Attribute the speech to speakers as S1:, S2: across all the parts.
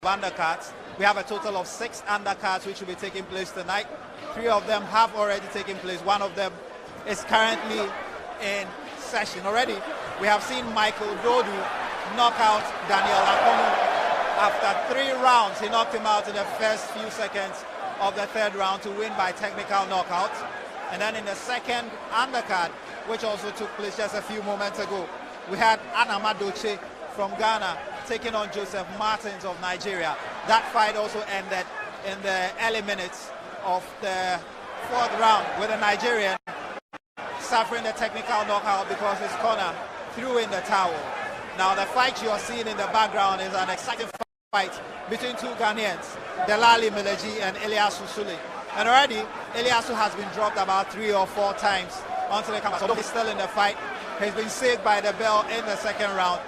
S1: undercards. We have a total of 6 undercards which will be taking place tonight. 3 of them have already taken place. 1 of them is currently in session already. We have seen Michael Dodu knock out Daniel Akono. After 3 rounds, he knocked him out in the first few seconds of the 3rd round to win by technical knockout. And then in the second undercard, which also took place just a few moments ago, we had Anamadoche from Ghana taking on Joseph Martins of Nigeria. That fight also ended in the early minutes of the 4th round with a Nigerian suffering the technical knockout because his corner threw in the towel. Now the fight you are seeing in the background is an exciting fight between 2 Ghanaians, Delali Meleji and Eliasu Sule. And already Eliasu has been dropped about 3 or 4 times onto the camera. So he's still in the fight. He's been saved by the bell in the 2nd round.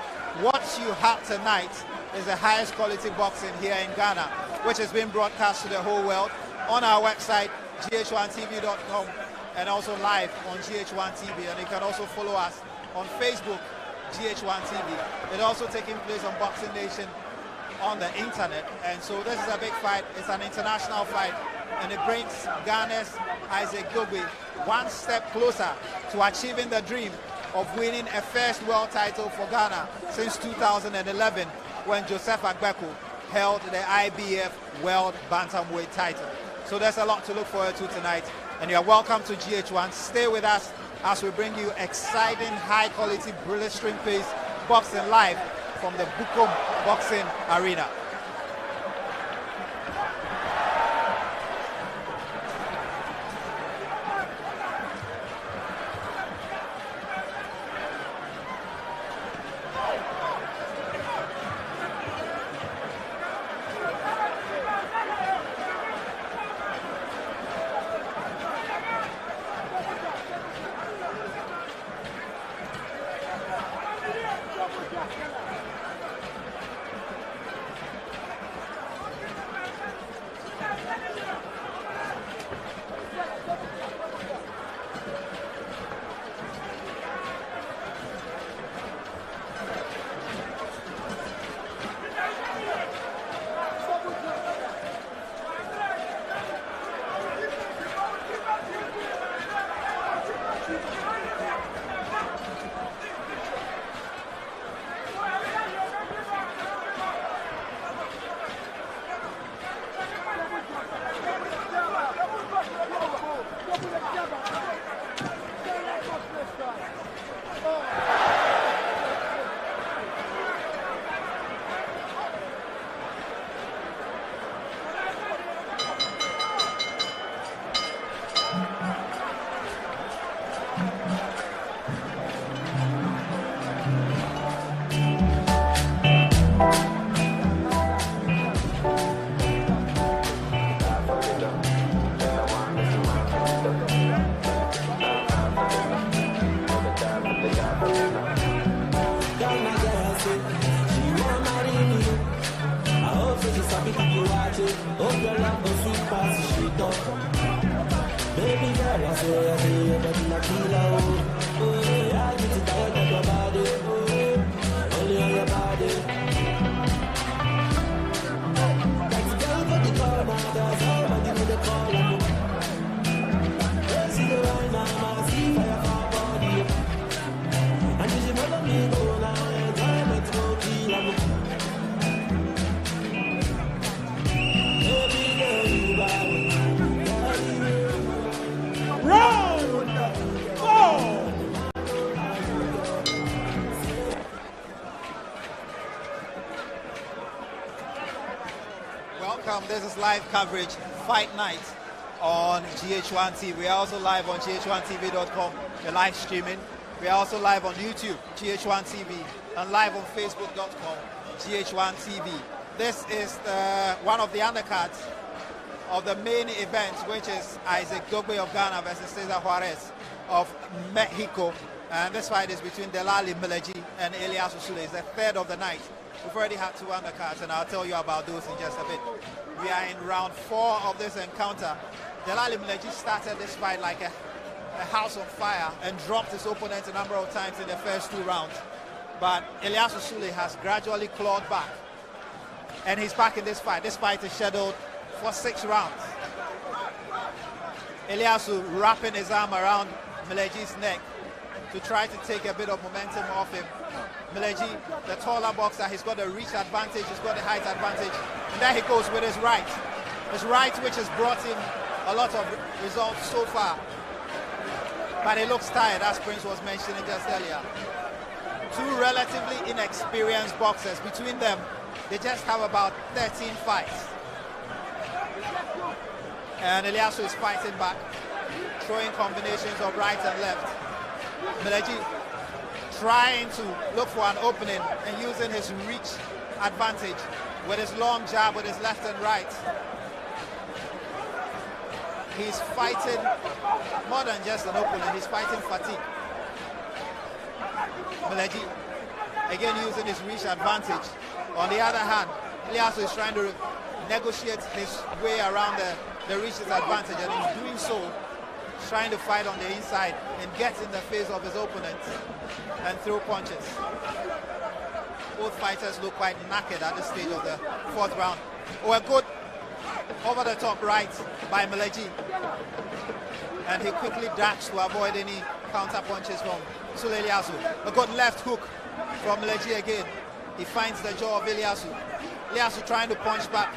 S1: What you have tonight is the highest quality boxing here in Ghana, which is being broadcast to the whole world on our website, gh1tv.com, and also live on GH1 TV. And you can also follow us on Facebook, GH1 TV. It's also taking place on Boxing Nation on the internet. And so this is a big fight. It's an international fight, and it brings Ghana's Isaac Dogboe one step closer to achieving the dream of winning a first world title for Ghana since 2011, when Joseph Agbeko held the IBF World Bantamweight title. So there's a lot to look forward to tonight, and you're welcome to GH1. Stay with us as we bring you exciting, high-quality, blistering pace boxing live from the Bukom Boxing Arena. This is live coverage, Fight Night on GH1 TV. We are also live on gh1tv.com, we're live streaming. We are also live on YouTube, GH1 TV, and live on facebook.com, GH1 TV. This is one of the undercards of the main event, which is Isaac Dogboe of Ghana versus Cesar Juarez of Mexico. And this fight is between Delali Meleji and Eliasu Sule. It's the 3rd of the night. We've already had 2 undercards, and I'll tell you about those in just a bit. We are in round 4 of this encounter. Delali Meleji started this fight like a house on fire and dropped his opponent a number of times in the first 2 rounds. But Eliasu Sule has gradually clawed back And he's back in this fight. This fight is scheduled for 6 rounds. Eliasu wrapping his arm around Meleji's neck to try to take a bit of momentum off him. Meleji, the taller boxer, he's got a reach advantage, he's got a height advantage. And there he goes with his right. His right, which has brought him a lot of results so far. But he looks tired, as Prince was mentioning just earlier. Two relatively inexperienced boxers. Between them, they just have about 13 fights. And Eliasu is fighting back, throwing combinations of right and left. Meleji trying to look for an opening and using his reach advantage with his long jab with his left and right. He's fighting more than just an opening, he's fighting fatigue. Meleji again using his reach advantage. On the other hand, Eliasu is trying to negotiate his way around the reach advantage, and in doing so, trying to fight on the inside and get in the face of his opponent and throw punches. Both fighters look quite knackered at this stage of the 4th round. Oh, a good over-the-top right by Meleji. And he quickly ducks to avoid any counter punches from Sule Eliasu. A good left hook from Meleji again. He finds the jaw of Eliasu. Eliasu trying to punch back,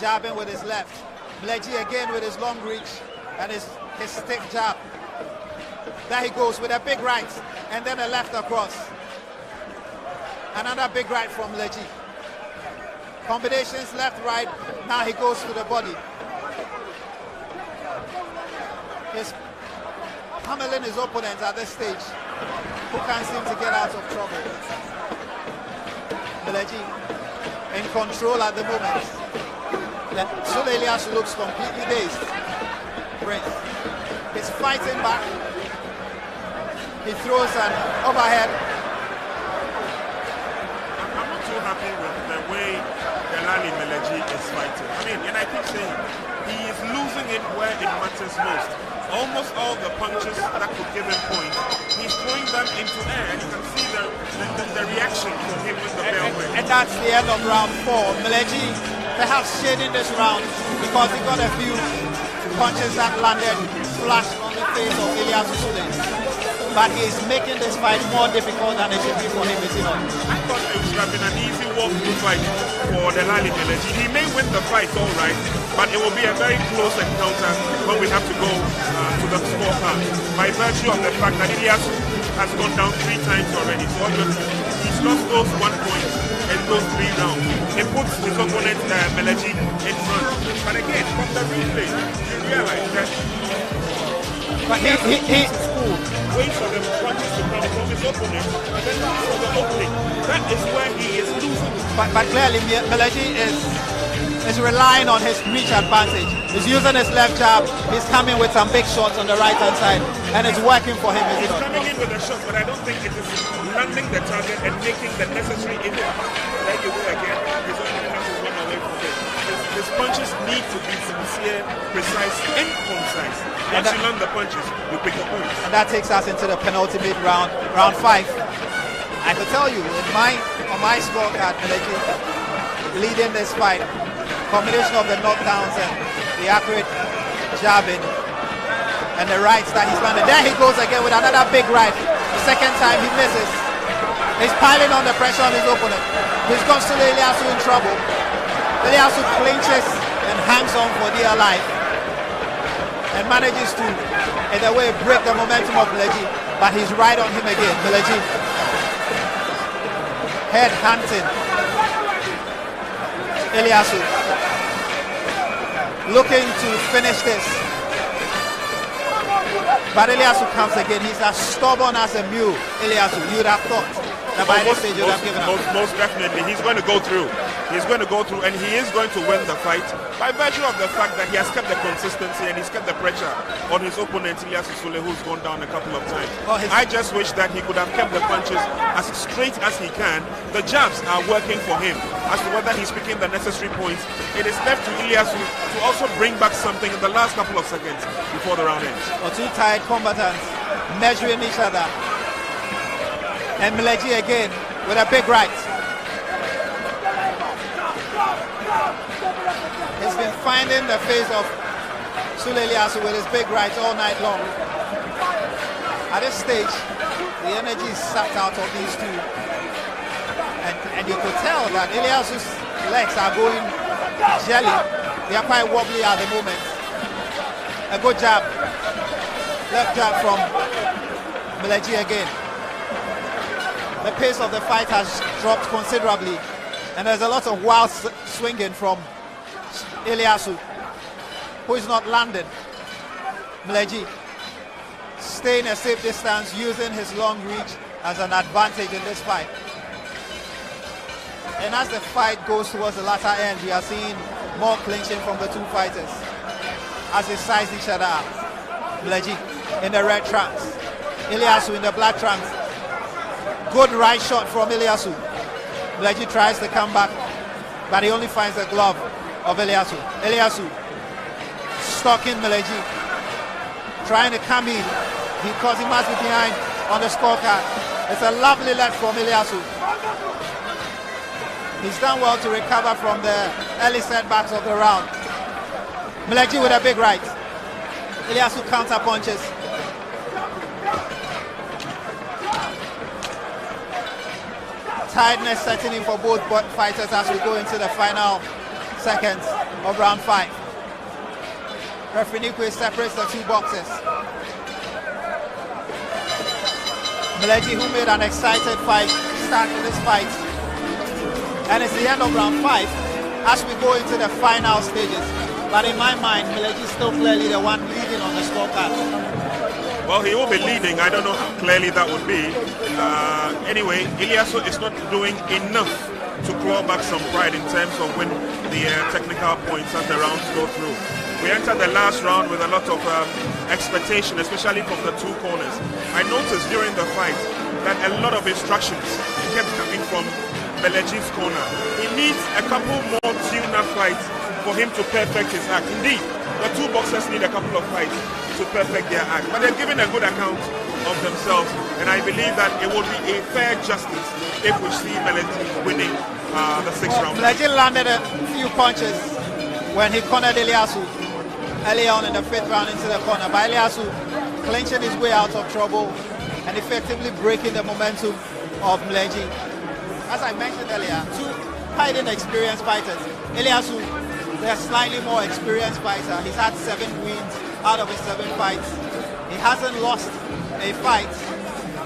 S1: jabbing with his left. Meleji again with his long reach and his stiff jab. There he goes with a big right and then a left across. Another big right from Meleji. Combinations left, right. Now he goes to the body. He's pummeling his opponents at this stage, who can't seem to get out of trouble. Meleji in control at the moment. Then Sule Eliasu looks completely dazed. Prince. He's fighting back. He throws an overhead.
S2: I'm not too happy with the way Delali Meleji is fighting. I mean, and I keep saying, he is losing it where it matters most. Almost all the punches that could give him points, he's throwing them into air, and you can see the reaction from him with the bell ring.
S1: And that's the end of round 4. Meleji perhaps shading this round because he got a few punches that landed flush on the face of Eliasu Sule. But he's making this fight more difficult than it should be for him, is he not?
S2: I thought it would have been an easy walk-through fight for Delali Meleji. He may win the fight, all right, but it will be a very close encounter when we have to go to the scorecard. By virtue of the fact that Eliasu has gone down 3 times already, so obviously he's lost those 1 point in those 3 rounds. It puts his opponent Meleji in front. But again, from the replay, you realize that he's cool. Wait for the punches to come from his opponent and then look for the opening. That is where he is losing.
S1: But clearly Meleji is relying on his reach advantage. He's using his left jab. He's coming with some big shots on the right hand side, and it's working for him.
S2: He's coming in with a shot, but I don't think it is landing the target and making the necessary impact. There you go again. He's only has to run away from it. His punches need to be sincere, precise, and concise. Once you land the punches, you pick the points.
S1: And that takes us into the penultimate round, round 5. I can tell you, on my scorecard, Meleji leading this fight. Combination of the knockdowns and the accurate jabbing and the rights that he's landed. There he goes again with another big right. The second time he misses. He's piling on the pressure on his opponent. He's got Sule Eliasu in trouble. Eliasu clinches and hangs on for dear life and manages to, in a way, break the momentum of Meleji, but he's right on him again. Meleji head hunting Eliasu, looking to finish this, but Eliasu comes again. He's as stubborn as a mule. Eliasu, you'd have thought that by this stage you'd have given up.
S2: Most definitely, he's going to go through. He's going to go through, and he is going to win the fight by virtue of the fact that he has kept the consistency and he's kept the pressure on his opponent Eliasu Sule, who's gone down a couple of times. I just wish that he could have kept the punches as straight as he can. The jabs are working for him. As to whether he's picking the necessary points, it is left to Eliasu to also bring back something in the last couple of seconds before the round ends.
S1: Two tired combatants measuring each other. And Meleji again with a big right. finding the face of Sule Eliasu with his big rights all night long. At this stage, the energy is sucked out of these two. And you could tell that Eliasu's legs are going jelly. They are quite wobbly at the moment. A good jab. Left jab from Meleji again. The pace of the fight has dropped considerably. And there's a lot of wild swinging from Eliasu, who is not landing. Meleji staying a safe distance, using his long reach as an advantage in this fight. And as the fight goes towards the latter end, we are seeing more clinching from the two fighters as they size each other up. Meleji in the red trunks, Eliasu in the black trunks. Good right shot from Eliasu. Meleji tries to come back, but he only finds the glove of Eliasu. Eliasu stalking Meleji, trying to come in because he must be behind on the scorecard. It's a lovely left from Eliasu. He's done well to recover from the early setbacks of the round. Meleji with a big right. Eliasu counter punches. Tiredness setting in for both fighters as we go into the final seconds of round 5. Referee Nikwe separates the two boxes. Meleji, who made an excited fight start to this fight. And it's the end of round 5 as we go into the final stages. But in my mind, Meleji is still clearly the one leading on the scorecard.
S2: Well, he will be leading. I don't know how clearly that would be. Anyway, Eliasu is not doing enough to claw back some pride in terms of winning the technical points as the rounds go through. We entered the last round with a lot of expectation, especially from the two corners. I noticed during the fight that a lot of instructions kept coming from Meleji's corner. He needs a couple more tune-up fights for him to perfect his act. Indeed, the two boxers need a couple of fights to perfect their act. But they're giving a good account of themselves, and I believe that it will be a fair justice if we see Meleji winning the 6th round.
S1: Meleji landed a few punches when he cornered Eliasu early on in the 5th round into the corner. But Eliasu clinching his way out of trouble and effectively breaking the momentum of Meleji. As I mentioned earlier, two highly experienced fighters. Eliasu, the slightly more experienced fighter. He's had 7 wins out of his 7 fights. He hasn't lost a fight.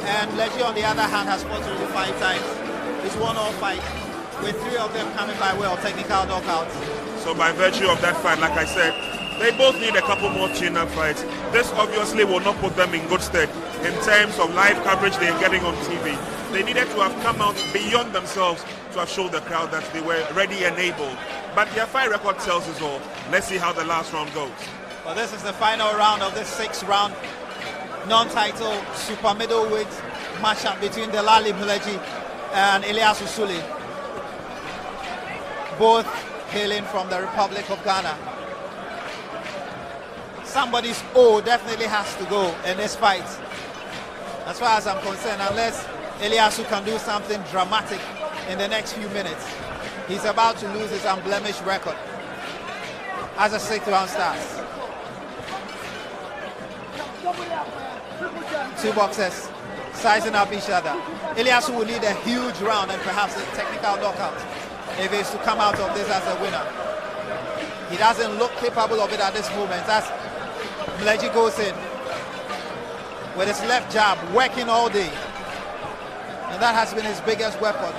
S1: And Meleji, on the other hand, has fought only 5 times. He's won all 5, with 3 of them coming by way of technical knockouts.
S2: So by virtue of that fight, like I said, they both need a couple more tune-up fights. This obviously will not put them in good stead in terms of live coverage they're getting on TV. They needed to have come out beyond themselves to have showed the crowd that they were ready and able. But their fight record tells us all. Let's see how the last round goes.
S1: Well, this is the final round of this 6th round non-title super middleweight matchup between Delali Meleji and Eliasu Sule, both hailing from the Republic of Ghana. Somebody's O definitely has to go in this fight, as far as I'm concerned, unless Eliasu can do something dramatic in the next few minutes. He's about to lose his unblemished record as a 6th round starts. Two boxers sizing up each other. Eliasu will need a huge round and perhaps a technical knockout if he's to come out of this as a winner. He doesn't look capable of it at this moment as Meleji goes in with his left jab, working all day. And that has been his biggest weapon.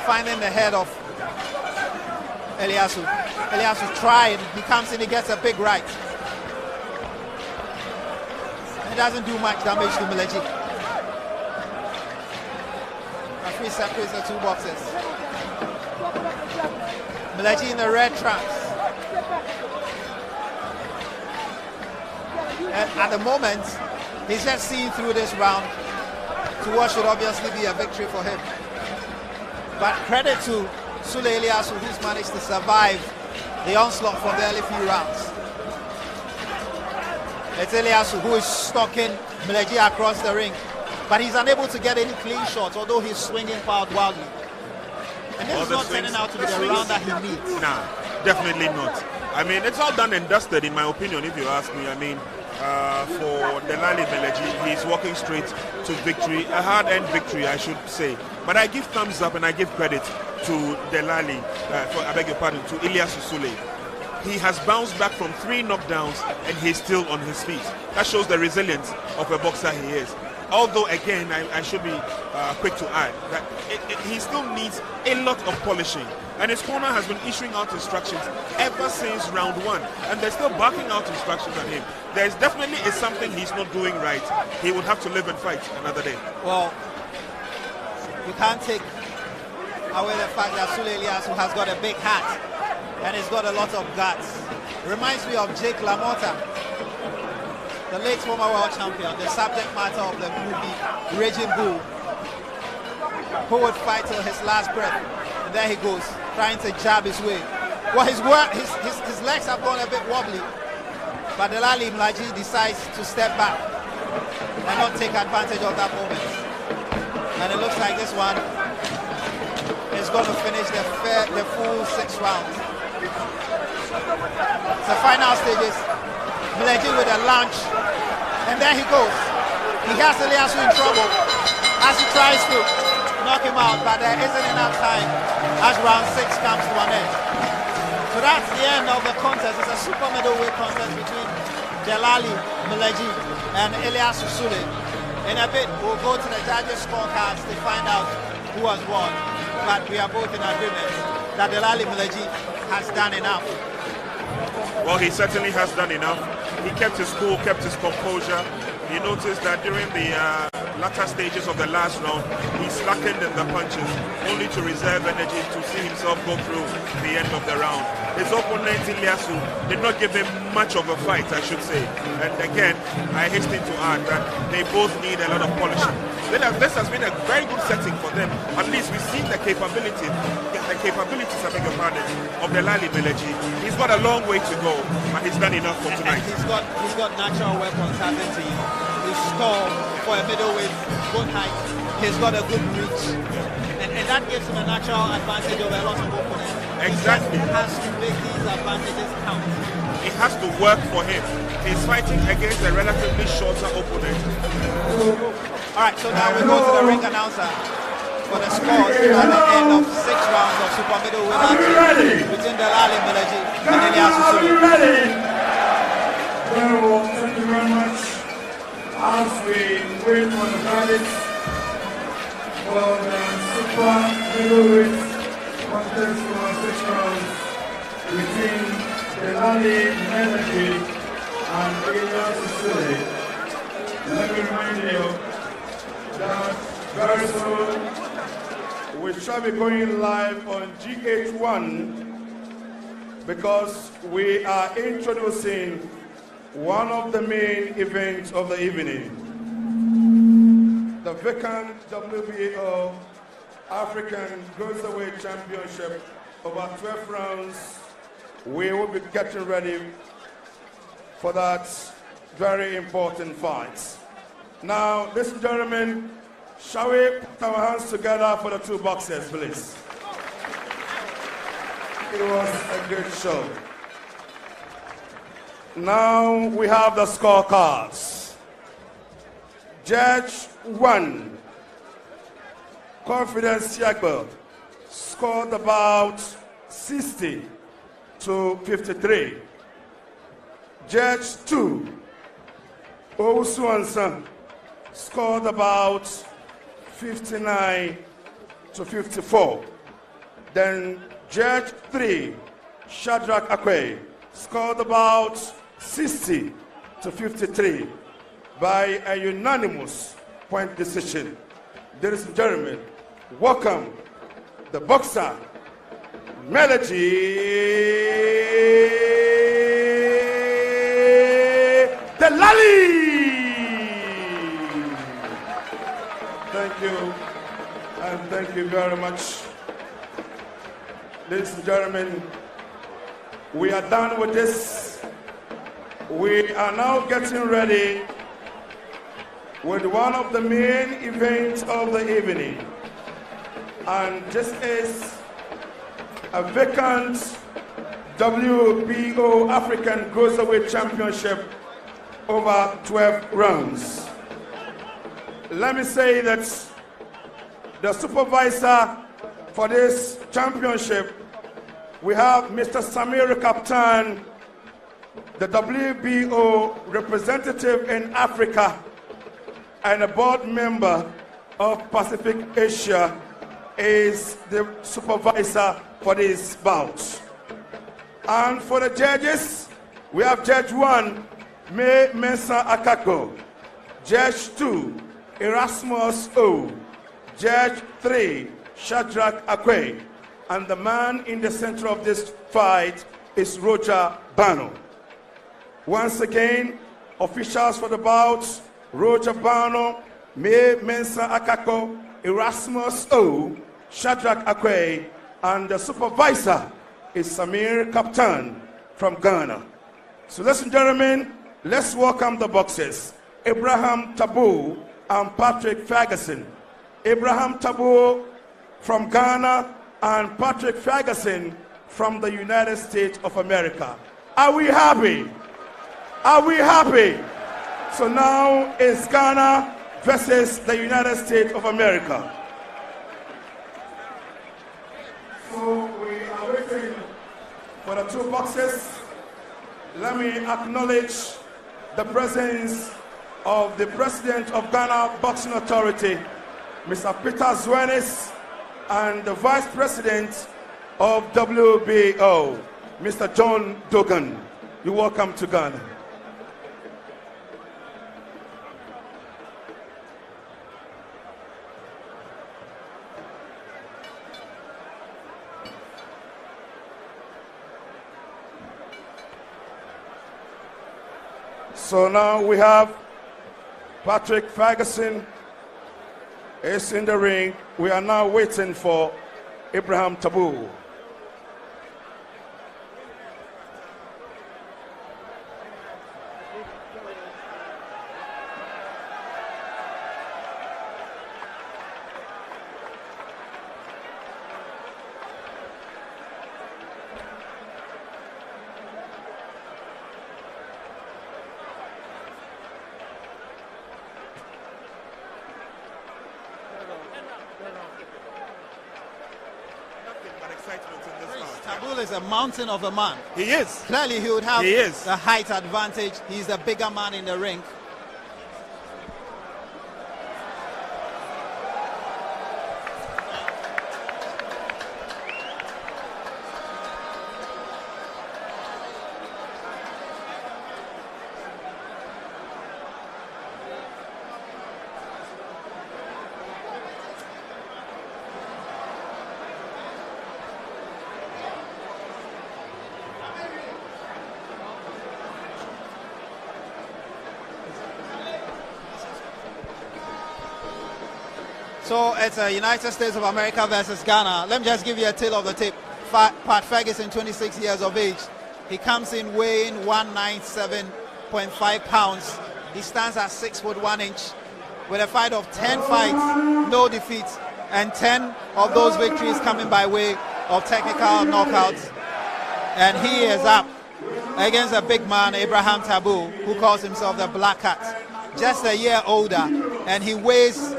S1: Finding the head of Eliasu. Eliasu trying, he comes in, he gets a big right. It doesn't do much damage to Meleji. Referee separates the two boxes. Meleji in the red trunks. And at the moment, he's just seeing through this round to what should obviously be a victory for him. But credit to Sule Eliasu, who's managed to survive the onslaught from the early few rounds. It's Eliasu who is stalking Meleji across the ring, but he's unable to get any clean shots, although he's swinging quite wildly. And this is not turning out to be the round that he needs.
S2: Nah, Definitely not. I mean, it's all done and dusted, in my opinion, if you ask me. I mean, for Delali Meleji, he's walking straight to victory, a hard-earned victory, I should say. But I give thumbs up and I give credit to Delali, I beg your pardon, to Ilyas Usule. He has bounced back from 3 knockdowns and he's still on his feet. That shows the resilience of a boxer he is. Although, again, I should be quick to add that he still needs a lot of polishing. And his corner has been issuing out instructions ever since round 1. And they're still barking out instructions at him. There's definitely is something he's not doing right. He would have to live and fight another day.
S1: Well, you can't take away the fact that Sule Ilyasu has got a big hat and he's got a lot of guts. Reminds me of Jake LaMotta, the late former world champion, the subject matter of the movie Raging Bull, who would fight till his last breath. And there he goes, trying to jab his way. Well, his legs have gone a bit wobbly, but Delali Meleji decides to step back and not take advantage of that moment. And it looks like this one is going to finish the full 6 rounds. The final stages, Meleji with a lunge, and there he goes. He has Ilyasu in trouble as he tries to knock him out, but there isn't enough time as round 6 comes to an end. So that's the end of the contest. It's a super middleweight contest between Delali Meleji and Ilyas Usule. In a bit, we'll go to the judges' scorecards to find out who has won, but we are both in agreement that Delali Meleji has done enough.
S2: Well, he certainly has done enough. He kept his cool, kept his composure. You noticed that during the latter stages of the last round, he slackened in the punches, only to reserve energy to see himself go through the end of the round. His opponent, Ilyasu, did not give him much of a fight, I should say. And again, I hasten to add that they both need a lot of polishing. This has been a very good setting for them. At least we've seen the capabilities, I beg your pardon, of Delali Meleji. He's got a long way to go, but he's done enough for tonight.
S1: And he's got natural weapons, hasn't he? He's tall for a middleweight, good height. He's got a good reach, and that gives him a natural advantage over a lot of opponents.
S2: Exactly.
S1: He has to make these advantages count.
S2: It has to work for him. He's fighting against a relatively shorter opponent.
S1: All right, so now we go to the ring announcer for the scores at the end of 6 rounds of super middleweight action between Delali Meleji and Ilyas Usule.
S3: Very well, thank you very much. As we wait for the verdict for the super middleweight contest for 6 rounds between Delali Meleji and Ilyas Usule, let me remind you that very soon we shall be going live on GH1 because we are introducing one of the main events of the evening, the vacant WBO African Cruiserweight Championship over 12 rounds. We will be getting ready for that very important fight. Now, ladies and gentlemen, shall we put our hands together for the 2 boxers, please? It was a good show. Now we have the scorecards. Judge 1, Confidence Siagbo, scored about 60 to 53. Judge 2, Owusu Ansah, scored about 59 to 54. Then Judge 3, Shadrach Akwe, scored about 60 to 53 by a unanimous point decision. Ladies and gentlemen, welcome the boxer, Meleji Delali. Thank you, and thank you very much. Ladies and gentlemen, we are done with this. We are now getting ready with one of the main events of the evening. And this is a vacant WBO African Cruiserweight Championship over 12 rounds. Let me say that the supervisor for this championship, we have Mr. Samir Kaptan, the WBO representative in Africa and a board member of Pacific Asia, is the supervisor for this bout. And for the judges, we have Judge 1, May Mensa Akako, Judge 2, Erasmus O, Judge 3, Shadrach Akwe, and the man in the center of this fight is Roger Bano. Once again, officials for the bouts, Roger Bano, May Mensa Akako, Erasmus O, Shadrach Akwe, and the supervisor is Samir Kaptan from Ghana. So ladies and gentlemen, let's welcome the boxers, Abraham Tabu and Patrick Ferguson. Abraham Tabu from Ghana and Patrick Ferguson from the United States of America. Are we happy? Are we happy? So now it's Ghana versus the United States of America. So we are waiting for the two boxers. Let me acknowledge the presence of the President of Ghana Boxing Authority, Mr. Peter Juarez, and the Vice President of WBO, Mr. John Dogan. You're welcome to Ghana. So now we have Patrick Ferguson is in the ring. We are now waiting for Abraham Tabu.
S1: Tabu is a mountain of a man.
S2: He is.
S1: Clearly he would have the height advantage. He's the bigger man in the ring. So it's a United States of America versus Ghana. Let me just give you a tale of the tape. Pat Ferguson, 26 years of age. He comes in weighing 197.5 pounds. He stands at 6 foot 1 inch with a fight of 10 fights, no defeats, and 10 of those victories coming by way of technical knockouts. And he is up against a big man, Abraham Tabu, who calls himself the Black Cat. Just a year older, and he weighs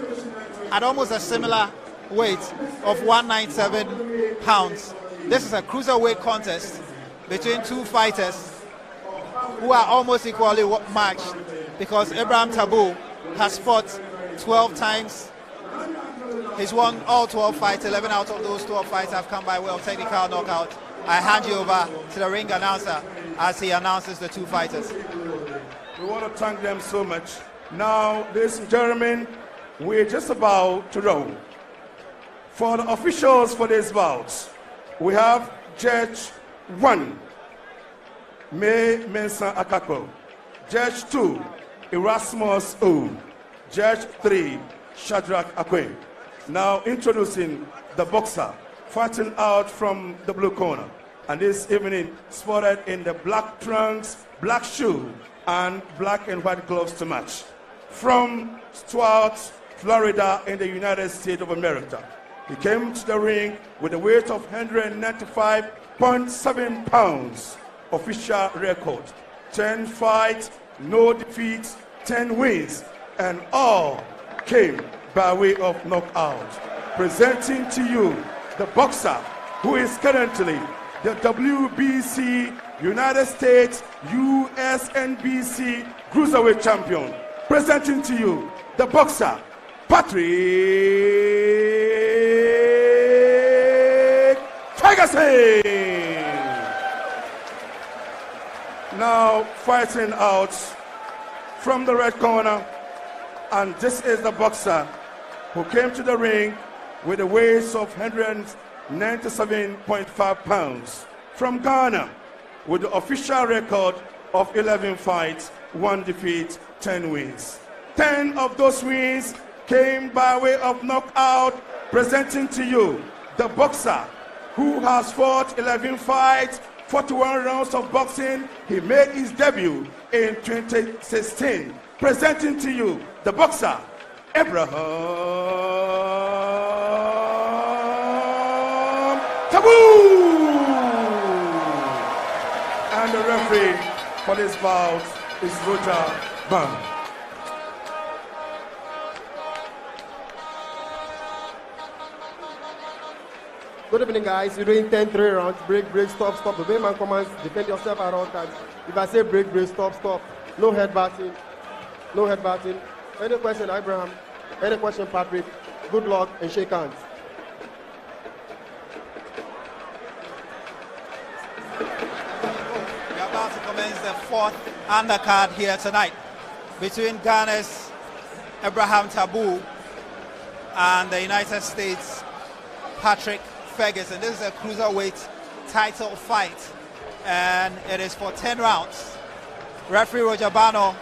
S1: at almost a similar weight of 197 pounds. This is a cruiserweight contest between two fighters who are almost equally matched, because Abraham Tabu has fought 12 times. He's won all 12 fights. 11 out of those 12 fights have come by way of technical knockout. I hand you over to the ring announcer as he announces the two fighters.
S3: We want to thank them so much. Now, ladies and gentlemen, we're just about to roll. For the officials for this bout, we have Judge 1, May Mensa Akako, Judge 2, Erasmus O, Judge 3, Shadrach Akwe. Now introducing the boxer fighting out from the blue corner, and this evening spotted in the black trunks, black shoe, and black and white gloves to match. From Stuart, Florida in the United States of America. He came to the ring with a weight of 195 100.7 pounds. Official record. 10 fights, no defeats, 10 wins, and all came by way of knockout. Presenting to you the boxer who is currently the WBC United States USNBC Cruiserweight Champion. Presenting to you the boxer Patrick Ferguson. Now fighting out from the red corner, and this is the boxer who came to the ring with a weight of 197.5 pounds. From Ghana, with the official record of 11 fights, 1 defeat, 10 wins. 10 of those wins came by way of knockout. Presenting to you the boxer who has fought 11 fights, 41 rounds of boxing. He made his debut in 2016. Presenting to you the boxer Abraham Taboo. And the referee for this bout is Roger Bang.
S4: Good evening, guys. You're doing 10-3 rounds. Break, break, stop, stop. The way man commands, defend yourself at all times. If I say break, break, stop, stop. No head batting. No head batting. Any question, Abraham? Any question, Patrick? Good luck and shake hands.
S1: We're about to commence the 4th undercard here tonight between Ghana's Abraham Taboo and the United States Patrick Ferguson. This is a cruiserweight title fight, and it is for 10 rounds. Referee Roger Bano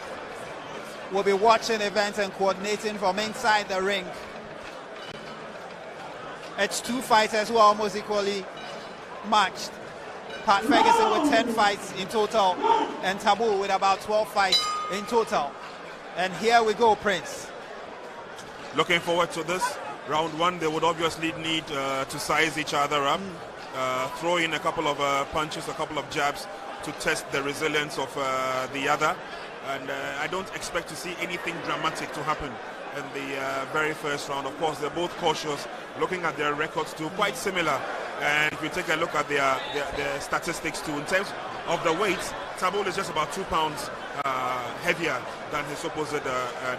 S1: will be watching events and coordinating from inside the ring. It's 2 fighters who are almost equally matched. Pat Ferguson with 10 fights in total, and Taboo with about 12 fights in total. And here we go, Prince.
S2: Looking forward to this. Round 1, they would obviously need to size each other up, throw in a couple of punches, a couple of jabs to test the resilience of the other. And I don't expect to see anything dramatic to happen in the very first round. Of course, they're both cautious, looking at their records too, quite similar. And if you take a look at their statistics too, in terms of the weight, Taboo is just about 2 pounds heavier than his opposite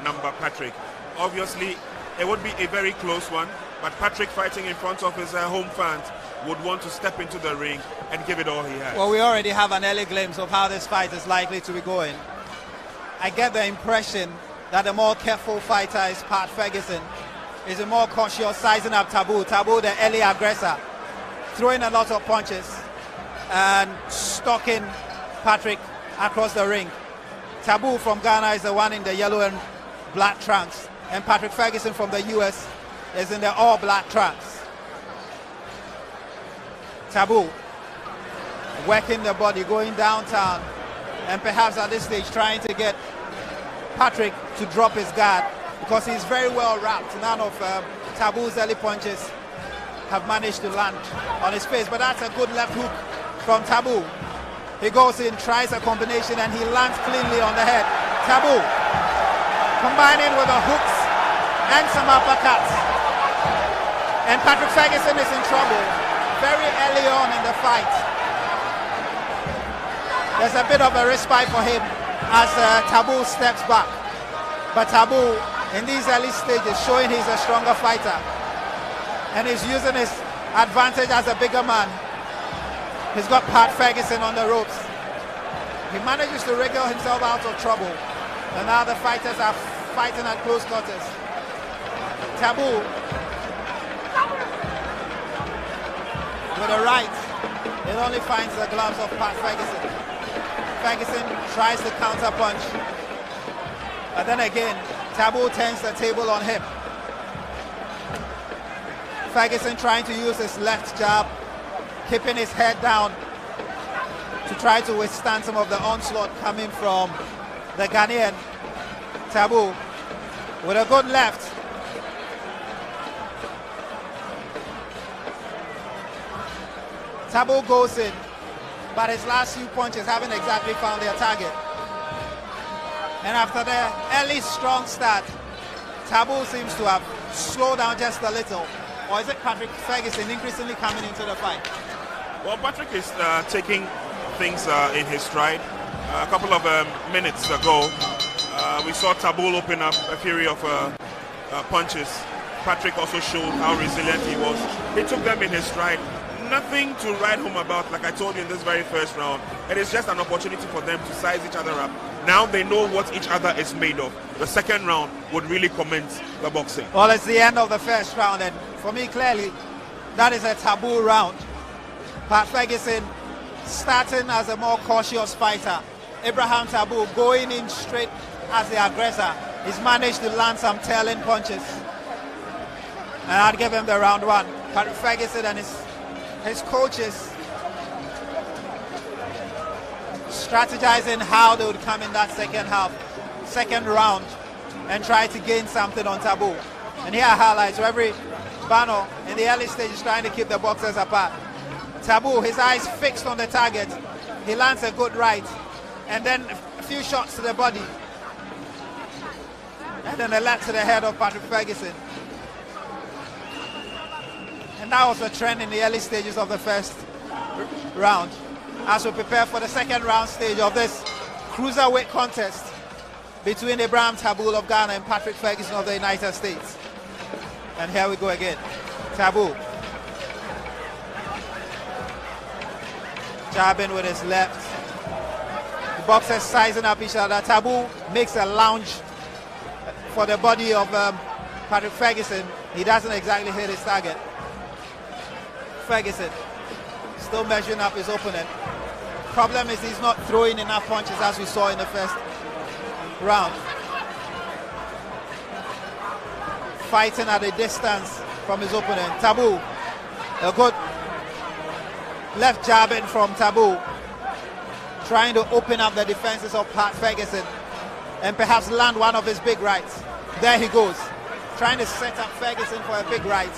S2: number, Patrick. Obviously, it would be a very close one, but Patrick, fighting in front of his home fans, would want to step into the ring and give it all he has.
S1: Well, we already have an early glimpse of how this fight is likely to be going. I get the impression that the more careful fighter is Pat Ferguson. Is a more cautious, sizing up Taboo. Taboo, the early aggressor, throwing a lot of punches and stalking Patrick across the ring. Taboo from Ghana is the one in the yellow and black trunks, and Patrick Ferguson from the US is in the all black trunks. Taboo working the body, going downtown, and perhaps at this stage trying to get Patrick to drop his guard, because he's very well wrapped. None of Taboo's early punches have managed to land on his face, but that's a good left hook from Taboo. He goes in, tries a combination, and he lands cleanly on the head. Taboo combining with the hooks and some uppercuts. And Patrick Ferguson is in trouble very early on in the fight. There's a bit of a respite for him as Taboo steps back. But Taboo, in these early stages, showing he's a stronger fighter. And he's using his advantage as a bigger man. He's got Pat Ferguson on the ropes. He manages to wriggle himself out of trouble. And now the fighters are fighting at close quarters. Taboo with a right. It only finds the gloves of Pat Ferguson. Ferguson tries to counter punch. But then again, Taboo turns the table on him. Ferguson trying to use his left jab, keeping his head down to try to withstand some of the onslaught coming from the Ghanaian. Taboo with a good left. Taboo goes in, but his last few punches haven't exactly found their target. And after the early strong start, Taboo seems to have slowed down just a little. Or is it Patrick Ferguson increasingly coming into the fight?
S2: Well, Patrick is taking things in his stride. A couple of minutes ago, we saw Taboo open up a fury of punches. Patrick also showed how resilient he was. He took them in his stride. Nothing to write home about, like I told you in this very first round. It is just an opportunity for them to size each other up. Now they know what each other is made of. The second round would really commence the boxing.
S1: Well, it's the end of the first round, and for me, clearly, that is a Taboo round. Pat Ferguson starting as a more cautious fighter. Abraham Taboo going in straight as the aggressor. He's managed to land some tailing punches. And I'd give him the round one. Patrick Ferguson and his coaches strategizing how they would come in that second round, and try to gain something on Taboo. And here are highlights. Every Bano in the early stages trying to keep the boxers apart. Taboo, his eyes fixed on the target. He lands a good right, and then a few shots to the body, and then a left to the head of Patrick Ferguson. And that was a trend in the early stages of the first round. As we prepare for the second round stage of this cruiserweight contest between Abraham Taboo of Ghana and Patrick Ferguson of the United States. And here we go again. Taboo jabbing with his left. The boxers sizing up each other. Taboo makes a lunge for the body of Patrick Ferguson. He doesn't exactly hit his target. Ferguson still measuring up his opponent. Problem is he's not throwing enough punches as we saw in the first round. Fighting at a distance from his opponent. Taboo, a good left jabbing from Taboo, trying to open up the defenses of Pat Ferguson and perhaps land one of his big rights. There he goes, trying to set up Ferguson for a big right.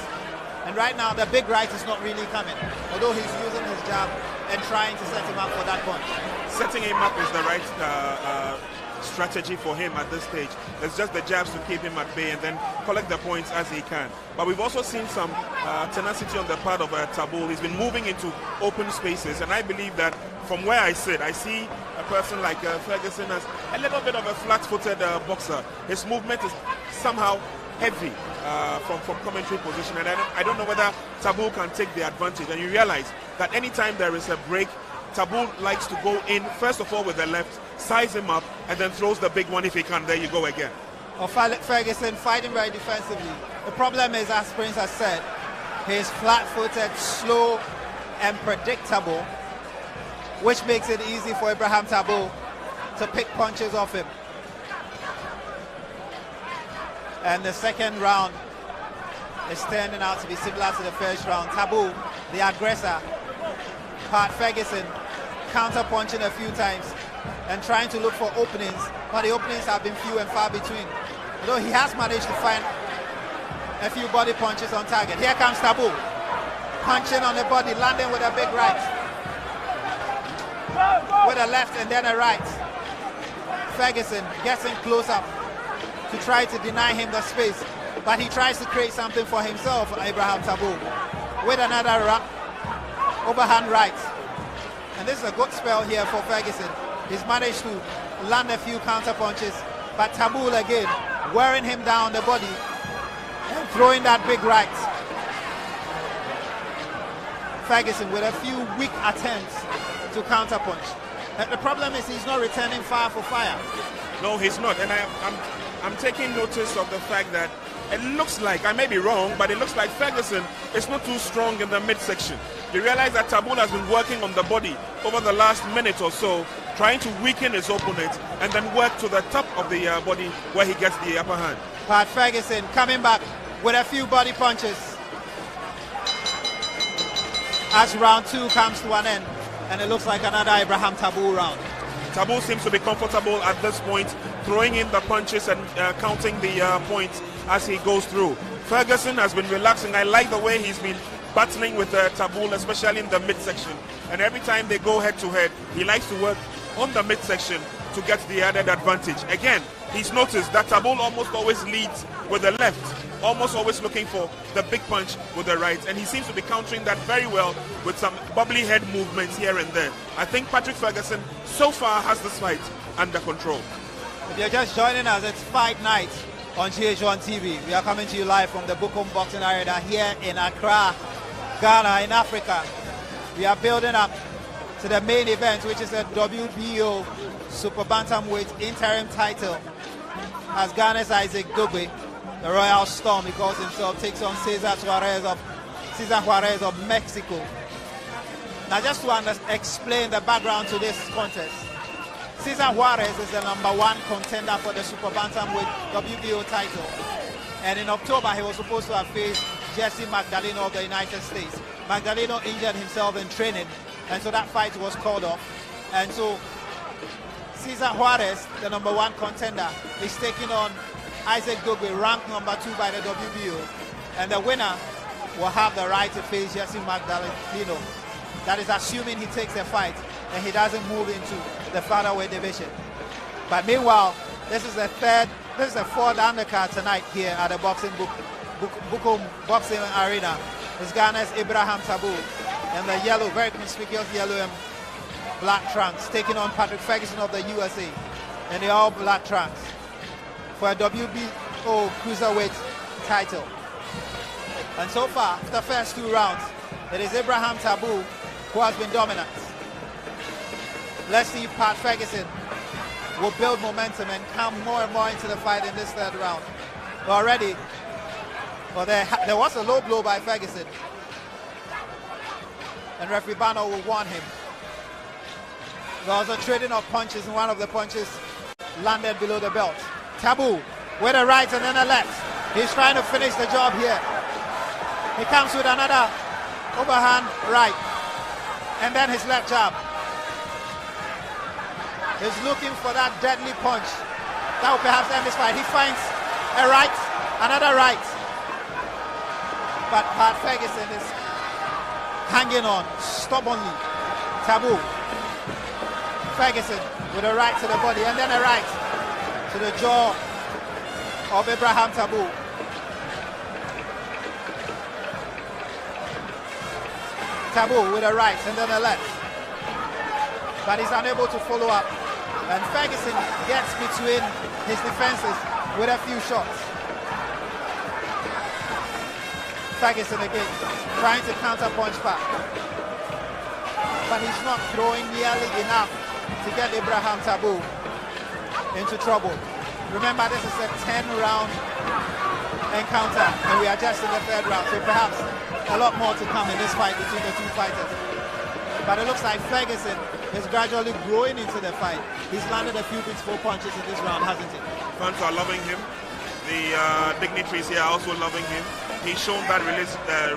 S1: And right now the big right is not really coming, although he's using his jab and trying to set him up for that punch.
S2: Setting him up is the right strategy for him at this stage. It's just the jabs to keep him at bay and then collect the points as he can. But we've also seen some tenacity on the part of Taboo. He's been moving into open spaces, and I believe that from where I sit, I see a person like Ferguson as a little bit of a flat-footed boxer. His movement is somehow heavy from commentary position, and I don't know whether Taboo can take the advantage. And you realize that anytime there is a break, Taboo likes to go in first of all with the left, size him up, and then throws the big one if he can. There you go again.
S1: Ferguson fighting very defensively. The problem is, as Prince has said, he's flat-footed, slow, and predictable, which makes it easy for Abraham Taboo to pick punches off him. And the second round is turning out to be similar to the first round. Taboo, the aggressor, Pat Ferguson, counter-punching a few times and trying to look for openings, but the openings have been few and far between. Though he has managed to find a few body punches on target. Here comes Taboo, punching on the body, landing with a big right, with a left and then a right. Ferguson gets in close up to try to deny him the space, but he tries to create something for himself, Abraham Taboo, with another overhand right. And this is a good spell here for Ferguson. He's managed to land a few counter punches, but Taboo again wearing him down the body and throwing that big right. Ferguson with a few weak attempts to counter punch. The problem is he's not returning fire for fire.
S2: No, he's not, and I'm taking notice of the fact that it looks like, I may be wrong, but it looks like Ferguson is not too strong in the midsection. You realize that Taboo has been working on the body over the last minute or so, trying to weaken his opponent and then work to the top of the body where he gets the upper hand.
S1: Pat Ferguson coming back with a few body punches as round two comes to an end, and it looks like another Abraham Taboo round.
S2: Taboo seems to be comfortable at this point, throwing in the punches and counting the points as he goes through. Ferguson has been relaxing. I like the way he's been battling with Tabul, especially in the midsection. And every time they go head-to-head, he likes to work on the midsection to get the added advantage. Again, he's noticed that Tabul almost always leads with the left, almost always looking for the big punch with the right, and he seems to be countering that very well with some bubbly head movements here and there. I think Patrick Ferguson so far has this fight under control.
S1: If you're just joining us, it's Fight Night on GH1 TV. We are coming to you live from the Bukom Boxing Arena here in Accra, Ghana, in Africa. We are building up to the main event, which is a WBO Super Bantamweight interim title, as Ghana's Isaac Dogboe, the Royal Storm, he calls himself, takes on Cesar Juarez of Mexico. Now, just to explain the background to this contest, Cesar Juarez is the #1 contender for the Super Bantamweight WBO title, and in October he was supposed to have faced Jesse Magdaleno of the United States. Magdaleno injured himself in training, and so that fight was called off. And so Cesar Juarez, the #1 contender, is taking on Isaac Dogboe, ranked #2 by the WBO, and the winner will have the right to face Jesse Magdaleno. That is assuming he takes the fight and he doesn't move into the featherweight division. But meanwhile, this is the fourth undercard tonight here at the Bukom Boxing Arena. It's Ghana's Ibrahim Taboo in the yellow, very conspicuous yellow and black trunks, taking on Patrick Ferguson of the USA in the all black trunks for a WBO cruiserweight title. And so far, after the first 2 rounds, it is Ibrahim Taboo who has been dominant. Let's see if Pat Ferguson will build momentum and come more and more into the fight in this 3rd round. Already, well, there was a low blow by Ferguson, and referee Bano will warn him. There was a trading of punches, and one of the punches landed below the belt. Taboo with a right and then a left. He's trying to finish the job here. He comes with another overhand right, and then his left jab. He's looking for that deadly punch that will perhaps end this fight. He finds a right, another right. But Pat Ferguson is hanging on stubbornly. Taboo. Ferguson with a right to the body and then a right to the jaw of Ibrahim Taboo. Taboo with a right and then a left. But he's unable to follow up. And Ferguson gets between his defenses with a few shots. Ferguson again, trying to counter punch back. But he's not throwing nearly enough to get Ibrahim Taboo into trouble. Remember, this is a 10-round encounter, and we are just in the 3rd round, so perhaps a lot more to come in this fight between the 2 fighters. But it looks like Ferguson is gradually growing into the fight. He's landed a few beautiful punches in this round, hasn't he?
S2: Fans are loving him. The dignitaries here are also loving him. He's shown that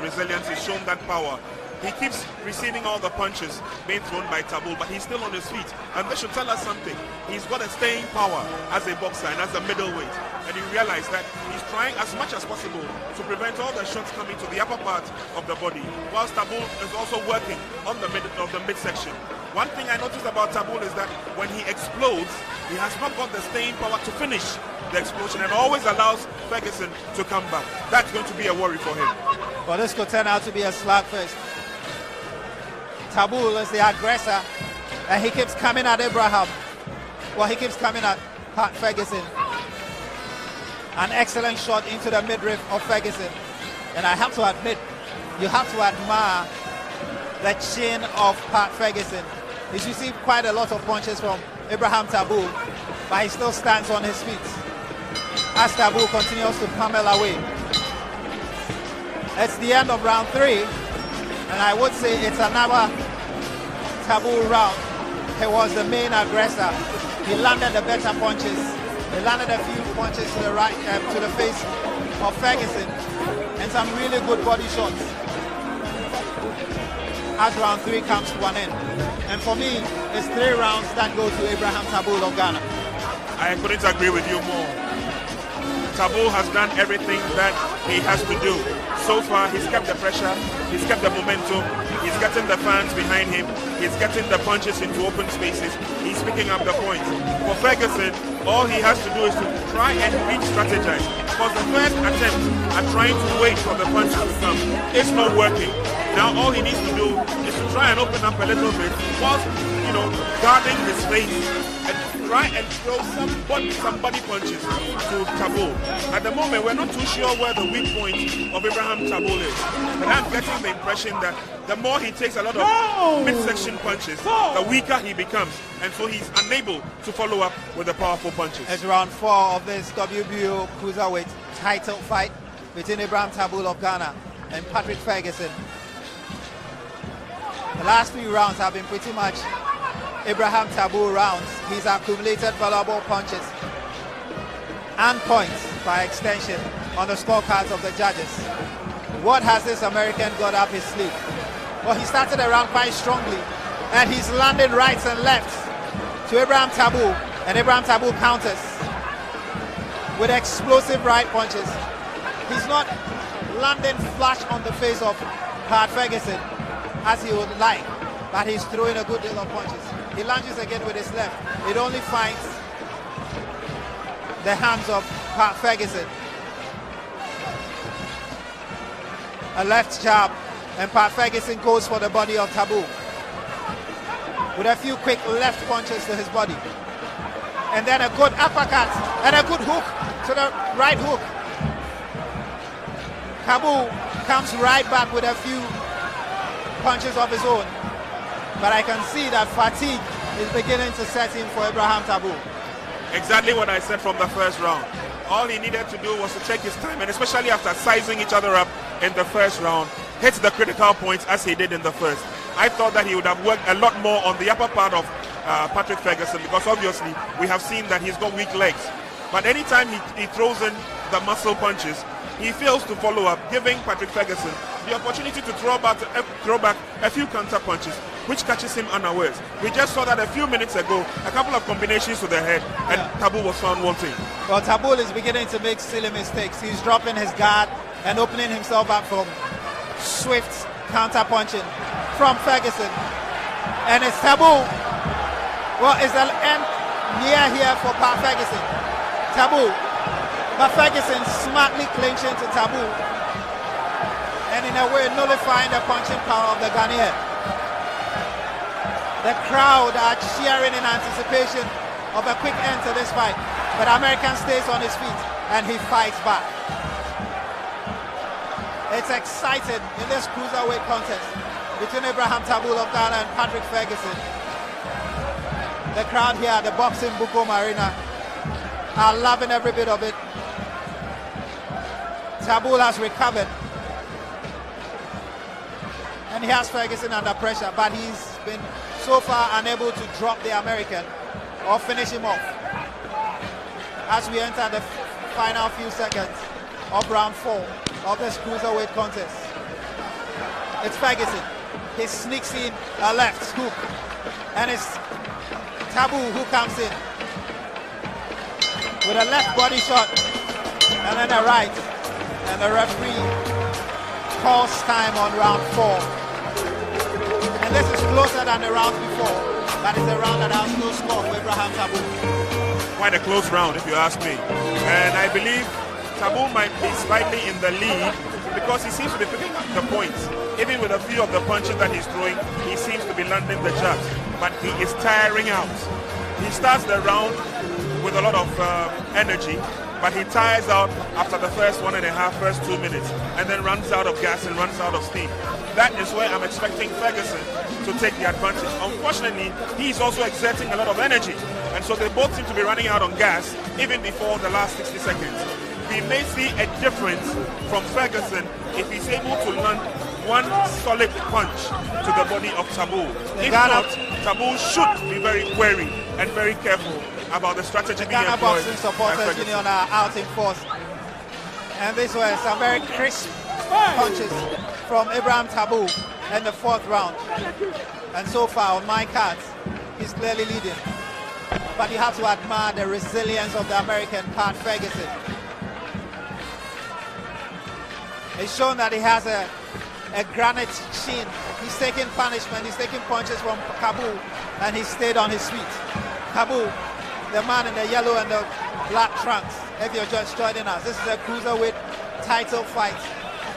S2: resilience, he's shown that power. He keeps receiving all the punches being thrown by Taboo, but he's still on his feet. And this should tell us something. He's got a staying power as a boxer and as a middleweight. And you realize that he's trying as much as possible to prevent all the shots coming to the upper part of the body, whilst Taboo is also working on the midsection. One thing I noticed about Taboo is that when he explodes, he has not got the staying power to finish the explosion and always allows Ferguson to come back. That's going to be a worry for him.
S1: Well, this could turn out to be a slugfest. Taboo is the aggressor, and he keeps coming at Ibrahim. Well, he keeps coming at Pat Ferguson. An excellent shot into the midriff of Ferguson. And I have to admit, you have to admire the chin of Pat Ferguson. He's received quite a lot of punches from Ibrahim Taboo, but he still stands on his feet as Taboo continues to pummel away. It's the end of round 3, and I would say it's another Taboo round. He was the main aggressor. He landed the better punches. He landed a few punches to the right, to the face of Ferguson, and some really good body shots as round 3 comes to an end. And for me, it's 3 rounds that go to Ibrahim Taboo of Ghana.
S2: I couldn't agree with you more. Taboo has done everything that he has to do so far he's kept the pressure, he's kept the momentum, he's getting the fans behind him, he's getting the punches into open spaces, he's picking up the points. For Ferguson, all he has to do is to try and re-strategize. Because the first attempt at trying to wait for the punches to come is not working. Now all he needs to do is to try and open up a little bit whilst, guarding his face and try and throw some body punches to Taboo. At the moment, we're not too sure where the weak point of Ibrahim Taboo is. But I'm getting the impression that the more he takes a lot of midsection punches, the weaker he becomes. And so he's unable to follow up with the powerful punches.
S1: It's round 4 of this WBO cruiserweight title fight between Ibrahim Taboo of Ghana and Patrick Ferguson. The last 3 rounds have been pretty much Ibrahim Taboo rounds. He's accumulated valuable punches and points by extension on the scorecards of the judges. What has this American got up his sleeve? Well, he started the round quite strongly, and he's landing rights and lefts to Ibrahim Taboo, and Ibrahim Taboo counters with explosive right punches. He's not landing flush on the face of Pat Ferguson as he would like, but he's throwing a good deal of punches. He lunges again with his left. It only finds the hands of Pat Ferguson. A left jab, and Pat Ferguson goes for the body of Taboo with a few quick left punches to his body. And then a good uppercut and a good hook to the right hook. Taboo comes right back with a few punches of his own. But I can see that fatigue is beginning to set in for Ibrahim Taboo.
S2: Exactly what I said from the first round. All he needed to do was to take his time, and especially after sizing each other up in the first round, hit the critical points as he did in the first. I thought that he would have worked a lot more on the upper part of Patrick Ferguson, because obviously we have seen that he's got weak legs. But anytime he throws in the muscle punches, he fails to follow up, giving Patrick Ferguson the opportunity to throw back a few counter punches, which catches him unawares. We just saw that a few minutes ago, a couple of combinations to the head, and Taboo was found wanting.
S1: Well, Taboo is beginning to make silly mistakes. He's dropping his guard and opening himself up from swift counter punching from Ferguson. And it's Taboo. Well, is the end near here for Pat Ferguson? Taboo. But Ferguson smartly clinching to Taboo, and in a way nullifying the punching power of the Ghanaian. The crowd are cheering in anticipation of a quick end to this fight, but American stays on his feet and he fights back. It's exciting in this cruiserweight contest between Ibrahim Taboo of Ghana and Patrick Ferguson. The crowd here at the boxing Bukom Arena are loving every bit of it. Taboo has recovered, and he has Ferguson under pressure, but he's been so far unable to drop the American or finish him off. As we enter the final few seconds of round 4 of this cruiserweight contest, it's Ferguson. He sneaks in a left hook, and it's Taboo who comes in with a left body shot and then a right. And the referee calls time on round 4. And this is closer than the rounds before. That is a round that has no score for Ibrahim Taboo.
S2: Quite a close round, if you ask me. And I believe Taboo might be slightly in the lead because he seems to be picking up the points. Even with a few of the punches that he's throwing, he seems to be landing the jabs. But he is tiring out. He starts the round with a lot of energy, but he tires out after the first 1.5, first 2 minutes, and then runs out of gas and runs out of steam. That is where I'm expecting Ferguson to take the advantage. Unfortunately, he's also exerting a lot of energy, and so they both seem to be running out on gas even before the last 60 seconds. We may see a difference from Ferguson if he's able to land one solid punch to the body of Taboo. If not, Taboo should be very wary and very careful about the strategy being
S1: Ghana
S2: employed.
S1: Boxing Supporters Union are out in force. And this was some very crisp punches from Ibrahim Taboo in the 4th round. And so far on my cards, he's clearly leading. But you have to admire the resilience of the American Pat Ferguson. It's shown that he has a granite chin. He's taking punishment, he's taking punches from Kabul, and he stayed on his feet. Kabul, the man in the yellow and the black trunks, if you're just joining us, this is a cruiserweight title fight.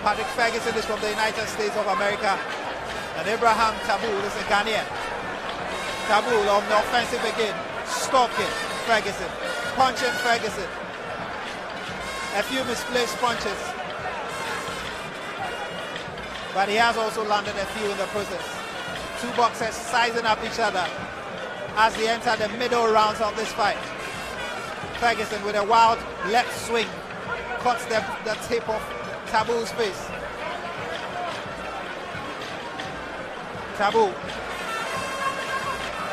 S1: Patrick Ferguson is from the United States of America, and Abraham Taboo is a Ghanaian. Taboo on the offensive again, stalking Ferguson, punching Ferguson. A few misplaced punches, but he has also landed a few in the process. Two boxers sizing up each other as they enter the middle rounds of this fight. Ferguson with a wild left swing cuts the tip of Taboo's face. Taboo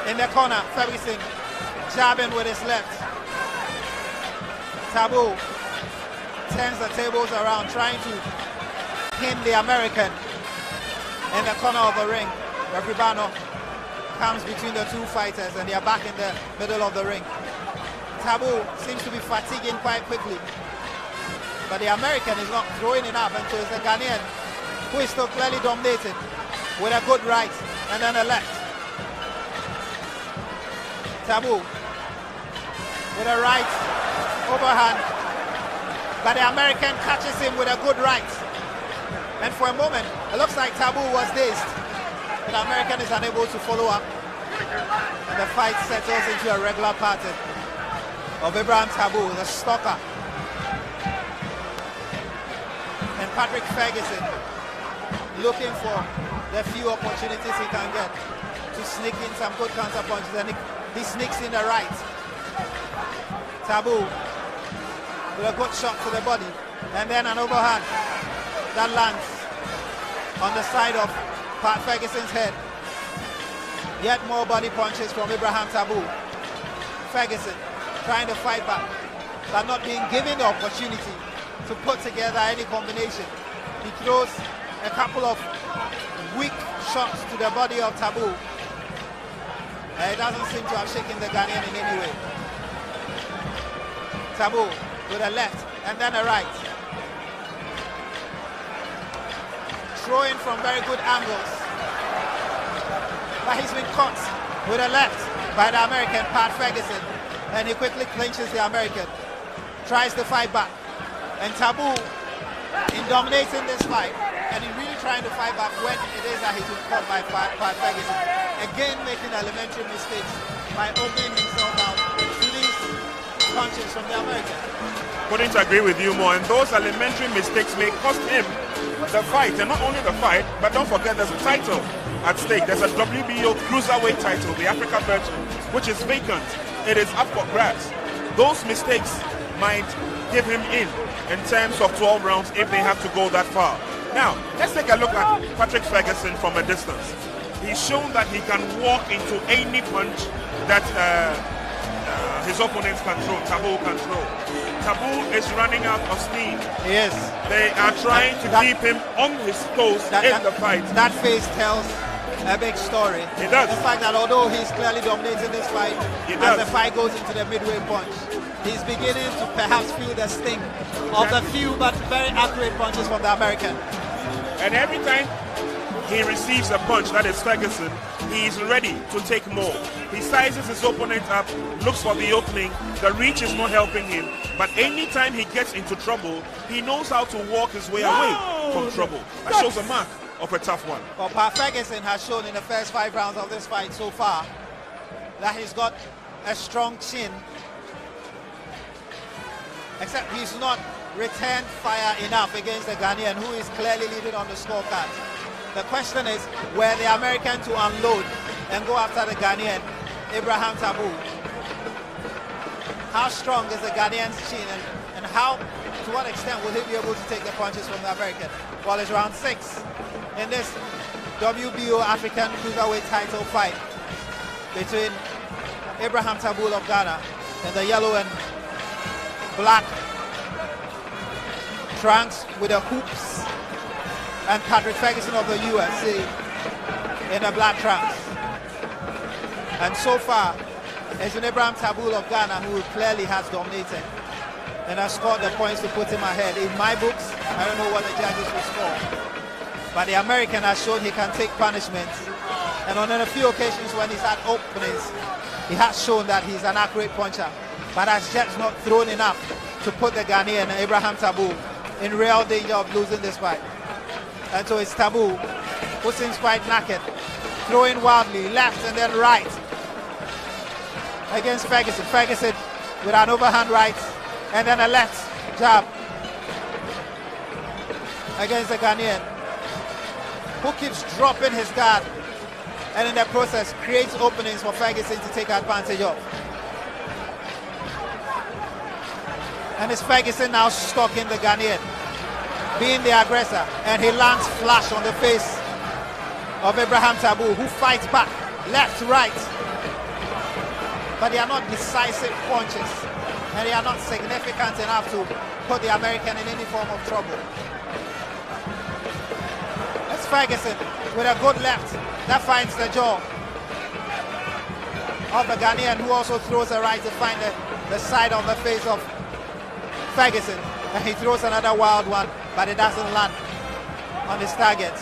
S1: in the corner, Ferguson jabbing with his left. Taboo turns the tables around, trying to pin the American in the corner of the ring. Referee Bano comes between the two fighters and they are back in the middle of the ring. Taboo seems to be fatiguing quite quickly, but the American is not throwing it up, and so it's the Ghanaian who is still clearly dominating with a good right and then a left. Taboo with a right overhand, but the American catches him with a good right. And for a moment, it looks like Taboo was dazed, but the American is unable to follow up. And the fight settles into a regular pattern of Abraham Taboo, the stalker, and Patrick Ferguson looking for the few opportunities he can get to sneak in some good counter punches, and he sneaks in the right. Taboo with a good shot to the body, and then an overhand that lands on the side of Pat Ferguson's head. Yet more body punches from Abraham Taboo. Ferguson trying to fight back, but not being given the opportunity to put together any combination. He throws a couple of weak shots to the body of Taboo. It doesn't seem to have shaken the Ghanaian in any way. Taboo with a left and then a right. Throwing from very good angles. But he's been caught with a left by the American, Pat Ferguson. And he quickly clinches the American. Tries to fight back. And Taboo, in dominating this fight, and in really trying to fight back when it is that he's been caught by Pat Ferguson, again making elementary mistakes by opening himself out to these punches from the American.
S2: Couldn't agree with you more, and those elementary mistakes may cost him the fight, and not only the fight, but don't forget there's a title at stake. There's a WBO cruiserweight title, the Africa version, which is vacant. It is up for grabs. Those mistakes might give him in terms of 12 rounds if they have to go that far. Now, let's take a look at Patrick Ferguson from a distance. He's shown that he can walk into any punch that his opponents can throw, Taboo can throw. Taboo is running out of steam.
S1: Yes.
S2: They are trying to keep him on his toes in the fight.
S1: That face tells a big story.
S2: It does.
S1: The fact that although he's clearly dominating this fight, as the fight goes into the midway punch, he's beginning to perhaps feel the sting of the few but very accurate punches from the American.
S2: And every time he receives a punch, that is Ferguson, he is ready to take more. He sizes his opponent up, looks for the opening. The reach is not helping him. But anytime he gets into trouble, he knows how to walk his way away from trouble. That shows a mark of a tough one.
S1: Well, Pat Ferguson has shown in the first 5 rounds of this fight so far that he's got a strong chin, except he's not returned fire enough against the Ghanaian, who is clearly leading on the scorecard. The question is, were the American to unload and go after the Ghanaian, Abraham Taboo? How strong is the Ghanaian's chin, and how, to what extent will he be able to take the punches from the American? Well, it's round 6 in this WBO African Cruiserweight title fight between Abraham Taboo of Ghana in the yellow and black trunks with the hoops, and Patrick Ferguson of the USA in the black trunks. And so far, it's been Abraham Taboo of Ghana who clearly has dominated. and has scored the points to put him ahead. In my books, I don't know what the judges will score. But the American has shown he can take punishments. And on a few occasions when he's had openings, he has shown that he's an accurate puncher. But has just not thrown enough to put the Ghanaian Abraham Taboo in real danger of losing this fight. And so it's Taboo who seems quite knackered, throwing wildly left and then right against Ferguson. Ferguson with an overhand right and then a left jab against the Ghanaian, who keeps dropping his guard and in the process creates openings for Ferguson to take advantage of. And it's Ferguson now stalking the Ghanaian, being the aggressor, and he lands flash on the face of Abraham Taboo, who fights back, left, right. But they are not decisive punches, and they are not significant enough to put the American in any form of trouble. It's Ferguson with a good left that finds the jaw of the Ghanaian, who also throws a right to find the side of the face of Ferguson, and he throws another wild one, but it doesn't land on his target.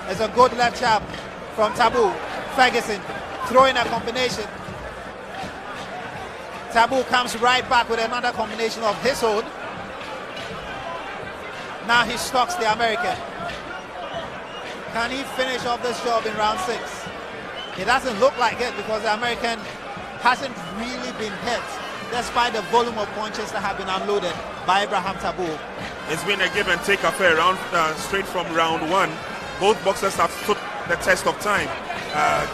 S1: It's a good left jab from Taboo. Ferguson throwing a combination. Taboo comes right back with another combination of his own. Now he stalks the American. Can he finish off this job in round 6? It doesn't look like it, because the American hasn't really been hit, despite the volume of punches that have been unloaded by Abraham Taboo.
S2: It's been a give and take affair straight from round 1. Both boxers have stood the test of time,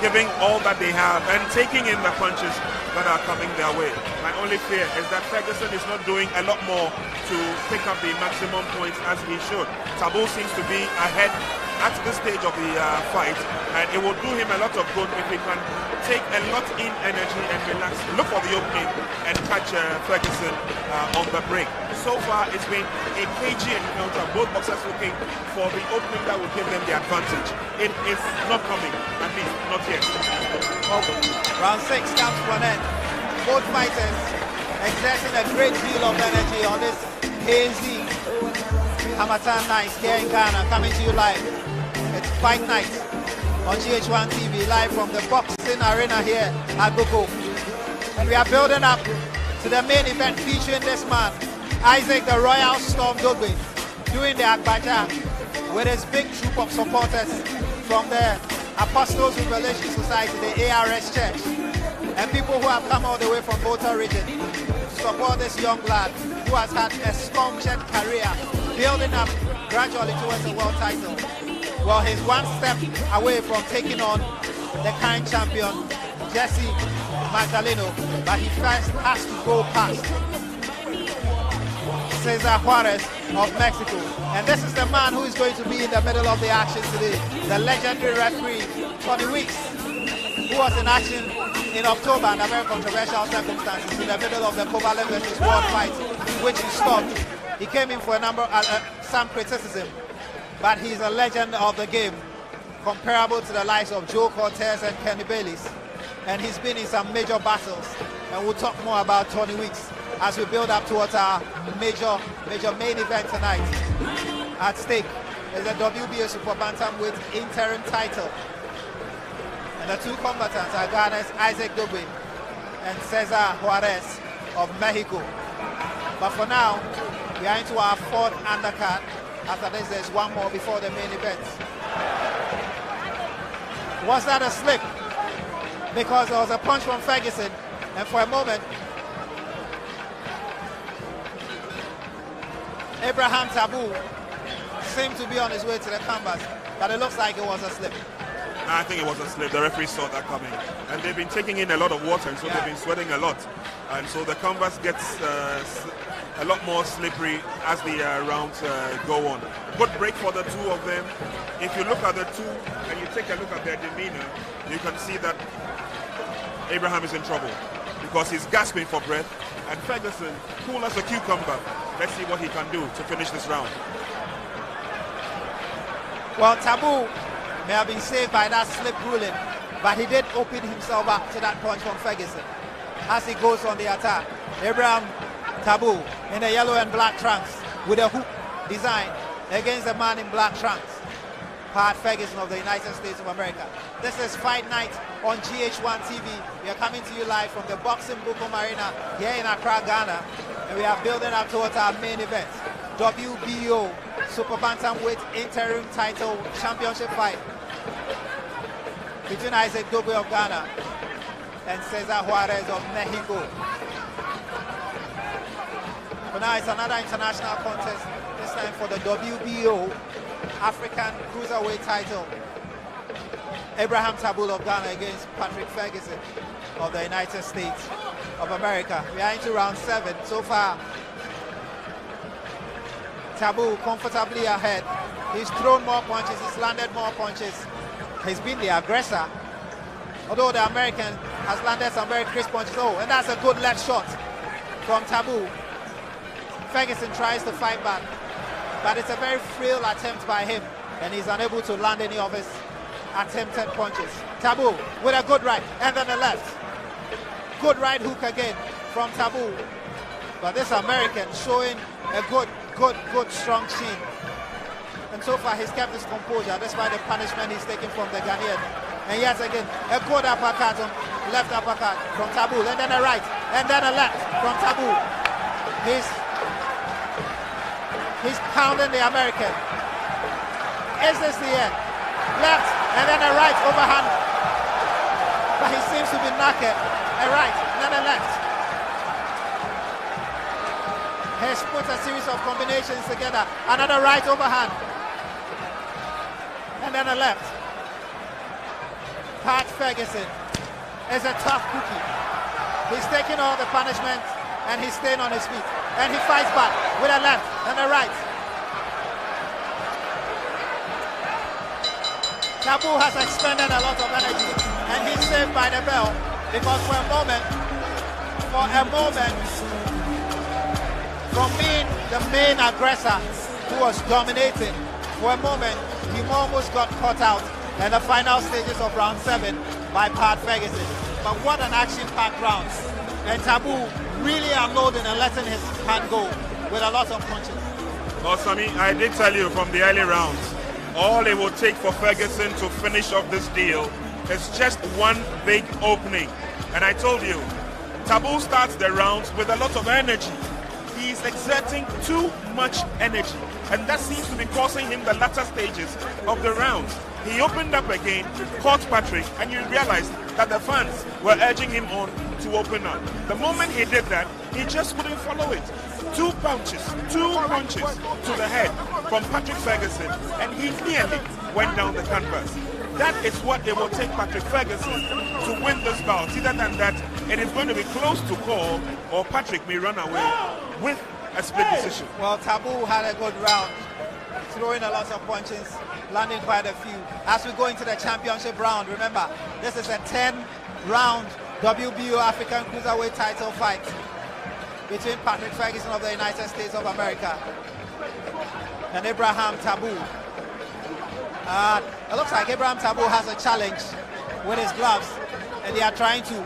S2: giving all that they have and taking in the punches that are coming their way. My only fear is that Ferguson is not doing a lot more to pick up the maximum points as he should. Taboo seems to be ahead at this stage of the fight, and it will do him a lot of good if he can take a lot in energy and relax, look for the opening and catch Ferguson on the break. So far it's been a cagey encounter, both boxers looking for the opening that will give them the advantage. It is not coming, at least not yet.
S1: Round 6 comes to an end. Both fighters exerting a great deal of energy on this hazy Hamatan night here in Ghana, coming to you live. It's Fight Night on GH1 TV, live from the boxing arena here at Bukom. And we are building up to the main event featuring this man, Isaac the Royal Storm Dogboe, doing the Agbaja with his big troop of supporters from the Apostles Revelation Society, the ARS Church, and people who have come all the way from Volta region to support this young lad who has had a scrumptious career, building up gradually towards the world title. Well, he's one step away from taking on the current champion, Jesse Magdaleno, but he first has to go past Cesar Juarez of Mexico. And this is the man who is going to be in the middle of the action today, the legendary referee, Tony Weeks, who was in action in October under very controversial circumstances in the middle of the Kovalev versus Ward fight, which he stopped. He came in for some criticism, but he's a legend of the game, comparable to the likes of Joe Cortez and Kenny Bayless. And he's been in some major battles. And we'll talk more about Tony Weeks as we build up towards our major main event tonight. At stake is the WBA Super Bantamweight interim title. And the two combatants are Ghana's Isaac Dogboe and Cesar Juarez of Mexico. But for now, we are into our 4th undercard. After this, there's one more before the main event. Was that a slip? Because there was a punch from Ferguson, and for a moment, Abraham Taboo seemed to be on his way to the canvas, but it looks like it was a slip.
S2: I think it was a slip. The referee saw that coming. And they've been taking in a lot of water, and so they've been sweating a lot. And so the canvas gets a lot more slippery as the rounds go on. Good break for the two of them. If you look at the two and you take a look at their demeanor, you can see that Abraham is in trouble because he's gasping for breath. And Ferguson, cool as a cucumber. Let's see what he can do to finish this round.
S1: Well, Taboo may have been saved by that slip ruling, but he did open himself up to that punch from Ferguson as he goes on the attack. Abraham Taboo in the yellow and black trunks with a hoop design against the man in black trunks, Pat Ferguson of the United States of America. This is Fight Night on GH1 TV. We are coming to you live from the boxing Bukom Arena here in Accra, Ghana, and we are building up towards our main event, WBO Super Bantamweight Interim Title Championship fight between Isaac Dogboe of Ghana and Cesar Juarez of Mexico. But now it's another international contest, this time for the WBO African Cruiserweight title. Abraham Taboo of Ghana against Patrick Ferguson of the United States of America. We are into round 7 so far. Taboo comfortably ahead. He's thrown more punches, he's landed more punches. He's been the aggressor. Although the American has landed some very crisp punches. Oh, and that's a good left shot from Taboo. Ferguson tries to fight back, but it's a very frail attempt by him, and he's unable to land any of his attempted punches. Taboo with a good right, and then a left. Good right hook again from Taboo. But this American showing a good strong chin. And so far he's kept his composure despite the punishment he's taken from the Ghanaian. And yet again, a good uppercut, left uppercut from Taboo, and then a right, and then a left from Taboo. He's pounding the American. Is this the end? Left, and then a right overhand. But he seems to be knackered. A right, and then a left. He's put a series of combinations together. Another right overhand. And then a left. Pat Ferguson is a tough cookie. He's taking all the punishment and he's staying on his feet. And he fights back with a left and a right. Taboo has expended a lot of energy and he's saved by the bell, because for a moment, from being the main aggressor who was dominating, for a moment he almost got caught out in the final stages of round 7 by Pat Ferguson. But what an action-packed round. And Taboo really unloading and letting his hand go with a lot of punches.
S2: Well, Sammy, I did tell you from the early rounds, all it will take for Ferguson to finish off this deal is just one big opening. And I told you, Taboo starts the rounds with a lot of energy. He's exerting too much energy, and that seems to be causing him the latter stages of the rounds. He opened up again, caught Patrick, and you realized that the fans were urging him on to open up. The moment he did that, he just couldn't follow it. Two punches to the head from Patrick Ferguson, and he nearly went down the canvas. That is what it will take Patrick Ferguson to win this bout. Either than that, it is going to be close to call, or Patrick may run away with a split decision.
S1: Well, Taboo had a good round, throwing a lot of punches, landing quite a few. As we go into the championship round, remember, this is a 10-round WBO African Cruiserweight title fight between Patrick Ferguson of the United States of America and Abraham Taboo. It looks like Abraham Taboo has a challenge with his gloves, and they are trying to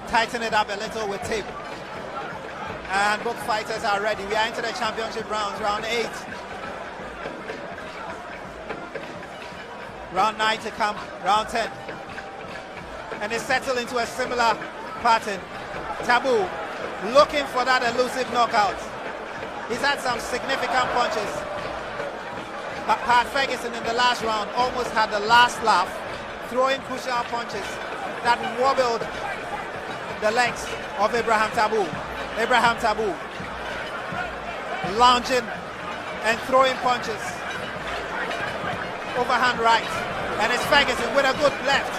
S1: tighten it up a little with tape. And both fighters are ready. We are into the championship rounds, round 8. Round 9 to come, round 10. And they settle into a similar pattern. Taboo looking for that elusive knockout. He's had some significant punches. But Pat Ferguson in the last round almost had the last laugh, throwing crucial punches that wobbled the legs of Abraham Taboo. Abraham Taboo lounging and throwing punches. Overhand right, and it's Ferguson with a good left,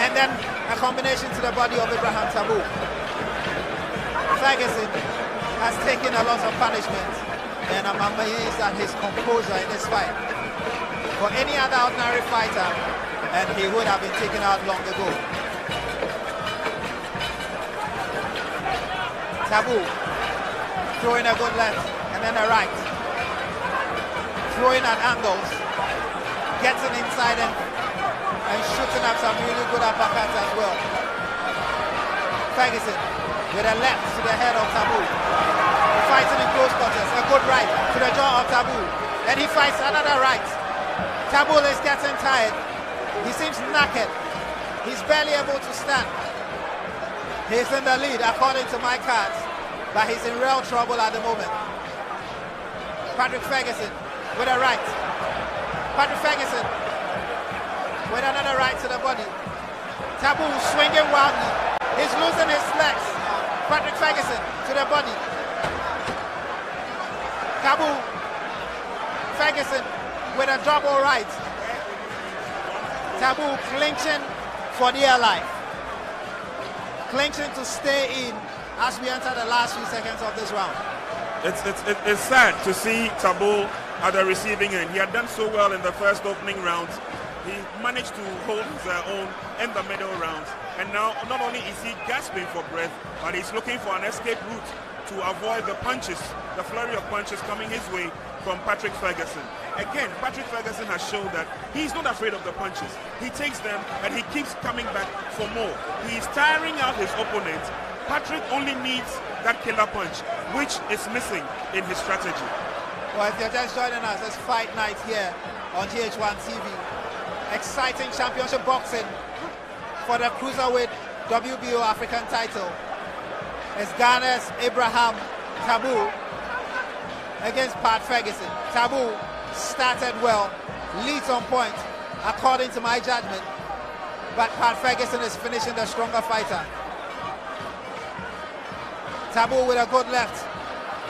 S1: and then a combination to the body of Abraham Taboo. Ferguson has taken a lot of punishment, and I'm amazed at his composure in this fight. For any other ordinary fighter, and he would have been taken out long ago. Taboo throwing a good left and then a right, throwing at angles, getting inside and shooting up some really good uppercuts as well. Ferguson with a left to the head of Taboo. fighting in close quarters. A good right to the jaw of Taboo. And he fights another right. Taboo is getting tired. He seems knackered. He's barely able to stand. He's in the lead according to my cards, but he's in real trouble at the moment. Patrick Ferguson with a right. Patrick Ferguson with another right to the body. Taboo swinging wildly. He's losing his legs. Patrick Ferguson to the body. Taboo Ferguson with a double right. Taboo clinching for dear life. Clinching to stay in as we enter the last few seconds of this round.
S2: It's sad to see Taboo at the receiving end. He had done so well in the first opening rounds. He managed to hold his own in the middle rounds. And now not only is he gasping for breath, but he's looking for an escape route to avoid the punches, the flurry of punches coming his way from Patrick Ferguson. Again, Patrick Ferguson has shown that he's not afraid of the punches. He takes them and he keeps coming back for more. He's tiring out his opponent. Patrick only needs that killer punch, which is missing in his strategy.
S1: Well, if you're just joining us, it's Fight Night here on GH1 TV. Exciting championship boxing for the Cruiserweight WBO African title. It's Ghana's Abraham Taboo against Pat Ferguson. Taboo started well, leads on point, according to my judgment, but Pat Ferguson is finishing the stronger fighter. Taboo with a good left,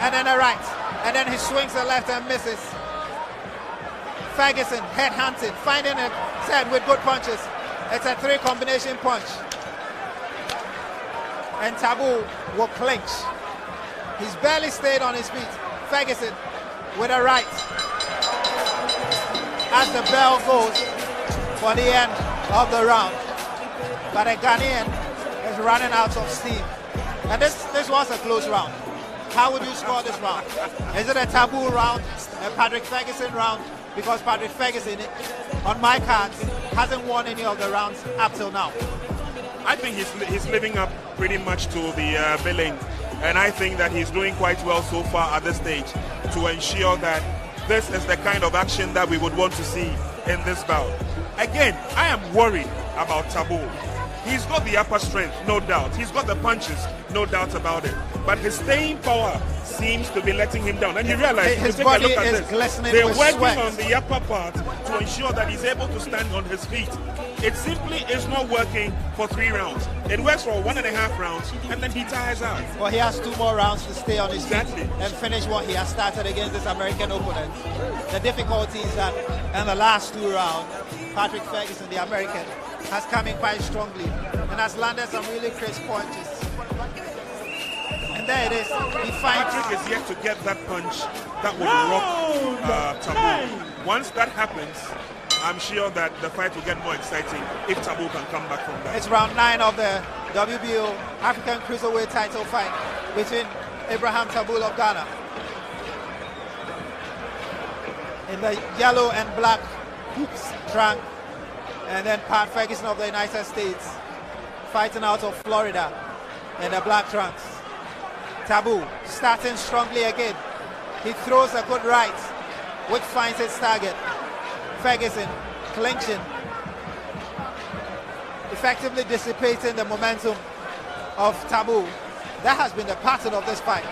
S1: and then a right, and then he swings the left and misses. Ferguson head-hunted, finding a head with good punches. It's a 3 combination punch. And Taboo will clinch. He's barely stayed on his feet. Ferguson with a right. As the bell goes for the end of the round. But a Ghanaian is running out of steam. And this was a close round. How would you score this round? Is it a Taboo round, a Patrick Ferguson round? Because Patrick Ferguson, on my cards, hasn't won any of the rounds up till now.
S2: I think he's living up pretty much to the billing, and I think that he's doing quite well so far at this stage to ensure that this is the kind of action that we would want to see in this bout. Again, I am worried about Taboo. He's got the upper strength, no doubt. He's got the punches, no doubt about it. But his staying power seems to be letting him down. And you realize,
S1: his body is glistening
S2: they're
S1: with
S2: working
S1: sweat
S2: on the upper part to ensure that he's able to stand on his feet. It simply is not working for 3 rounds. It works for 1.5 rounds, and then he tires out.
S1: Well, he has 2 more rounds to stay on his feet
S2: Exactly.
S1: and finish what he has started against this American opponent. The difficulty is that in the last 2 rounds, Patrick Ferguson, the American, has come in quite strongly and has landed some really crisp punches. And there it is. He finds
S2: Patrick is yet to get that punch that would rock Taboo. Once that happens, I'm sure that the fight will get more exciting if Taboo can come back from that.
S1: It's round 9 of the WBO African Cruiserweight title fight between Abraham Taboo of Ghana in the yellow and black trunk, and then Pat Ferguson of the United States fighting out of Florida in the black trunks. Taboo starting strongly again. He throws a good right, which finds its target. Ferguson clinching, effectively dissipating the momentum of Taboo. That has been the pattern of this fight.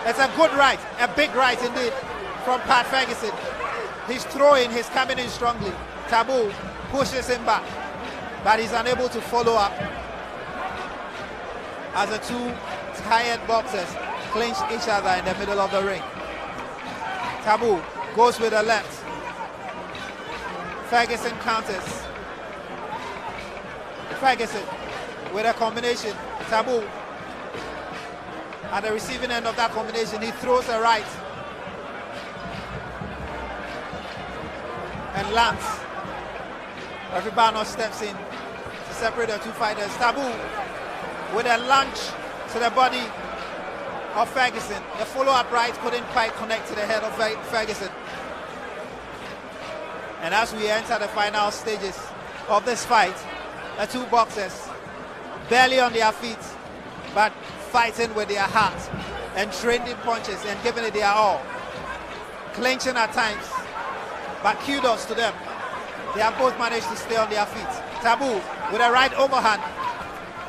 S1: It's a good right, a big right indeed from Pat Ferguson. He's throwing, he's coming in strongly. Taboo pushes him back, but he's unable to follow up as the 2 tired boxers clinch each other in the middle of the ring. Taboo goes with the left. Ferguson counters. Ferguson with a combination. Taboo at the receiving end of that combination. He throws a right and lands. Everybody steps in to separate the 2 fighters. Taboo with a lunge to the body of Ferguson. The follow-up right couldn't quite connect to the head of Ferguson. And as we enter the final stages of this fight, the 2 boxers barely on their feet, but fighting with their hearts. and trained in punches and giving it their all. Clinching at times, but kudos to them. They have both managed to stay on their feet. Taboo with a right overhand,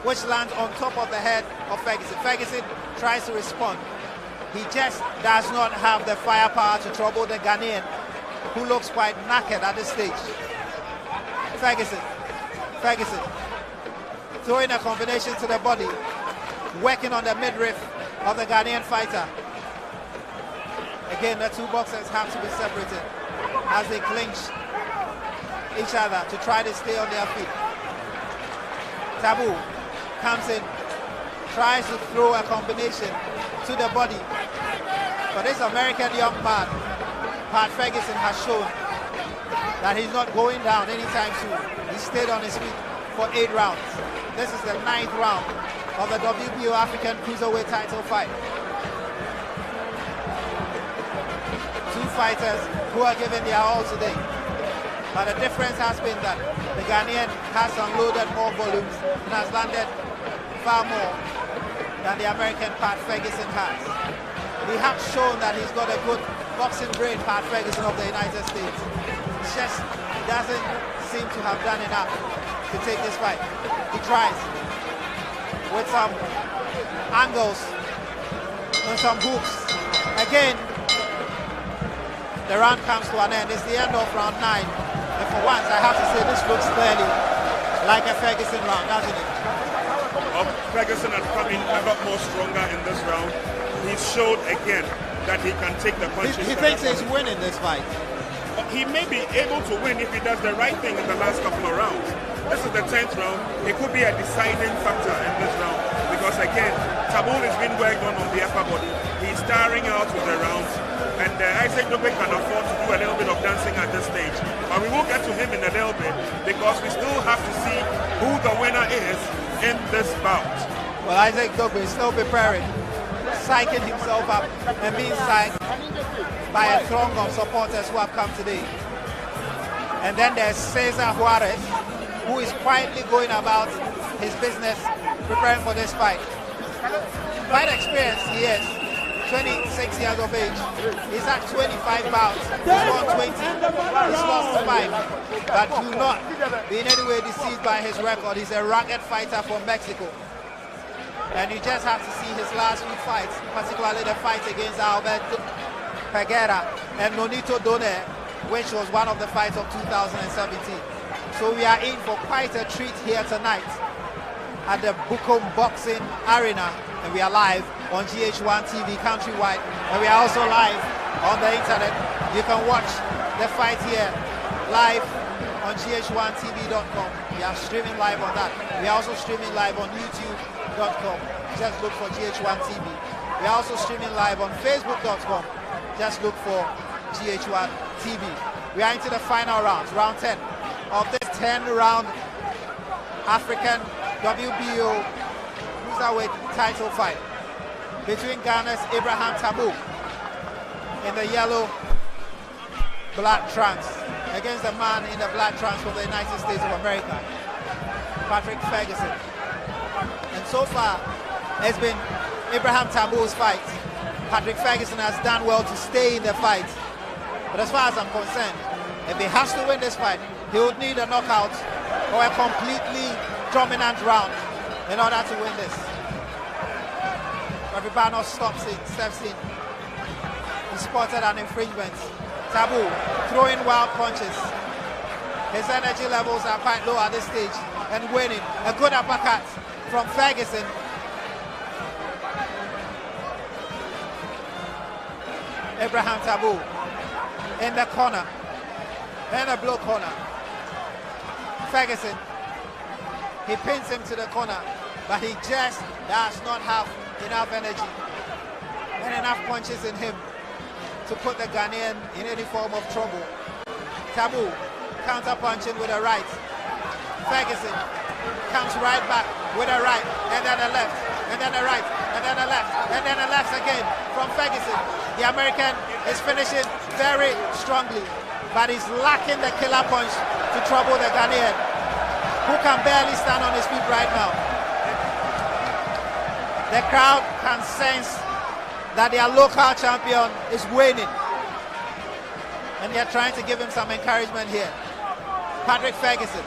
S1: which lands on top of the head of Ferguson. Ferguson tries to respond. He just does not have the firepower to trouble the Ghanaian, who looks quite knackered at this stage. Ferguson throwing a combination to the body, working on the midriff of the Ghanaian fighter. Again, the two boxers have to be separated as they clinch each other to try to stay on their feet. Taboo comes in, tries to throw a combination to the body. But this American young man, Pat Ferguson, has shown that he's not going down anytime soon. He stayed on his feet for 8 rounds. This is the 9th round of the WBO African Cruiserweight title fight. Two fighters who are giving their all today. But the difference has been that the Ghanaian has unloaded more volumes and has landed far more than the American Pat Ferguson has. He has shown that he's got a good boxing brain, Pat Ferguson of the United States. Just doesn't seem to have done enough to take this fight. He tries with some angles and some hooks. Again, the round comes to an end. It's the end of round 9. And for once, I have to say this looks clearly like a Ferguson round, doesn't it?
S2: Ferguson has come in a lot more stronger in this round. He's showed again that he can take the punches.
S1: He thinks he's winning this fight.
S2: He may be able to win if he does the right thing in the last couple of rounds. This is the 10th round. It could be a deciding factor in this round because again, Taboo is being worked on the upper body. He's tiring out with the rounds, and Isaac Dogboe can afford to do a little bit of dancing at this stage. But we will get to him in a little bit because we still have to see who the winner is in this bout.
S1: Well, Isaac Dogboe is still preparing, psyching himself up and being psyched by a throng of supporters who have come today. And then there's Cesar Juarez, who is quietly going about his business, preparing for this fight. Quite experienced he is, 26 years of age. He's had 25 bouts, he's won 20, he's lost 5. But do not be in any way deceived by his record. He's a rugged fighter from Mexico. And you just have to see his last few fights, particularly the fight against Alberto Peguera and Nonito Donaire, which was one of the fights of 2017. So we are in for quite a treat here tonight at the Bukom Boxing Arena, and we are live on GH1 TV countrywide, and we are also live on the internet. You can watch the fight here live on GH1TV.com. We are streaming live on that. We are also streaming live on YouTube.com. Just look for GH1 TV. We are also streaming live on Facebook.com. Just look for GH1 TV. We are into the final rounds, round 10 of this 10-round African WBO Cruiserweight title fight between Ghana's Abraham Taboo in the yellow black trunks against the man in the black trunks from the United States of America, Patrick Ferguson. And so far, it's been Abraham Taboo's fight. Patrick Ferguson has done well to stay in the fight. But as far as I'm concerned, if he has to win this fight, he would need a knockout or a completely dominant round in order to win this. But Ribano steps in. He spotted an infringement. Taboo throwing wild punches. His energy levels are quite low at this stage and winning. A good uppercut from Ferguson. Abraham Taboo in the corner, in the blue corner. Ferguson, he pins him to the corner, but he just does not have enough energy and enough punches in him to put the Ghanaian in any form of trouble. Taboo counter punching with a right. Ferguson comes right back with a right, and then a left, and then a right, and then a left, and then a left again from Ferguson. The American is finishing very strongly, but he's lacking the killer punch to trouble the Ghanaian, who can barely stand on his feet right now. The crowd can sense that their local champion is winning. And they're trying to give him some encouragement here. Patrick Ferguson.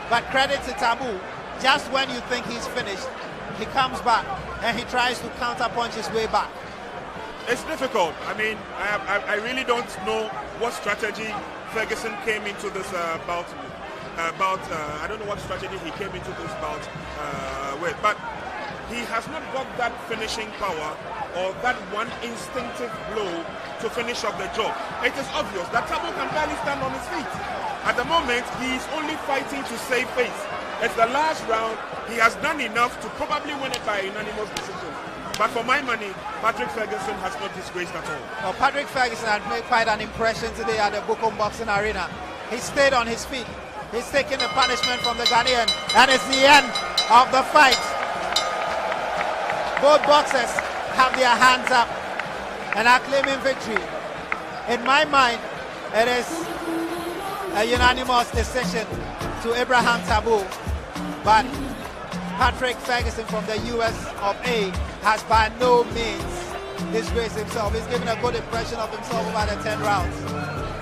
S1: But credit to Taboo, just when you think he's finished, he comes back and he tries to counterpunch his way back.
S2: It's difficult. I mean, I really don't know what strategy Ferguson came into this bout. I don't know what strategy he came into this bout with, but he has not got that finishing power or that one instinctive blow to finish off the job. It is obvious that Taboo can barely stand on his feet. At the moment, he is only fighting to save face. It's the last round. He has done enough to probably win it by unanimous decision. But for my money, Patrick Ferguson has not disgraced at all.
S1: Well, Patrick Ferguson had made quite an impression today at the Bukom Boxing Arena. He stayed on his feet. He's taking the punishment from the Ghanaian, and it's the end of the fight. Both boxers have their hands up and are claiming victory. In my mind, it is a unanimous decision to Abraham Taboo, but Patrick Ferguson from the US of A has by no means disgraced himself. He's given a good impression of himself over the 10 rounds.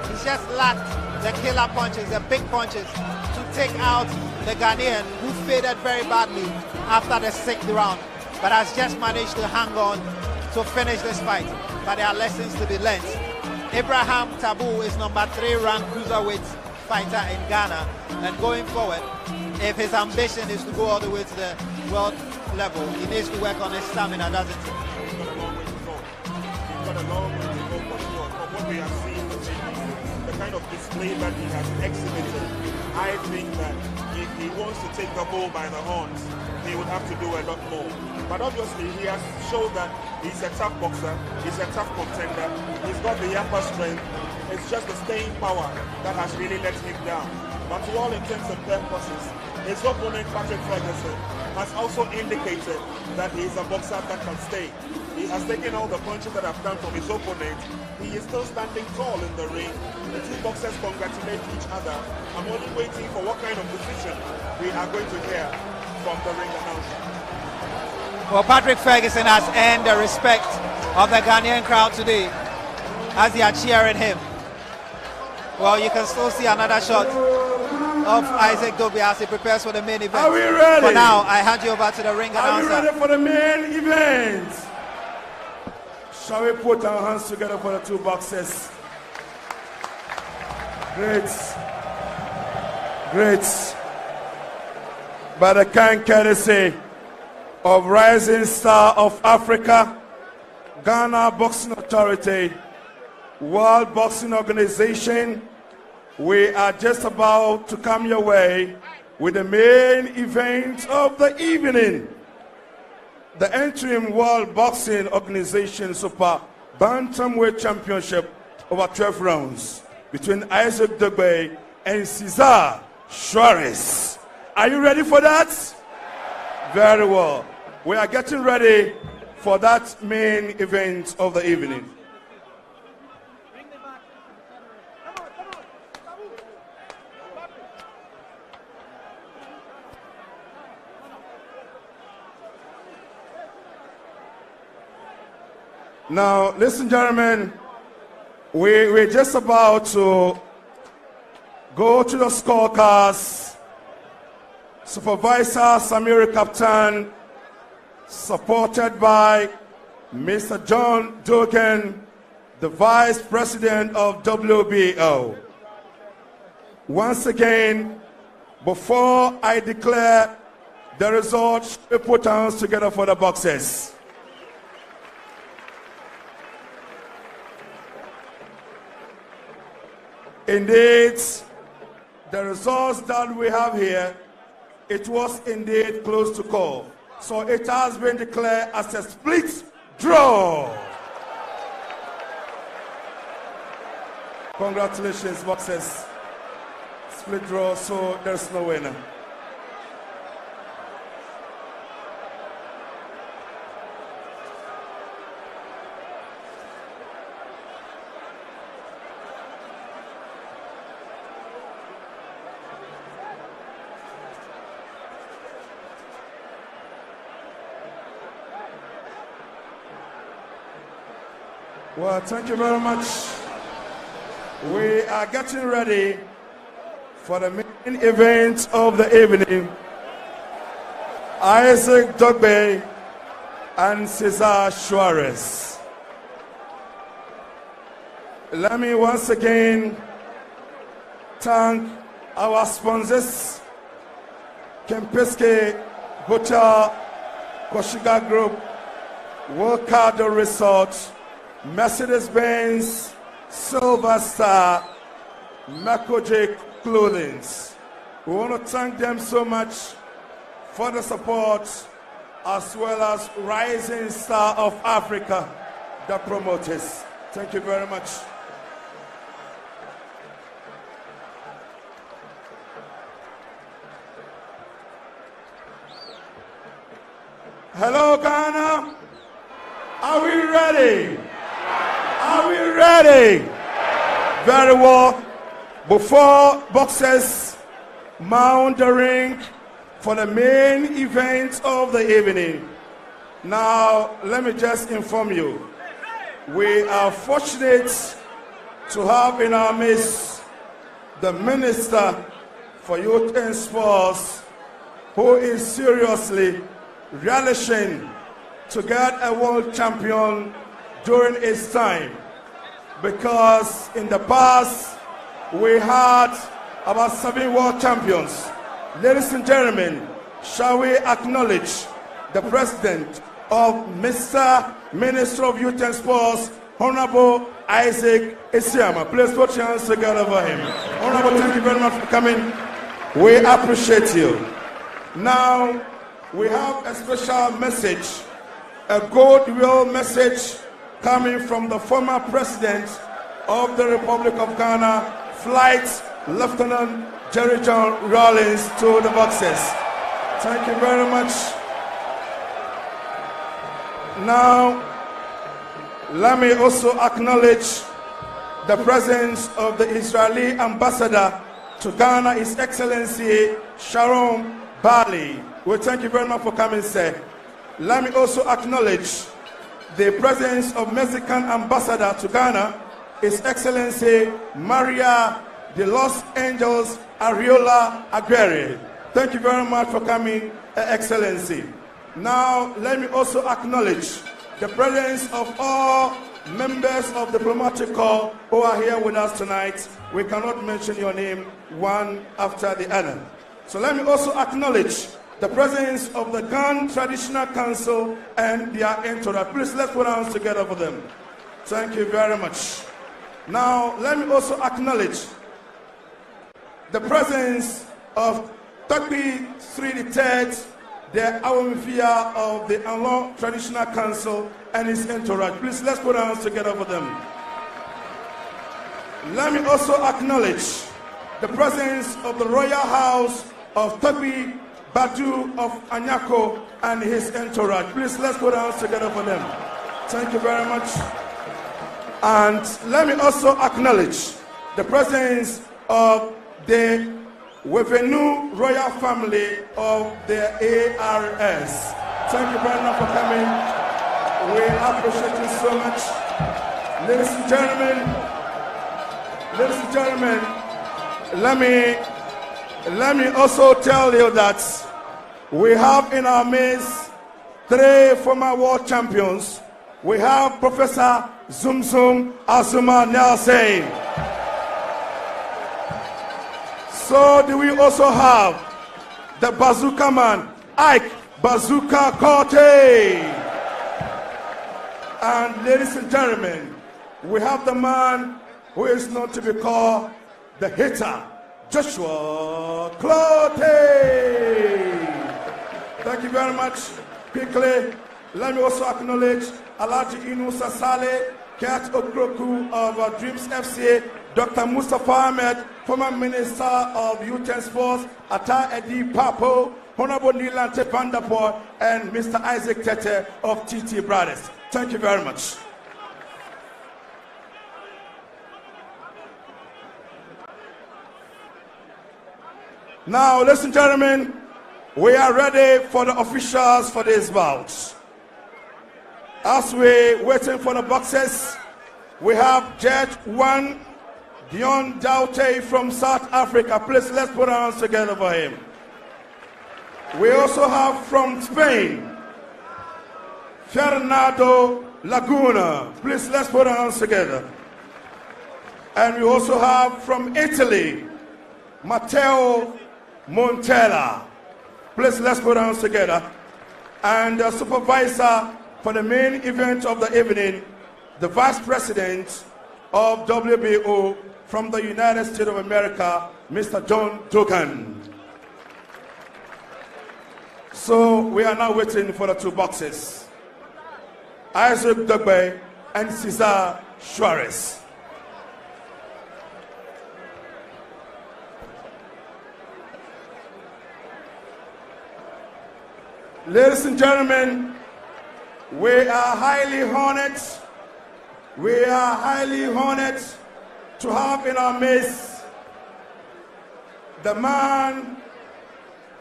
S1: He's just lacked the killer punches, the big punches, to take out the Ghanaian, who faded very badly after the 6th round, but has just managed to hang on to finish this fight. But there are lessons to be learned. Abraham Taboo is number 3 ranked cruiserweight fighter in Ghana, and going forward, if his ambition is to go all the way to the world level, he needs to work on his stamina, doesn't he?
S2: He's got a long way to go for sure. From what we have seen, the kind of display that he has exhibited, I think that if he wants to take the bull by the horns, he would have to do a lot more. But obviously, he has shown that he's a tough boxer, he's a tough contender, he's got the upper strength. It's just the staying power that has really let him down. But to all intents and purposes, his opponent Patrick Ferguson has also indicated that he is a boxer that can stay. He has taken all the punches that have come from his opponent. He is still standing tall in the ring. The two boxers congratulate each other. I'm only waiting for what kind of decision we are going to hear from the ring announcer.
S1: Well, Patrick Ferguson has earned the respect of the Ghanaian crowd today as they are cheering him. Well, you can still see another shot of Isaac Dogboe as he prepares for the main event.
S3: Are we ready?
S1: For now, I hand you over to the ring announcer.
S3: Are we ready for the main event? Shall we put our hands together for the two boxers? Great. Great. By the kind courtesy of Rising Star of Africa, Ghana Boxing Authority, World Boxing Organization, we are just about to come your way with the main event of the evening. The interim World Boxing Organization Super Bantamweight Championship over 12 rounds between Isaac Dogboe and Cesar Juarez. Are you ready for that? Very well. We are getting ready for that main event of the evening. Now, ladies and gentlemen, we're just about to go to the scorecards. Supervisor Samir Captain, supported by Mr. John Dugan, the Vice President of WBO. Once again, before I declare the results, we put hands together for the boxers. Indeed, the results that we have here, it was indeed close to call. So it has been declared as a split draw. Congratulations, boxers. Split draw, so there's no winner. Well, thank you very much. We are getting ready for the main event of the evening. Isaac Dogboe and Cesar Juarez. Let me once again thank our sponsors, Kempeske Hotel, Koshiga Group, Workado Resort, Mercedes-Benz, Silver Star, Makojic Clothing. We want to thank them so much for the support, as well as Rising Star of Africa, the promoters. Thank you very much. Hello, Ghana. Are we ready? Are we ready? Very well. Before boxers mount the ring for the main event of the evening. Now, let me just inform you. We are fortunate to have in our midst the Minister for Youth and Sports, who is seriously relishing to get a world champion during his time, because in the past we had about 7 world champions. Ladies and gentlemen, shall we acknowledge the President of Mr. Minister of Youth and Sports, Honorable Isaac Isiama. Please put your hands together for him. Honorable, thank you very much for coming. We appreciate you. Now, we have a special message, a goodwill message coming from the former President of the Republic of Ghana, Flight Lieutenant Jerry John Rawlings, to the boxers. Thank you very much. Now, let me also acknowledge the presence of the Israeli ambassador to Ghana, His Excellency Sharon Bali. Well, thank you very much for coming, sir. Let me also acknowledge the presence of Mexican ambassador to Ghana, His Excellency Maria de Los Angeles Ariola Aguirre. Thank you very much for coming, Excellency. Now, let me also acknowledge the presence of all members of the diplomatic corps who are here with us tonight. We cannot mention your name one after the other. So let me also acknowledge the presence of the Ghana Traditional Council and their entourage. Please, let's put our hands together for them. Thank you very much. Now, let me also acknowledge the presence of Takbi Sri III, the Awamifia of the Anlong Traditional Council and his entourage. Please, let's put our hands together for them. Let me also acknowledge the presence of the Royal House of Takbi Badu of Anyako and his entourage. Please, let's put our hands together for them. Thank you very much. And let me also acknowledge the presence of the Wevenu royal family of the ARS. Thank you very much for coming. We appreciate you so much. Ladies and gentlemen, let me also tell you that we have in our midst 3 former world champions. We have Professor Zumzum Azuma Nelson. So do we also have the bazooka man, Ike Bazooka Korte. And ladies and gentlemen, we have the man who is known to be called the hitter, Joshua Clote. Thank you very much. Quickly, let me also acknowledge Alaji Inu Sasale, Kat Okroku of Dreams FC, Dr. Mustafa Ahmed, former Minister of Youth and Sports, Ata Edi Papo, Honorable Nilante Pandapor, and Mr. Isaac Tete of TT Brothers. Thank you very much. Now, ladies and gentlemen, we are ready for the officials for this bout. As we're waiting for the boxers We have Judge Juan Dion Daute from South Africa. Please, let's put our hands together for him. We also have from Spain, Fernando Laguna. Please, let's put our hands together. And we also have from Italy, Matteo Montella. Please, let's put our hands together. And the supervisor for the main event of the evening, the Vice President of WBO from the United States of America, Mr. John Dugan. So we are now waiting for the two boxes, Isaac Dogboe and Cesar Juarez. Ladies and gentlemen, we are highly honored. We are highly honored to have in our midst the man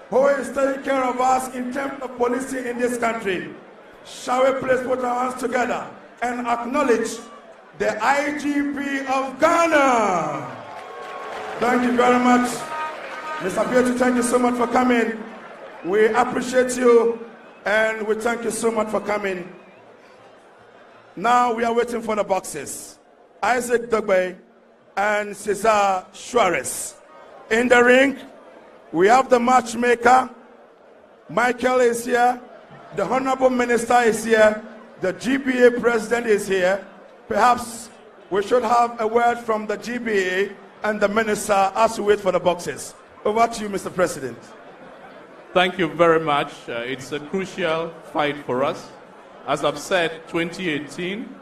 S3: who is taking care of us in terms of policing in this country. Shall we please put our hands together and acknowledge the IGP of Ghana? Thank you very much. Mr. Beauty, thank you so much for coming. We appreciate you and we thank you so much for coming. Now we are waiting for the boxes. Isaac Dogboe and Cesar Juarez. In the ring, we have the matchmaker. Michael is here. The Honorable Minister is here. The GBA President is here. Perhaps we should have a word from the GBA and the Minister as we wait for the boxes. Over to you, Mr. President.
S5: Thank you very much. It's a crucial fight for us. As I've said, 2018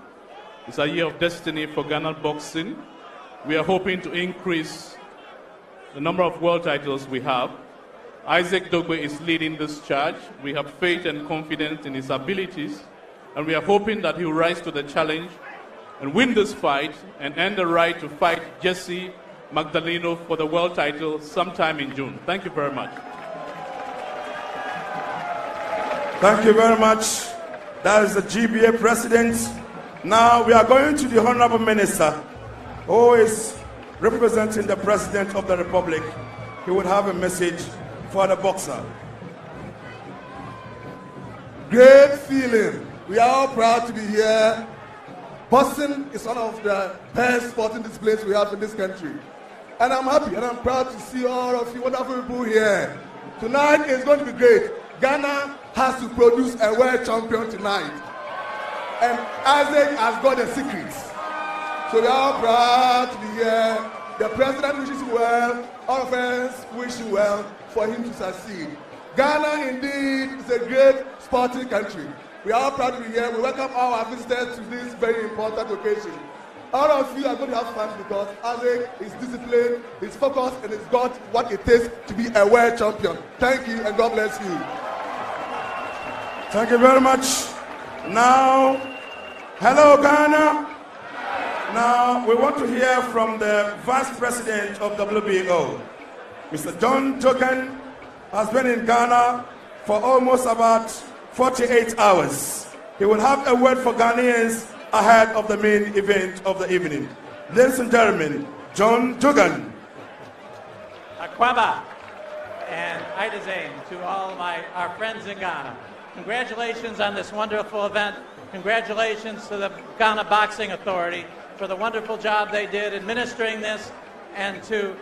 S5: is a year of destiny for Ghana boxing. We are hoping to increase the number of world titles we have. Isaac Dogboe is leading this charge. We have faith and confidence in his abilities, and we are hoping that he will rise to the challenge and win this fight and earn the right to fight Jesse Magdaleno for the world title sometime in June. Thank you very much.
S3: Thank you very much. That is the GBA President. Now we are going to the Honorable Minister, who is representing the President of the Republic. He would have a message for the boxer.
S6: Great feeling. We are all proud to be here. Boxing is one of the best sporting displays we have in this country. And I'm happy and I'm proud to see all of you wonderful people here. Tonight is going to be great. Ghana has to produce a world champion tonight. And Isaac has got the secrets. So we are all proud to be here. The president wishes you well. All of us wish you well for him to succeed. Ghana indeed is a great sporting country. We are all proud to be here. We welcome all our visitors to this very important occasion. All of you are going to have fun because Isaac is disciplined, he's focused, and he's got what it takes to be a world champion. Thank you and God bless you.
S3: Thank you very much. Now, hello Ghana. Now, we want to hear from the Vice President of WBO. Mr. John Dugan has been in Ghana for almost about 48 hours. He will have a word for Ghanaians ahead of the main event of the evening. Ladies and gentlemen, John Dugan.
S7: Akwaba and Idazane to all our friends in Ghana. Congratulations on this wonderful event. Congratulations to the Ghana Boxing Authority for the wonderful job they did administering this, and to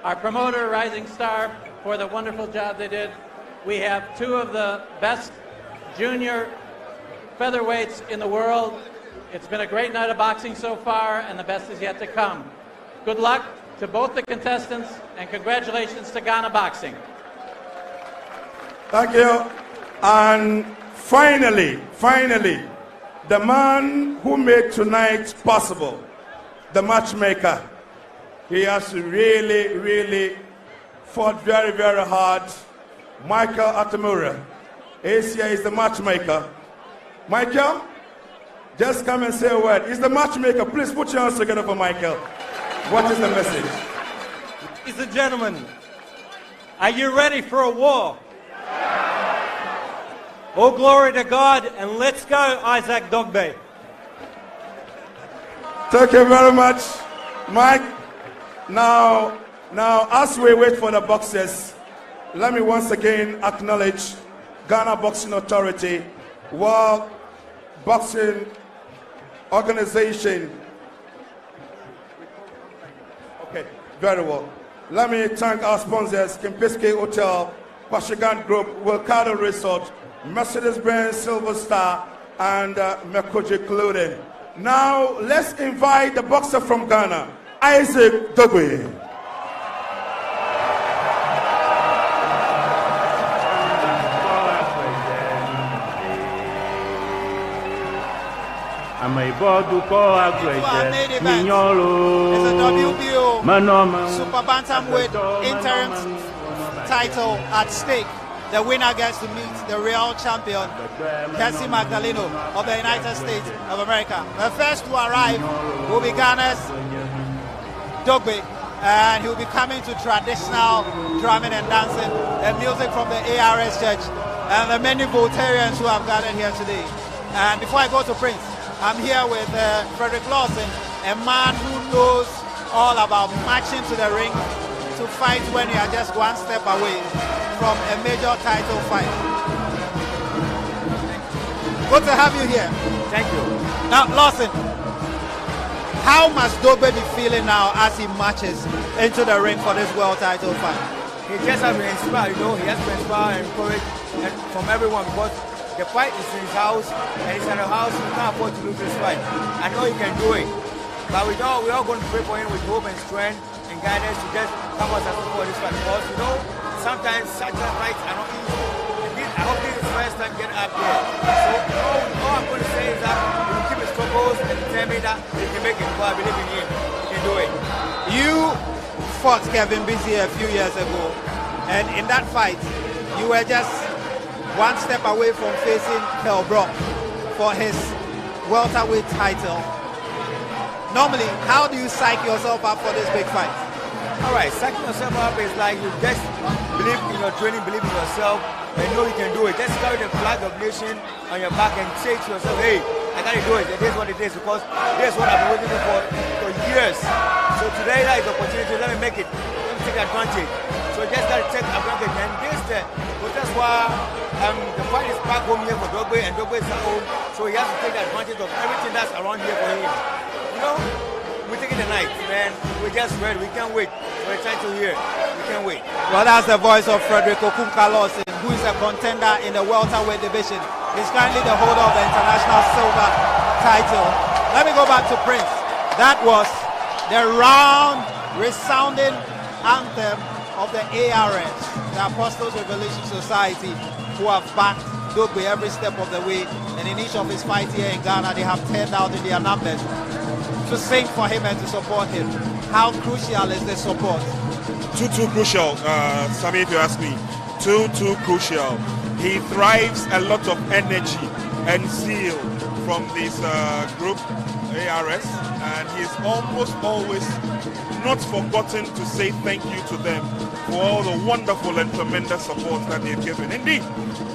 S7: our promoter, Rising Star, for the wonderful job they did. We have two of the best junior featherweights in the world. It's been a great night of boxing so far, and the best is yet to come. Good luck to both the contestants, and congratulations to Ghana Boxing.
S3: Thank you. And finally, the man who made tonight possible, the matchmaker. He has really fought very, very hard. Michael Atamura is here, is the matchmaker. Michael, just come and say a word. He's the matchmaker. Please put your hands together for Michael. What is the message?
S8: Ladies and gentlemen, are you ready for a war? All glory to God, and let's go, Isaac Dogboe.
S3: Thank you very much, Mike. Now, as we wait for the boxers, let me once again acknowledge Ghana Boxing Authority, World Boxing Organization. Okay, very well. Let me thank our sponsors, Kempinski Hotel, Pashagan Group, Wilcado Resort, Mercedes-Benz Silver Star, and Mekoji Clothing. Now, let's invite the boxer from Ghana, Isaac Dogboe.
S9: I'm a Boduko
S1: It's a WBO Super Bantamweight interim title at stake. The winner gets to meet the real champion, Jesse Magdaleno of the United States of America. The first to arrive will be Ghana's Dogboe, and he'll be coming to traditional drumming and dancing, the music from the ARS Church, and the many Voltarians who have gathered here today. And before I go to Prince, I'm here with Frederick Lawson, a man who knows all about marching to the ring to fight when you are just one step away from a major title fight. Good to have you here.
S10: Thank you.
S1: Now, Lawson, how must Dogboe be feeling now as he marches into the ring for this world title fight?
S10: He just has been inspired, he has been inspired and encouraged from everyone because the fight is in his house, and he's at a house. He can't afford to lose this fight. I know he can do it, but we're all going to pray for him with hope and strength and guidance to just come us for this fight. Because sometimes such fights are not easy. I hope this is his first time getting up here. So all I'm going to say is that he will keep his focus and determine that he can make it. Because I believe in him. He can do it.
S1: You fought Kevin Busy a few years ago, and in that fight, you were just one step away from facing Kell Brook for his welterweight title. Normally, how do you psych yourself up for this big fight?
S10: All right, psyching yourself up is like you just believe in your training, believe in yourself, and know you can do it. Just carry the flag of nation on your back and say to yourself, hey, I gotta do it. It is what it is because this is what I've been waiting for years. So today that is the opportunity. Let me make it. Let me take advantage. So just gotta take advantage. And that's why the fight is back home here for Dogboe, and Dogboe is at home. So he has to take advantage of everything that's around here for him. We're taking the night, man. We're just ready. We can't wait for the title here. We can't wait.
S1: Well, that's the voice of Frederick Lawson, who is a contender in the welterweight division. He's currently the holder of the international silver title. Let me go back to Prince. That was the round, resounding anthem of the ARS, the Apostles Revolution Society, who have backed Dogboe every step of the way. And in each of his fights here in Ghana, they have turned out in their numbers to sing for him and to support him. How crucial is this support?
S2: Too crucial, Sammy, if you ask me. Too crucial. He thrives a lot of energy and zeal from this group, ARS, and he's almost always not forgotten to say thank you to them for all the wonderful and tremendous support that they've given. Indeed,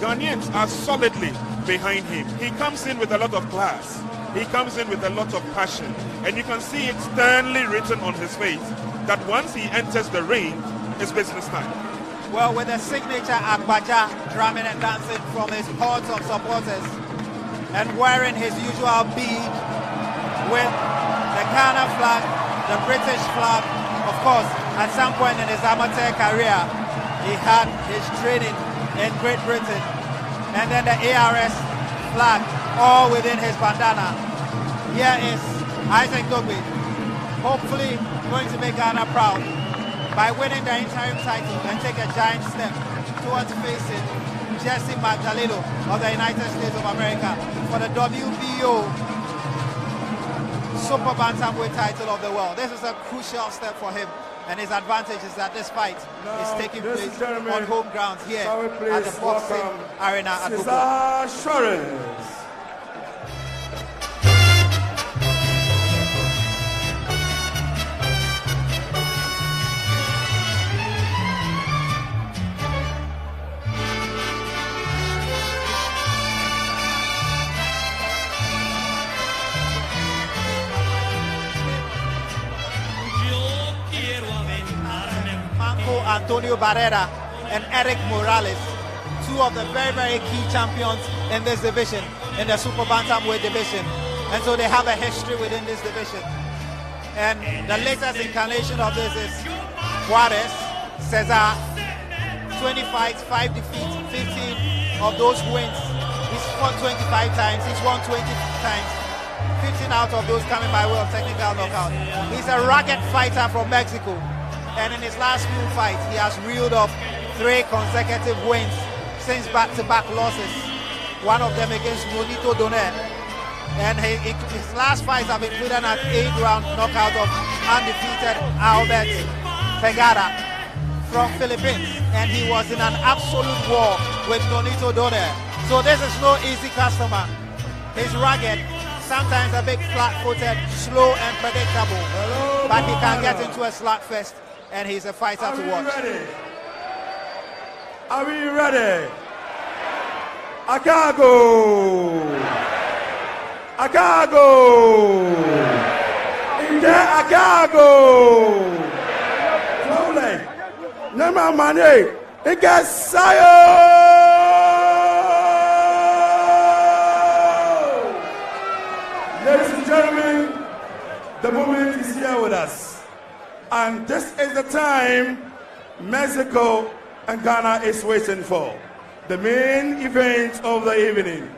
S2: Ghanaians are solidly behind him. He comes in with a lot of class. He comes in with a lot of passion, and you can see it sternly written on his face that once he enters the ring, it's business time.
S1: Well, with the signature Agbaja drumming and dancing from his hordes of supporters, and wearing his usual bead with the Ghana flag, the British flag. Of course, at some point in his amateur career, he had his training in Great Britain, and then the ARS flag, all within his bandana. Here is Isaac Dogboe, hopefully going to make Ghana proud by winning the interim title and take a giant step towards facing Jesse Magdaleno of the United States of America for the WBO Super Bantamweight title of the world. This is a crucial step for him, and his advantage is that this fight is taking place on home grounds here at the boxing arena at Bukom.
S3: Cesar Juarez.
S1: Antonio Barrera and Eric Morales, two of the very, very key champions in this division, in the super bantamweight division. And so they have a history within this division. And the latest incarnation of this is Juarez, Cesar, 20 fights, 5 defeats, 15 of those wins. He's fought 25 times, he's won 20 times, 15 out of those coming by way of technical knockout. He's a rugged fighter from Mexico. And in his last few fights, he has reeled off 3 consecutive wins since back-to-back losses. One of them against Nonito Donet. And his last fights have included an 8-round knockout of undefeated Albert Pegada from Philippines. And he was in an absolute war with Nonito Donet. So this is no easy customer. He's rugged, sometimes a bit flat-footed, slow and predictable. But he can get into a slugfest, and he's a fighter to watch.
S3: Are we ready? Akago! Akago! Inde Akago! Slowly. Nema Mane. Ike Sayo! Ladies and gentlemen, the moment is here with us. And this is the time Mexico and Ghana is waiting for. The main event of the evening.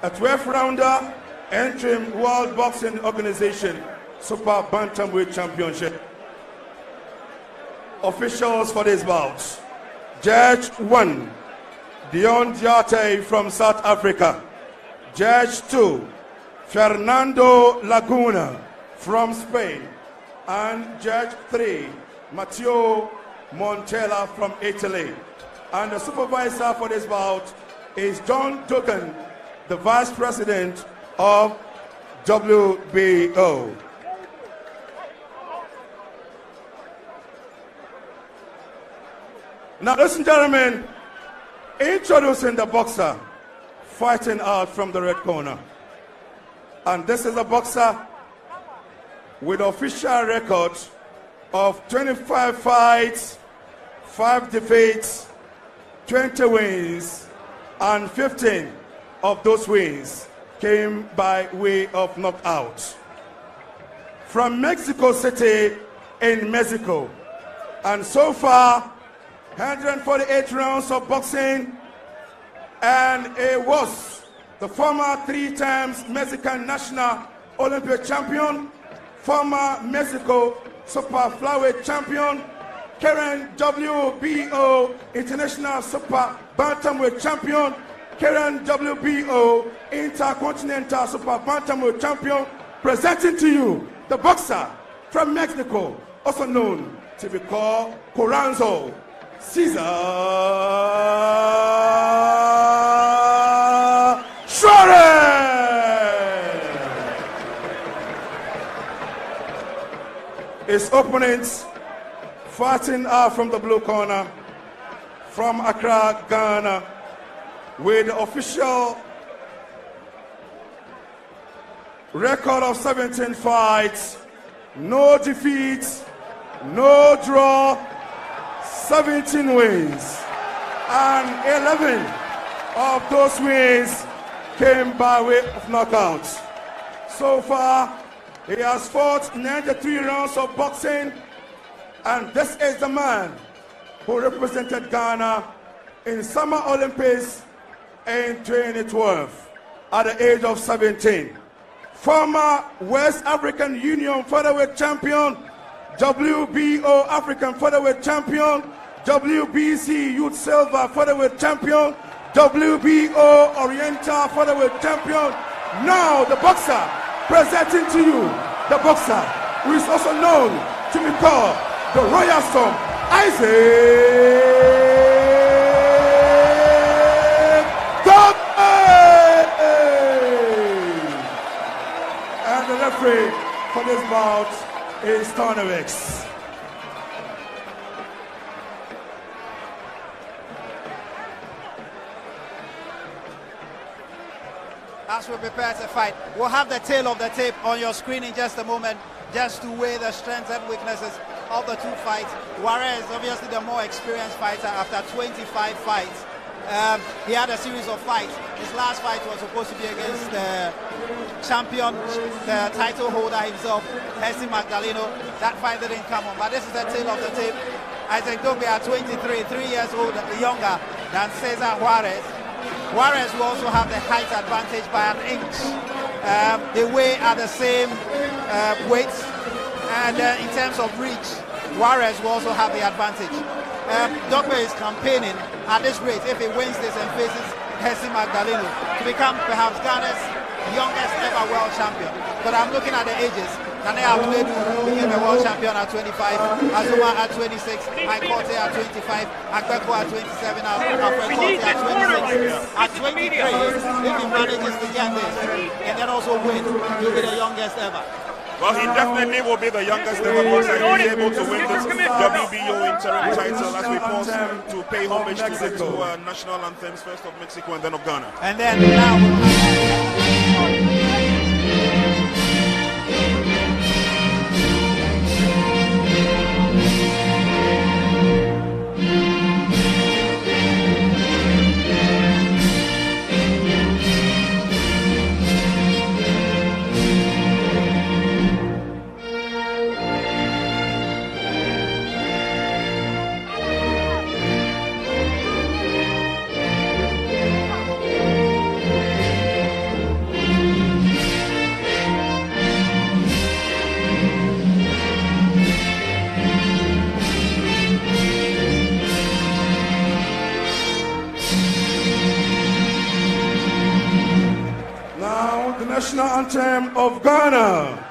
S3: A 12-rounder interim World Boxing Organization Super Bantamweight Championship. Officials for this bout. Judge 1, Dion Diate from South Africa. Judge 2, Fernando Laguna from Spain. And Judge 3, Matteo Montella from Italy. And the supervisor for this bout is John Dugan, the Vice President of WBO. Now, ladies and gentlemen, introducing the boxer fighting out from the red corner. And this is a boxer with official record of 25 fights, 5 defeats, 20 wins, and 15 of those wins came by way of knockout. From Mexico City in Mexico. And so far, 148 rounds of boxing, and it was the former 3 times Mexican national Olympic champion, former Mexico super flyweight champion, current WBO international super bantamweight champion, current WBO intercontinental super bantamweight champion, presenting to you the boxer from Mexico, also known to be called Coranzo, Cesar Juarez. His opponents fighting out from the blue corner, from Accra, Ghana, with the official record of 17 fights, no defeats, no draw, 17 wins, and 11 of those wins came by way of knockouts. So far, he has fought 93 rounds of boxing, and this is the man who represented Ghana in Summer Olympics in 2012 at the age of 17. Former West African Union featherweight champion, WBO African featherweight champion, WBC Youth Silver featherweight champion, WBO Oriental featherweight champion. Now the boxer presenting to you the boxer who is also known to be called the Royal Storm, Isaac Dogboe. And the referee for this bout is Tornavix.
S1: As we prepare to fight, we'll have the tail of the tape on your screen in just a moment, just to weigh the strengths and weaknesses of the two fights. Juarez, obviously the more experienced fighter after 25 fights. He had a series of fights. His last fight was supposed to be against the champion, the title holder himself, Jesse Magdaleno. That fight didn't come on, but this is the tail of the tape. Isaac Dogboe at 23, 3 years old, younger than Cesar Juarez. Juarez will also have the height advantage by an inch. They weigh at the same weights, and in terms of reach, Juarez will also have the advantage. Dogboe is campaigning at this rate, if he wins this and faces Jesse Magdaleno, to become perhaps Ghana's youngest ever world champion. But I'm looking at the ages. Nane Abumedu became a world champion at 25, Azuma at 26, Aikote at 25, Akbeko at 27, Afrekote at 26. At 23, if he manages to get this and then also win, he'll be the youngest ever.
S2: Well, he definitely will be the youngest ever boxer. He's able to win this WBO interim title as we pause to pay homage to the two national anthems, first of Mexico and then of Ghana.
S1: And then now...
S3: National anthem of Ghana.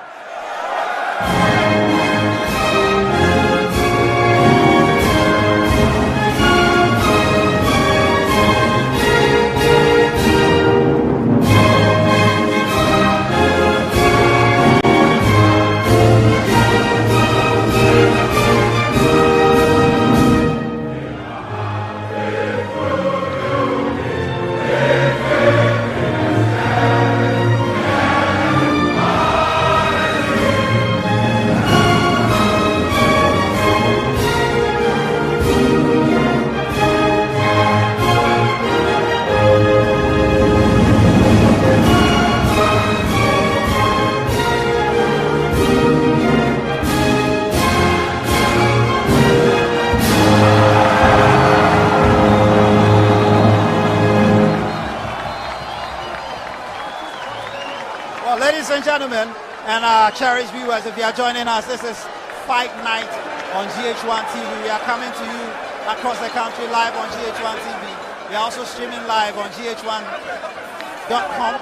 S1: Ladies and gentlemen, and cherished viewers, if you are joining us, this is Fight Night on GH1 TV. We are coming to you across the country live on GH1 TV. We are also streaming live on GH1.com,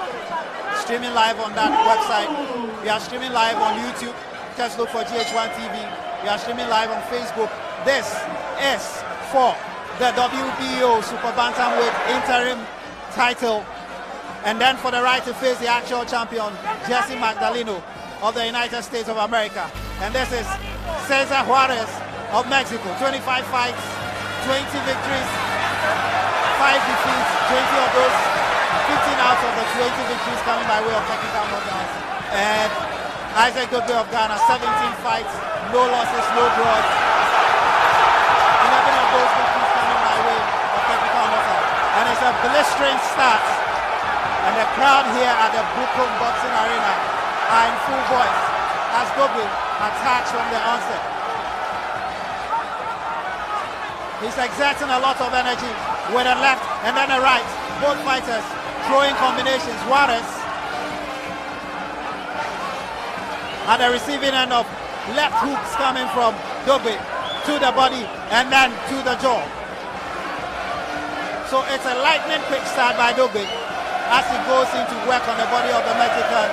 S1: streaming live on that website. We are streaming live on YouTube. Just look for GH1 TV. We are streaming live on Facebook. This is for the WBO Super Bantamweight interim title. And then for the right to face the actual champion, Jesse Magdaleno of the United States of America. And this is Cesar Juarez of Mexico. 25 fights, 20 victories, 5 defeats, 20 of those, 15 out of the 20 victories coming by way of technical knockouts. And Isaac Dogboe of Ghana, 17 fights, no losses, no draws. 11 of those victories coming by way of technical knockout. And it's a blistering start. And the crowd here at the Bukom Boxing Arena are in full voice as Dogboe attacks from the onset. He's exerting a lot of energy with a left and then a right. Both fighters throwing combinations. Juarez at the receiving end of left hooks coming from Dogboe to the body and then to the jaw. So it's a lightning quick start by Dogboe as he goes in to work on the body of the Mexican.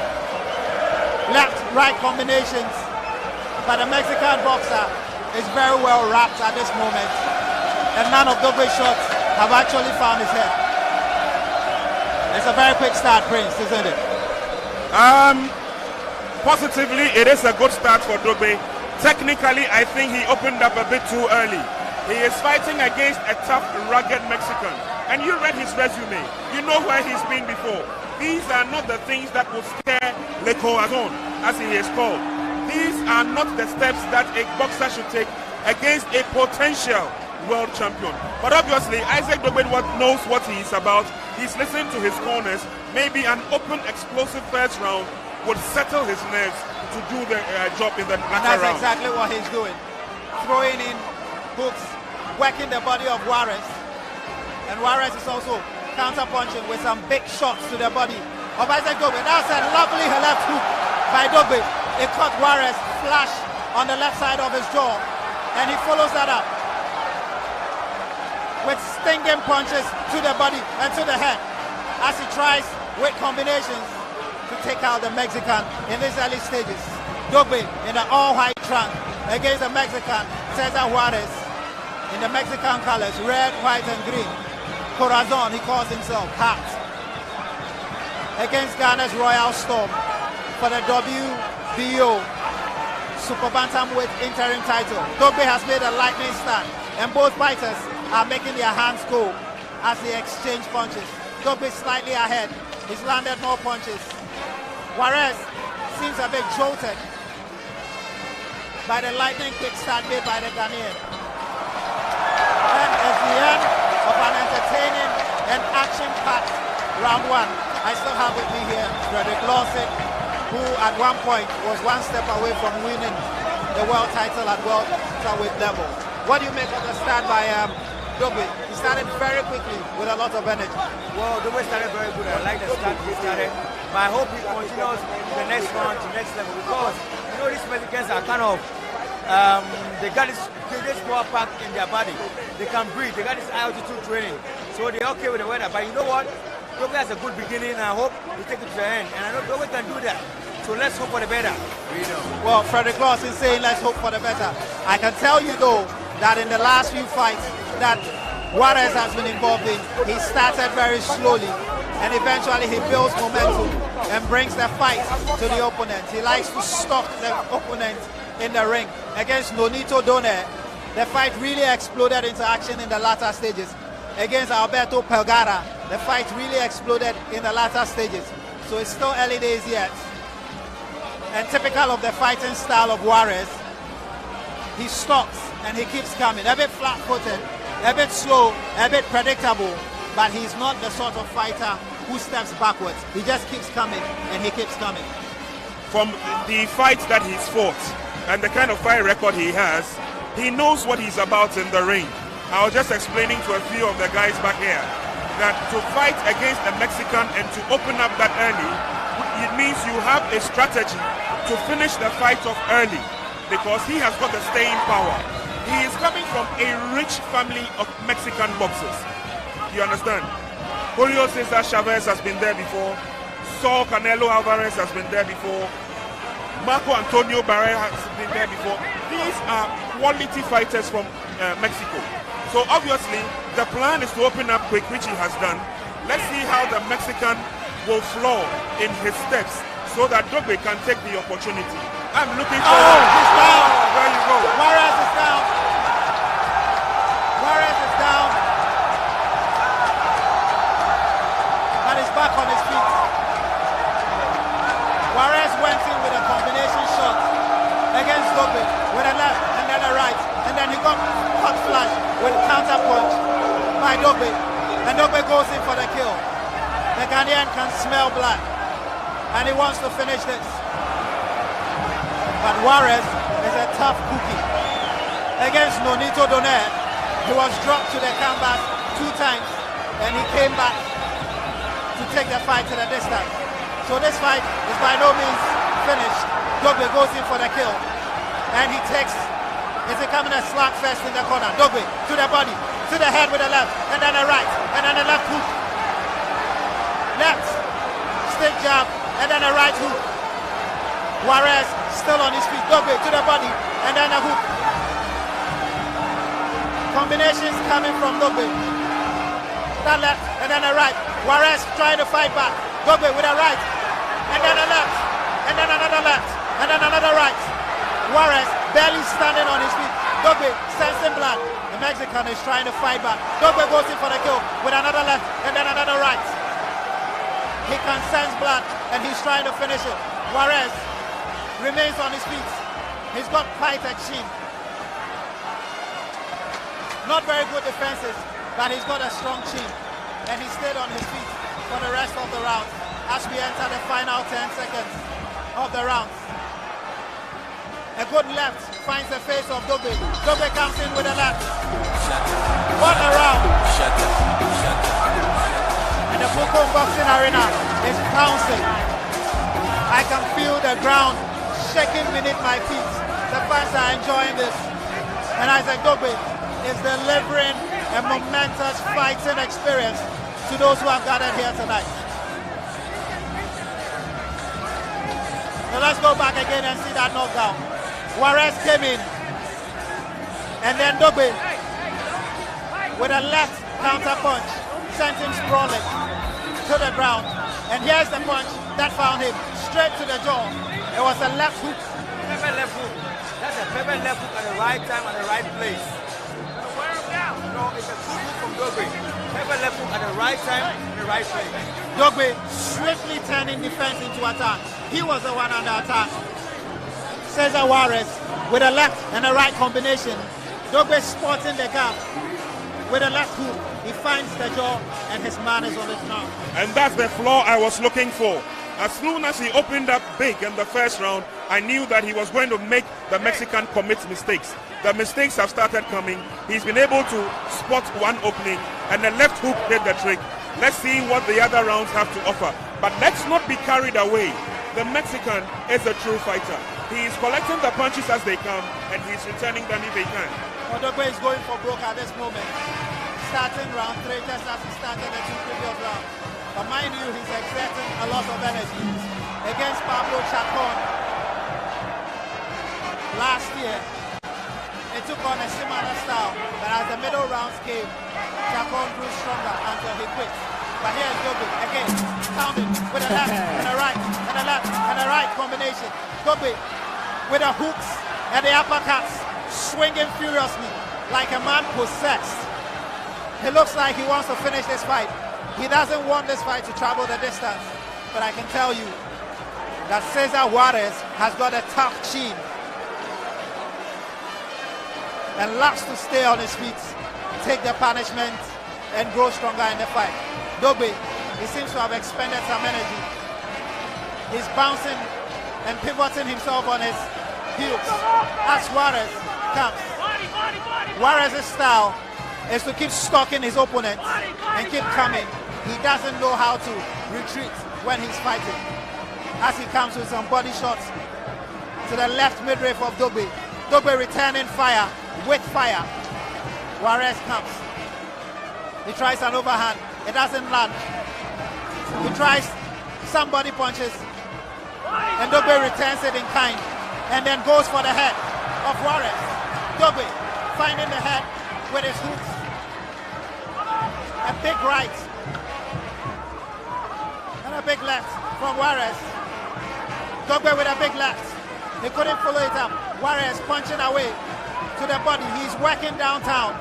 S1: Left-right combinations, but the Mexican boxer is very well wrapped at this moment, and none of Dogboe's shots have actually found his head. It's a very quick start, Prince, isn't it?
S2: Positively, it is a good start for Dogboe. Technically, I think he opened up a bit too early. He is fighting against a tough, rugged Mexican. And you read his resume. You know where he's been before. These are not the things that will scare Le Corazon, as he is called. These are not the steps that a boxer should take against a potential world champion. But obviously, Isaac Dogboe knows what he is about. He's listening to his corners. Maybe an open, explosive first round would settle his nerves to do the job in the latter round.
S1: That's exactly what he's doing. Throwing in hooks, working the body of Juarez. And Juarez is also counter-punching with some big shots to the body of Isaac Dogboe. That's a lovely left hook by Dogboe. It caught Juarez flash on the left side of his jaw. And he follows that up with stinging punches to the body and to the head as he tries with combinations to take out the Mexican in these early stages. Dogboe in the all-white trunk against the Mexican Cesar Juarez in the Mexican colors, red, white, and green. Corazon, he calls himself, hat. Against Ghana's Royal Storm for the WBO Super Bantamweight interim title. Dogboe has made a lightning start, and both fighters are making their hands go as they exchange punches. Dogboe slightly ahead. He's landed more punches. Juarez seems a bit jolted by the lightning quick start made by the Ghanaian. And at the end of an entertaining and action-packed round one, I still have with me here Frederick Lawson, who at one point was one step away from winning the world title at world flyweight level. What do you make of the start by Dogboe? He started very quickly with a lot of energy.
S10: Well, Dogboe started very good. I like the start he started. But I hope he continues the next round to next level, because you know these Mexicans are kind of they got this power pack in their body. They can breathe. They got this altitude training, so they're okay with the weather. But you know what? Dogboe has a good beginning, and I hope he take it to the end. And I know Dogboe can do that. So let's hope for the better.
S1: Well, Frederick Lawson saying let's hope for the better. I can tell you though that in the last few fights that Juarez has been involved in, he started very slowly and eventually he builds momentum and brings the fight to the opponent. He likes to stalk the opponent in the ring. Against Nonito Donaire, the fight really exploded into action in the latter stages. Against Alberto Pelgara, the fight really exploded in the latter stages. So it's still early days yet. And typical of the fighting style of Juarez, he stops and he keeps coming. A bit flat-footed, a bit slow, a bit predictable, but he's not the sort of fighter who steps backwards. He just keeps coming and he keeps coming.
S2: From the fights that he's fought and the kind of fight record he has, he knows what he's about in the ring. I was just explaining to a few of the guys back here that to fight against a Mexican and to open up that early, it means you have a strategy to finish the fight off early, because he has got the staying power. He is coming from a rich family of Mexican boxers. You understand? Julio Cesar Juarez has been there before. Saul Canelo Alvarez has been there before. Marco Antonio Barrera has been there before. These are quality fighters from Mexico. So obviously, the plan is to open up quick, which he has done. Let's see how the Mexican will flow in his steps so that Dogboe can take the opportunity. I'm looking for
S1: he's down.
S2: There you go.
S1: Juarez is down. Juarez is down. And he's back on his feet. Juarez went in with a combination shot against Dogboe with a left and then a right. And then he got hot flash with a counter punch by Dogboe. And Dogboe goes in for the kill. The Ghanaian can smell blood. And he wants to finish this. But Juarez is a tough cookie. Against Nonito Donaire, he was dropped to the canvas 2 times and he came back to take the fight to the distance. So this fight is by no means finished. Dogboe goes in for the kill and he takes, is becoming a slap fest in the corner. Dogboe to the body, to the head with a left and then a right and then a left hook. Left, stick jab and then a right hook. Juarez still on his feet. Dogboe to the body and then a hook. Combinations coming from Dogboe. That left and then a right. Juarez trying to fight back. Dogboe with a right and then a left and then another left and then another right. Juarez barely standing on his feet. Dogboe sensing blood. The Mexican is trying to fight back. Dogboe goes in for the kill with another left and then another right. He can sense blood and he's trying to finish it. Juarez remains on his feet. He's got quite a chin. Not very good defenses, but he's got a strong chin. And he stayed on his feet for the rest of the round as we enter the final 10 seconds of the round. A good left finds the face of Dogboe. Dogboe comes in with a left. What a round! And the Bukom boxing arena is bouncing. I can feel the ground shaking beneath my feet. The fans are enjoying this. And Isaac Dogboe is delivering a momentous fighting experience to those who have gathered here tonight. Now let's go back again and see that knockdown. Juarez came in, and then Dogboe with a left counter punch sent him sprawling to the ground. And here's the punch that found him straight to the jaw. It was a left hook.
S10: Pepper left hook. That's a pepper left hook at the right time and the right place. No, it's a good hook from Dogboe. Pepper left hook at the right time and the right place.
S1: Dogboe swiftly turning defense into attack. He was the one under attack. Cesar Juarez with a left and a right combination. Dogboe spotting the gap with a left hook. He finds the jaw and his man is on his mouth.
S2: And that's the flaw I was looking for. As soon as he opened up big in the first round, I knew that he was going to make the Mexican commit mistakes. The mistakes have started coming. He's been able to spot one opening and the left hook did the trick. Let's see what the other rounds have to offer. But let's not be carried away. The Mexican is a true fighter. He is collecting the punches as they come and he's returning them if he can.
S1: Dogboe is going for broke at this moment. Starting round 3 just as he started the 2 previous rounds. But mind you, he's exerting a lot of energy. Against Pablo Chacon last year, it took on a similar style, but as the middle rounds came, Chacon grew stronger until he quit. But here's Dogboe again, pounding with a left and a right and a left and a right combination. Dogboe with the hooks and the uppercuts, swinging furiously like a man possessed. He looks like he wants to finish this fight. He doesn't want this fight to travel the distance. But I can tell you that Cesar Juarez has got a tough chin and loves to stay on his feet, take the punishment, and grow stronger in the fight. Dogboe, he seems to have expended some energy. He's bouncing and pivoting himself on his heels as Juarez comes. Juarez's style is to keep stalking his opponent and keep coming. He doesn't know how to retreat when he's fighting. As he comes with some body shots to the left midriff of Dogboe. Dogboe returning fire with fire. Juarez comes. He tries an overhand. It doesn't land. He tries some body punches. And Dogboe returns it in kind. And then goes for the head of Juarez. Dogboe finding the head with his hooks. A big right. And a big left from Juarez. Dogboe with a big left. He couldn't follow it up. Juarez punching away to the body. He's working downtown.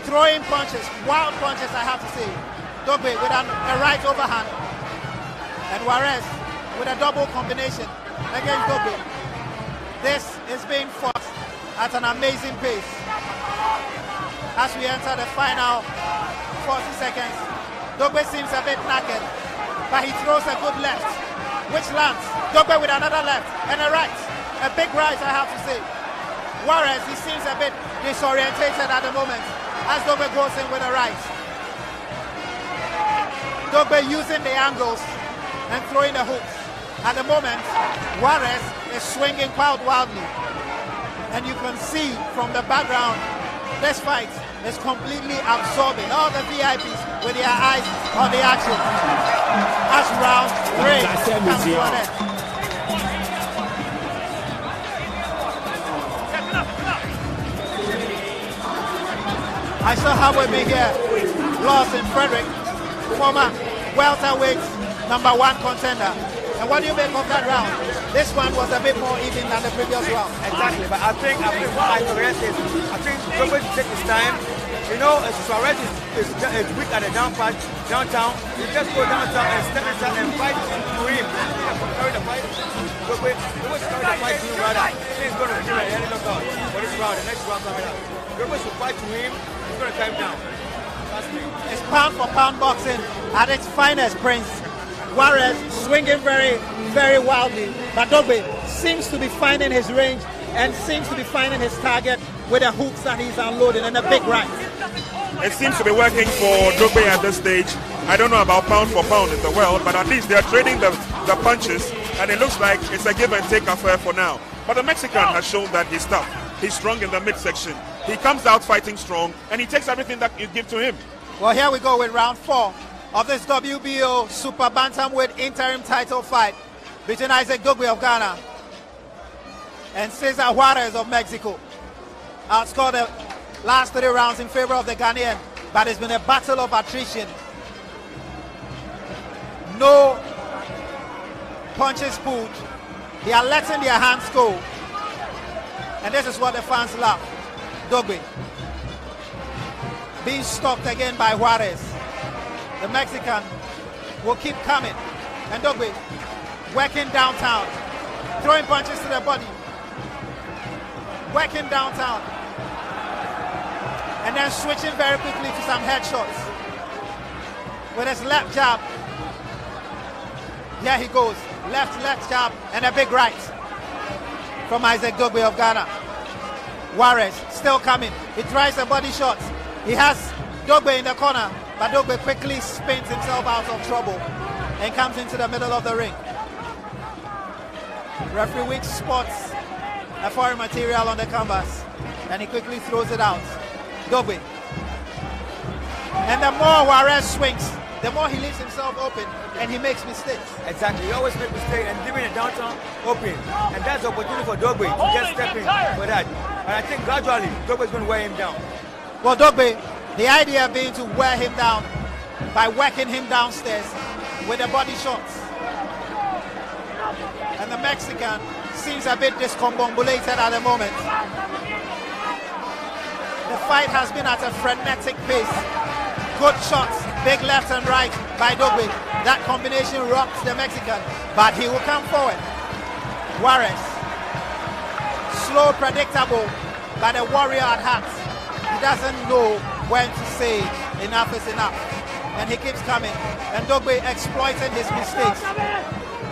S1: Throwing punches, wild punches I have to say. Dogboe with a right overhand. And Juarez with a double combination against Dogboe. This is being fought at an amazing pace. As we enter the final 40 seconds, Dogboe seems a bit knackered, but he throws a good left, which lands. Dogboe with another left and a right. A big right, I have to say. Juarez, he seems a bit disorientated at the moment as Dogboe goes in with a right. Dogboe using the angles and throwing the hooks. At the moment, Juarez is swinging quite wildly. And you can see from the background, this fight is completely absorbing all the VIPs with their eyes on the action. As round 3 comes to an end. I still have with me here Lawson Frederick, former welterweight #1 contender. And what do you make of that round? This one was a bit more even than the previous round.
S10: Exactly, but I think what my career says, I think Dogboe should take his time. You know, Suarez is weak at the downtown. You just go downtown and step inside and fight to him. Carry the fight. Dogboe carry the fight to him rather. He's going to give a early knockout for this round, the next round coming up. Dogboe should fight to him. He's going to tie him down.
S1: It's pound for pound boxing at its finest, Prince. Juarez swinging very, very wildly, but Dogboe seems to be finding his range and seems to be finding his target with the hooks that he's unloading and the big right.
S2: It seems to be working for Dogboe at this stage. I don't know about pound for pound in the world, but at least they're trading the punches, and it looks like it's a give and take affair for now. But the Mexican has shown that he's tough. He's strong in the midsection. He comes out fighting strong, and he takes everything that you give to him.
S1: Well, here we go with round 4 of this WBO Super Bantamweight interim title fight between Isaac Dogboe of Ghana and Cesar Juarez of Mexico. Outscored the last 3 rounds in favor of the Ghanaian, but it's been a battle of attrition. No punches pulled. They are letting their hands go. And this is what the fans love. Dogboe being stopped again by Juarez. The Mexican will keep coming. And Dogboe working downtown, throwing punches to the body, working downtown, and then switching very quickly to some headshots with his left jab. Here he goes, left jab, and a big right from Isaac Dogboe of Ghana. Juarez still coming. He tries the body shots. He has Dogboe in the corner, but Dogboe quickly spins himself out of trouble and comes into the middle of the ring. Referee Weeks spots a foreign material on the canvas, and he quickly throws it out. Dogboe. And the more Juarez swings, the more he leaves himself open, and he makes mistakes.
S10: Exactly, he always makes mistakes and leaving the downtown open. And that's the opportunity for Dogboe to just step in for that. And I think gradually, Dogboe is going to wear him down.
S1: Well, Dogboe, the idea being to wear him down by working him downstairs with the body shots. And the Mexican seems a bit discombobulated at the moment. The fight has been at a frenetic pace. Good shots, big left and right by Dogboe. That combination rocks the Mexican, but he will come forward. Juarez, slow, predictable, but a warrior at heart. He doesn't know when to say enough is enough, and he keeps coming. And Dogboe exploiting his mistakes,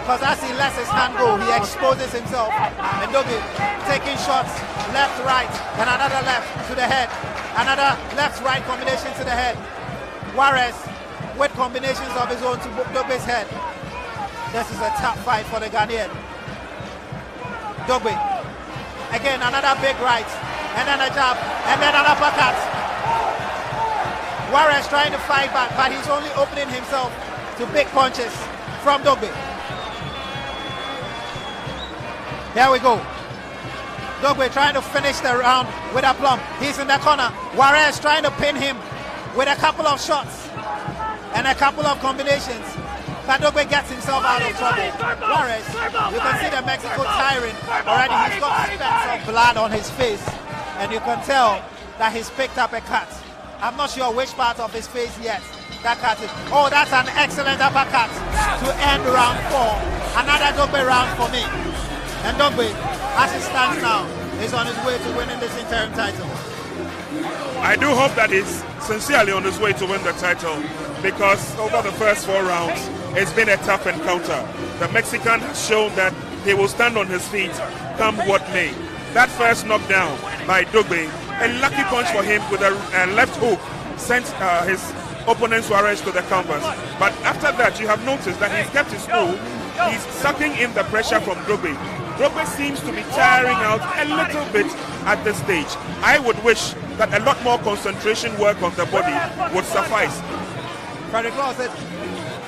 S1: because as he lets his hand go, he exposes himself. And Dogboe taking shots left, right, and another left to the head, another left-right combination to the head. Juarez with combinations of his own to Dogboe's head. This is a tough fight for the Ghanaian. Dogboe again, another big right, and then a jab, and then an uppercut. Juarez trying to fight back, but he's only opening himself to big punches from Dogboe. Here we go. Dogboe trying to finish the round with a plumb. He's in the corner. Juarez trying to pin him with a couple of shots and a couple of combinations. But Dogboe gets himself out of trouble. Juarez, you can see the Mexico tiring already. He's got specks of blood on his face, and you can tell that he's picked up a cut. I'm not sure which part of his face yet that cut is. Oh, that's an excellent uppercut to end round 4. Another Dogboe round for me. And Dogboe, as it stands now, is on his way to winning this interim title.
S2: I do hope that he's sincerely on his way to win the title, because over the first 4 rounds, it's been a tough encounter. The Mexican has shown that he will stand on his feet, come what may. That first knockdown by Dogboe, a lucky punch for him with a left hook, sent his opponent Juarez to the canvas. But after that, you have noticed that he's kept his cool. He's sucking in the pressure from Dogboe. Dogboe seems to be tiring out a little bit at this stage. I would wish that a lot more concentration work on the body would suffice.
S1: Frederick Law said,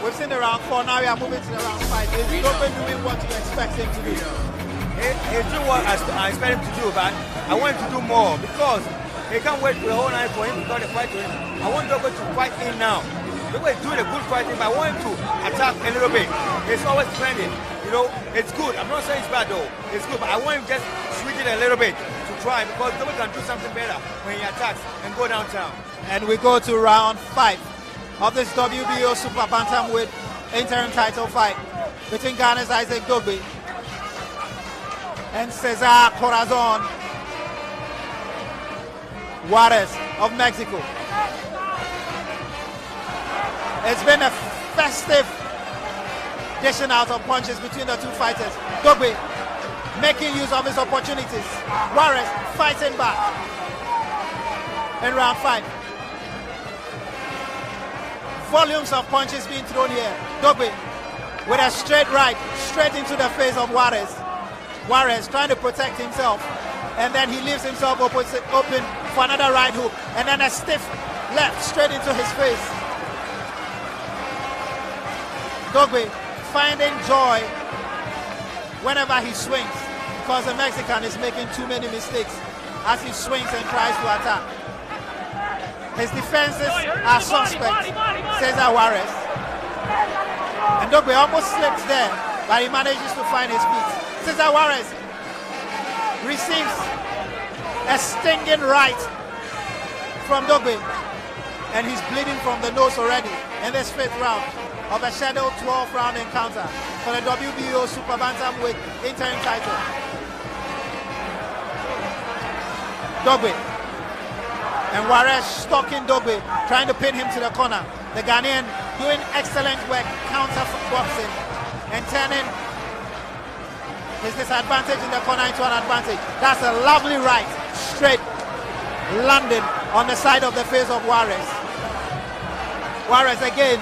S1: we've seen the round 4, now we are moving to the round 5. Is Dogboe doing what you expect him to do?
S10: He's doing what I expect him to do, but I want him to do more, because he can't wait for the whole night for him to start the fight to him. I want Dogboe to fight in now. Dogboe is doing a good fighting, but I want him to attack a little bit. He's always defending. You know, it's good. I'm not saying it's bad though. It's good, but I want him just switch it a little bit to try, because Dogboe can do something better when he attacks and go downtown.
S1: And we go to round 5 of this WBO Super Bantamweight interim title fight between Ghana's Isaac Dogboe and Cesar Juarez of Mexico. It's been a festive dishing out of punches between the two fighters. Dogboe making use of his opportunities. Juarez fighting back in round 5. Volumes of punches being thrown here. Dogboe with a straight right, straight into the face of Juarez. Juarez trying to protect himself, and then he leaves himself open for another right hook, and then a stiff left straight into his face. Dogboe finding joy whenever he swings, because the Mexican is making too many mistakes as he swings and tries to attack. His defenses are suspect, Cesar Juarez. And Dogboe almost slips there, but he manages to find his feet. Cesar Juarez receives a stinging right from Dogboe, and he's bleeding from the nose already in this 5th round of a scheduled 12-round encounter for the WBO Super Bantamweight interim title. Dogboe and Juarez stalking Dogboe, trying to pin him to the corner. The Ghanaian doing excellent work counter boxing and turning his disadvantage in the corner into an advantage. That's a lovely right, straight, landing on the side of the face of Juarez. Juarez again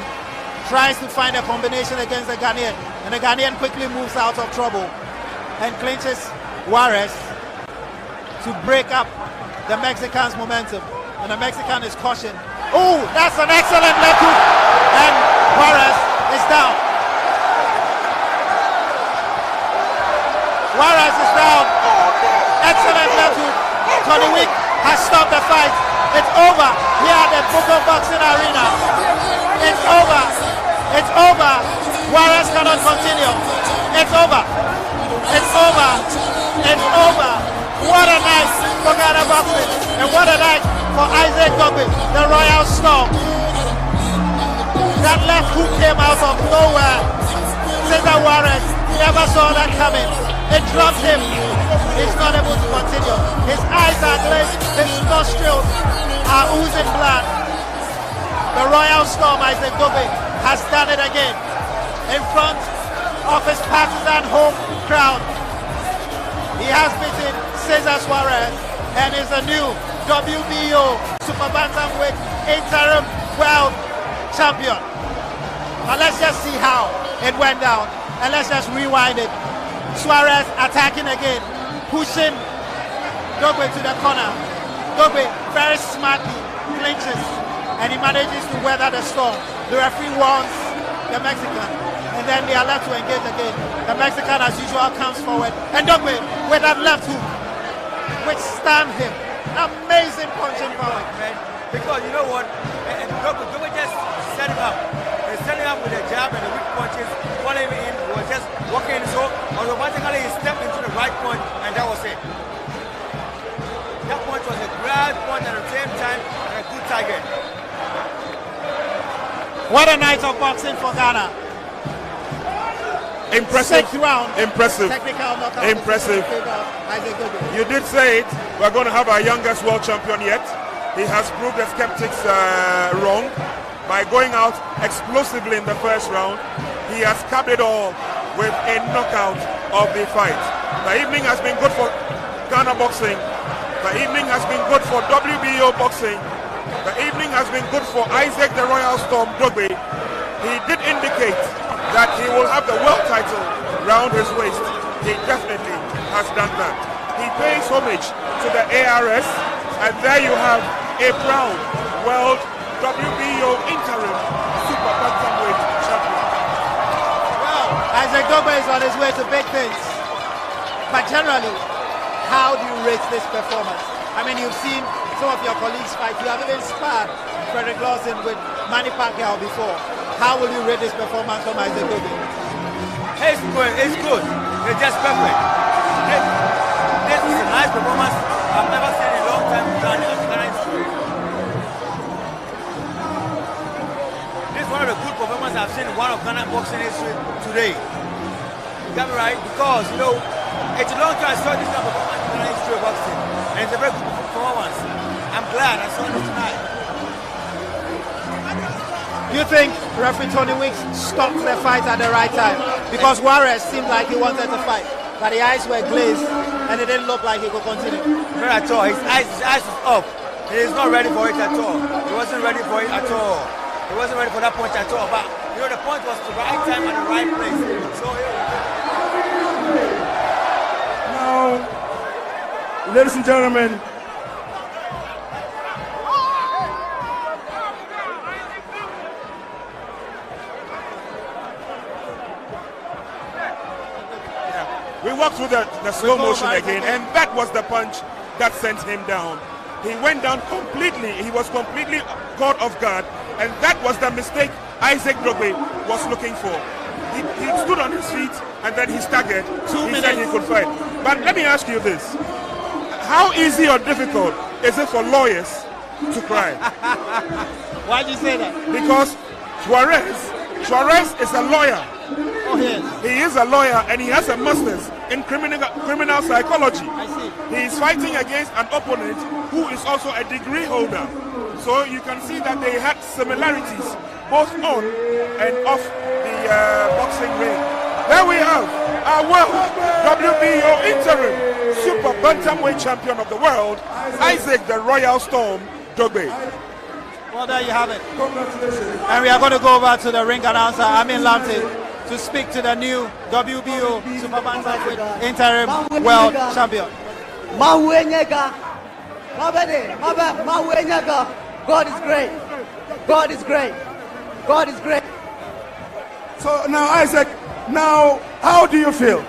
S1: tries to find a combination against the Ghanaian, and the Ghanaian quickly moves out of trouble and clinches Juarez to break up the Mexican's momentum. And the Mexican is cautioned. Oh, that's an excellent left hook, and Juarez is down. Juarez is down. Excellent left hook. Tony Wick has stopped the fight. It's over here at the Bukom Boxing Arena. It's over. It's over. Juarez cannot continue. It's over. It's over. It's over. What a night for Ghana boxing, and what a night for Isaac Dogboe, the Royal Storm. That left hook came out of nowhere. Cesar Juarez never saw that coming. It dropped him. He's not able to continue. His eyes are glazed. His nostrils are oozing blood. The Royal Storm, Isaac Dogboe, has done it again in front of his partisan home crowd. He has beaten Cesar Juarez and is a new WBO Super Bantamweight interim world champion. Now let's just see how it went down, and let's just rewind it. Juarez attacking again, pushing Dogboe to the corner. Dogboe very smartly clinches, and he manages to weather the storm. The referee warns the Mexican, and then they are left to engage again. The Mexican, as usual, comes forward, and Dogboe with that left hook withstand him. Amazing punching power,
S10: man. Because you know what? Dogboe just set him up. He set him up with a jab and the weak punches, following him in. He was just walking in, so automatically he stepped into the right punch, and that was it. That punch was a grand punch at the same time and a good target.
S1: What a night of boxing for Ghana.
S2: Impressive.
S1: 6th round.
S2: Impressive.
S1: Technical knockout.
S2: Impressive. You did say it. We're going to have our youngest world champion yet. He has proved the skeptics wrong by going out explosively in the 1st round. He has capped it all with a knockout of the fight. The evening has been good for Ghana boxing. The evening has been good for WBO boxing. The evening has been good for Isaac the Royal Storm Dogboe. He did indicate that he will have the world title round his waist. He definitely has done that. He pays homage to the ARS, and there you have a proud world WBO interim Super Bantamweight champion.
S1: Well, Isaac Dogboe is on his way to big things. But generally, how do you rate this performance? I mean, you've seen some of your colleagues fight. You have even sparred Frederick Lawson with Manny Pacquiao before. How will you rate this performance from Isaac Dogboe?
S10: It's good. It's good. It's just perfect. This is a nice performance I've never seen in a long time in Ghana history. must have seen one of Ghana boxing history today. You got me right? Because, you know, it's a long time I saw this type of performance in Ghana history of boxing. And it's a very good performance. I'm glad I saw this tonight.
S1: You think referee Tony Weeks stopped the fight at the right time? Because Juarez seemed like he wanted to fight, but the eyes were glazed and it didn't look like he could continue.
S10: Not at all. His eyes was up. He is not ready for it at all. He wasn't ready for it at all. He wasn't ready for that punch at all. But you know, the point was the right time and the right place. So
S3: now, ladies and gentlemen,
S2: we walked through the slow motion again, and that was the punch that sent him down. He went down completely. He was completely caught off guard, and that was the mistake Isaac Dogboe was looking for. He stood on his feet, and then he staggered. 2 minutes. He said he could fight. But let me ask you this. How easy or difficult is it for lawyers to cry?
S1: Why do you say that?
S2: Because Juarez is a lawyer.
S1: Oh, yes.
S2: He is a lawyer and he has a master's in criminal psychology.
S1: I see.
S2: He is fighting against an opponent who is also a degree holder. So you can see that they had similarities both on and off the boxing ring. There we have our world WBO interim super bantamweight champion of the world, Isaac the Royal Storm Dogboe.
S1: Well, there you have it. And we are going to go over to the ring announcer, Amin Lamte, to speak to the new WBO Super Bantamweight interim world champion.
S9: God is great. God is great. God is great.
S3: So now, Isaac, now how do you feel?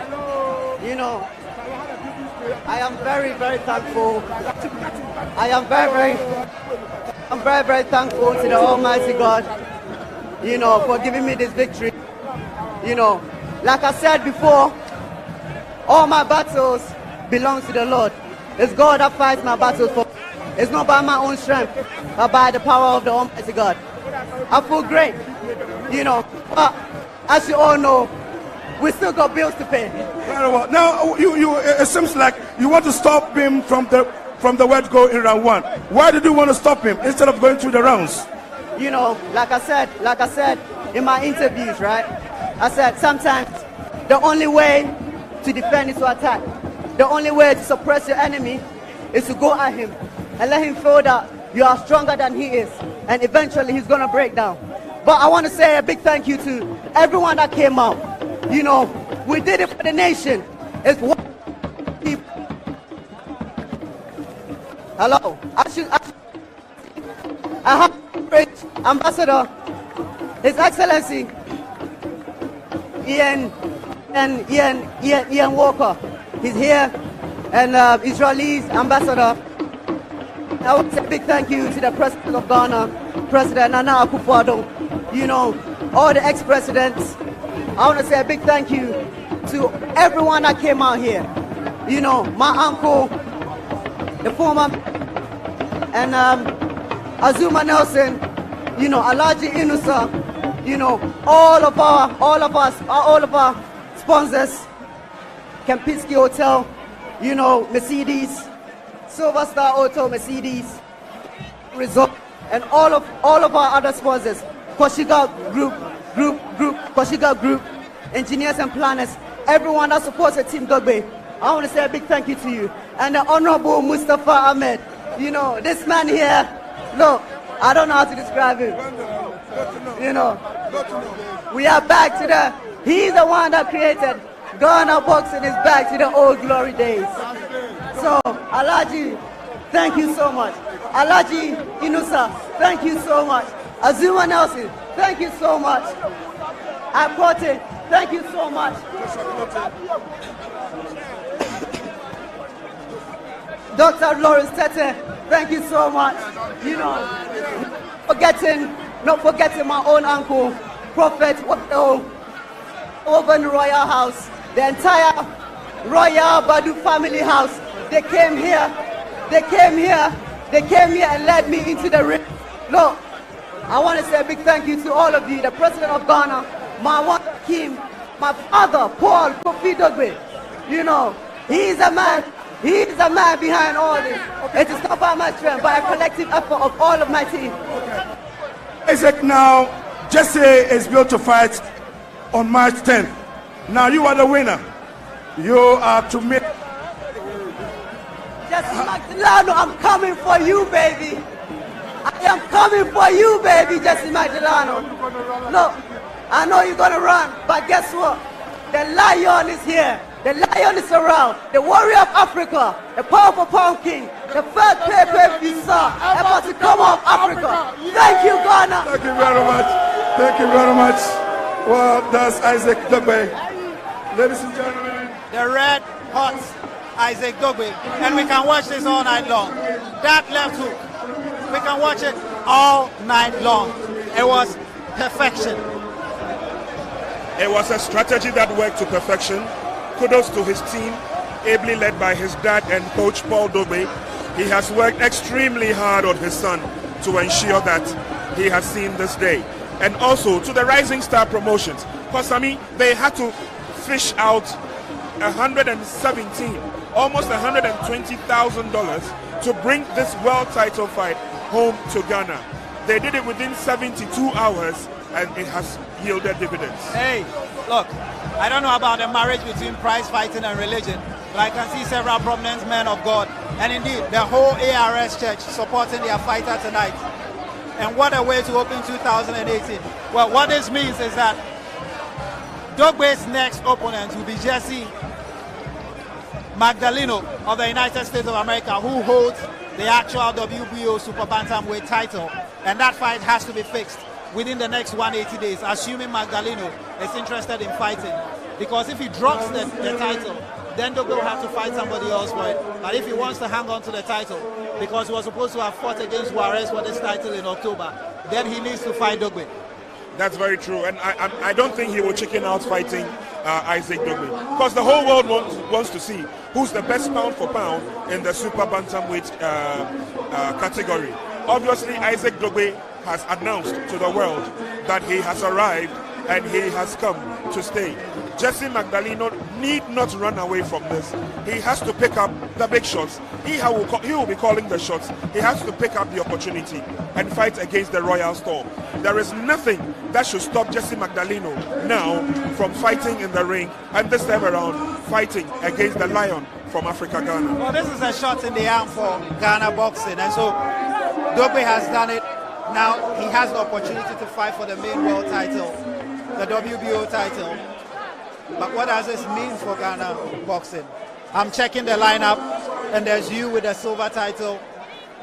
S9: You know, I am very, very thankful. I am very, very thankful to the Almighty God, you know, for giving me this victory. You know, like I said before, all my battles belong to the Lord. It's God that fights my battles for me. It's not by my own strength, but by the power of the Almighty God. I feel great, you know, but as you all know, we still got bills to pay.
S3: Very well. Now, it seems like you want to stop him from the word go in round one. Why did you want to stop him instead of going through the rounds?
S9: You know, like I said in my interviews, right? I said sometimes the only way to defend is to attack. The only way to suppress your enemy is to go at him and let him feel that you are stronger than he is, and eventually he's gonna break down. But I want to say a big thank you to everyone that came out. You know, we did it for the nation. It's one people. Hello. I have great Ambassador, His Excellency Ian Walker. He's here, and Israeli's Ambassador. I want to say a big thank you to the President of Ghana, President Nana Akufo-Addo. You know, all the ex-presidents. I want to say a big thank you to everyone that came out here. You know, my uncle, the former, and Azuma Nelson, you know, Alaji Inusa, you know, all of our sponsors, Kempinski Hotel, you know, Mercedes, Silver Star Auto, Mercedes, Resort, and all of our other sponsors, Koshiga Group, engineers and planners, everyone that supports the Team Dogboe. I want to say a big thank you to you. And the Honorable Mustafa Ahmed, you know, this man here, look, I don't know how to describe him. You know, we are back to he's the one that created Ghana boxing is back to the old glory days. So, Alaji, thank you so much. Alaji Inusa, thank you so much. Azuma Nelson, thank you so much. Akote, thank you so much. Dr. Lawrence Tete, thank you so much. You know, not forgetting my own uncle, Prophet over in the Royal House, the entire Royal Badu family house. They came here and led me into the ring. Look, I want to say a big thank you to all of you, the President of Ghana, my wife, Kim, my father, Paul Kofi Dogboe. You know, he's a man behind all this. It is not by my strength, by a collective effort of all of my team.
S3: Isaac, now, Jesse is built to fight on March 10th. Now you are the winner. You are to make...
S9: Jesse Magdaleno, I'm coming for you, baby. I am coming for you, baby, Jesse Magdaleno. Look, I know you're going to run, but guess what? The lion is here. The lion is around. The warrior of Africa, the powerful pound king, the first pay-per-view star ever to come off Africa. Thank you, Ghana.
S3: Thank you very much. Thank you very much. Well, that's Isaac Dogboe. Ladies and gentlemen.
S1: The red hot Isaac Dogboe. And we can watch this all night long. That left hook, we can watch it all night long. It was perfection.
S2: It was a strategy that worked to perfection. Kudos to his team, ably led by his dad and coach Paul Dogboe. He has worked extremely hard on his son to ensure that he has seen this day. And also to the Rising Star Promotions. Because, I mean, they had to fish out $117, almost $120,000 to bring this world title fight home to Ghana. They did it within 72 hours and it has yielded dividends.
S1: Hey, look, I don't know about the marriage between prize fighting and religion, but I can see several prominent men of God, and indeed the whole ARS church supporting their fighter tonight. And what a way to open 2018. Well, what this means is that Dogboe's next opponent will be Jesse Magdaleno of the United States of America, who holds the actual WBO Super Bantamweight title, and that fight has to be fixed within the next 180 days, assuming Magdaleno is interested in fighting. Because if he drops the title, then Dogboe will have to fight somebody else for it. But if he wants to hang on to the title, because he was supposed to have fought against Juarez for this title in October, then he needs to fight Dogboe.
S2: That's very true, and I don't think he will chicken out fighting Isaac Dogboe, because the whole world wants to see who's the best pound for pound in the super bantamweight category. Obviously, Isaac Dogboe has announced to the world that he has arrived and he has come to stay. Jesse Magdaleno need not run away from this. He has to pick up the big shots. He will be calling the shots. He has to pick up the opportunity and fight against the Royal Storm. There is nothing that should stop Jesse Magdaleno now from fighting in the ring, and this time around fighting against the Lion from Africa, Ghana.
S1: Well, this is a shot in the arm for Ghana boxing, and so Dogboe has done it. Now he has the opportunity to fight for the main world title, the WBO title. But what does this mean for Ghana boxing? I'm checking the lineup, and there's you with the silver title.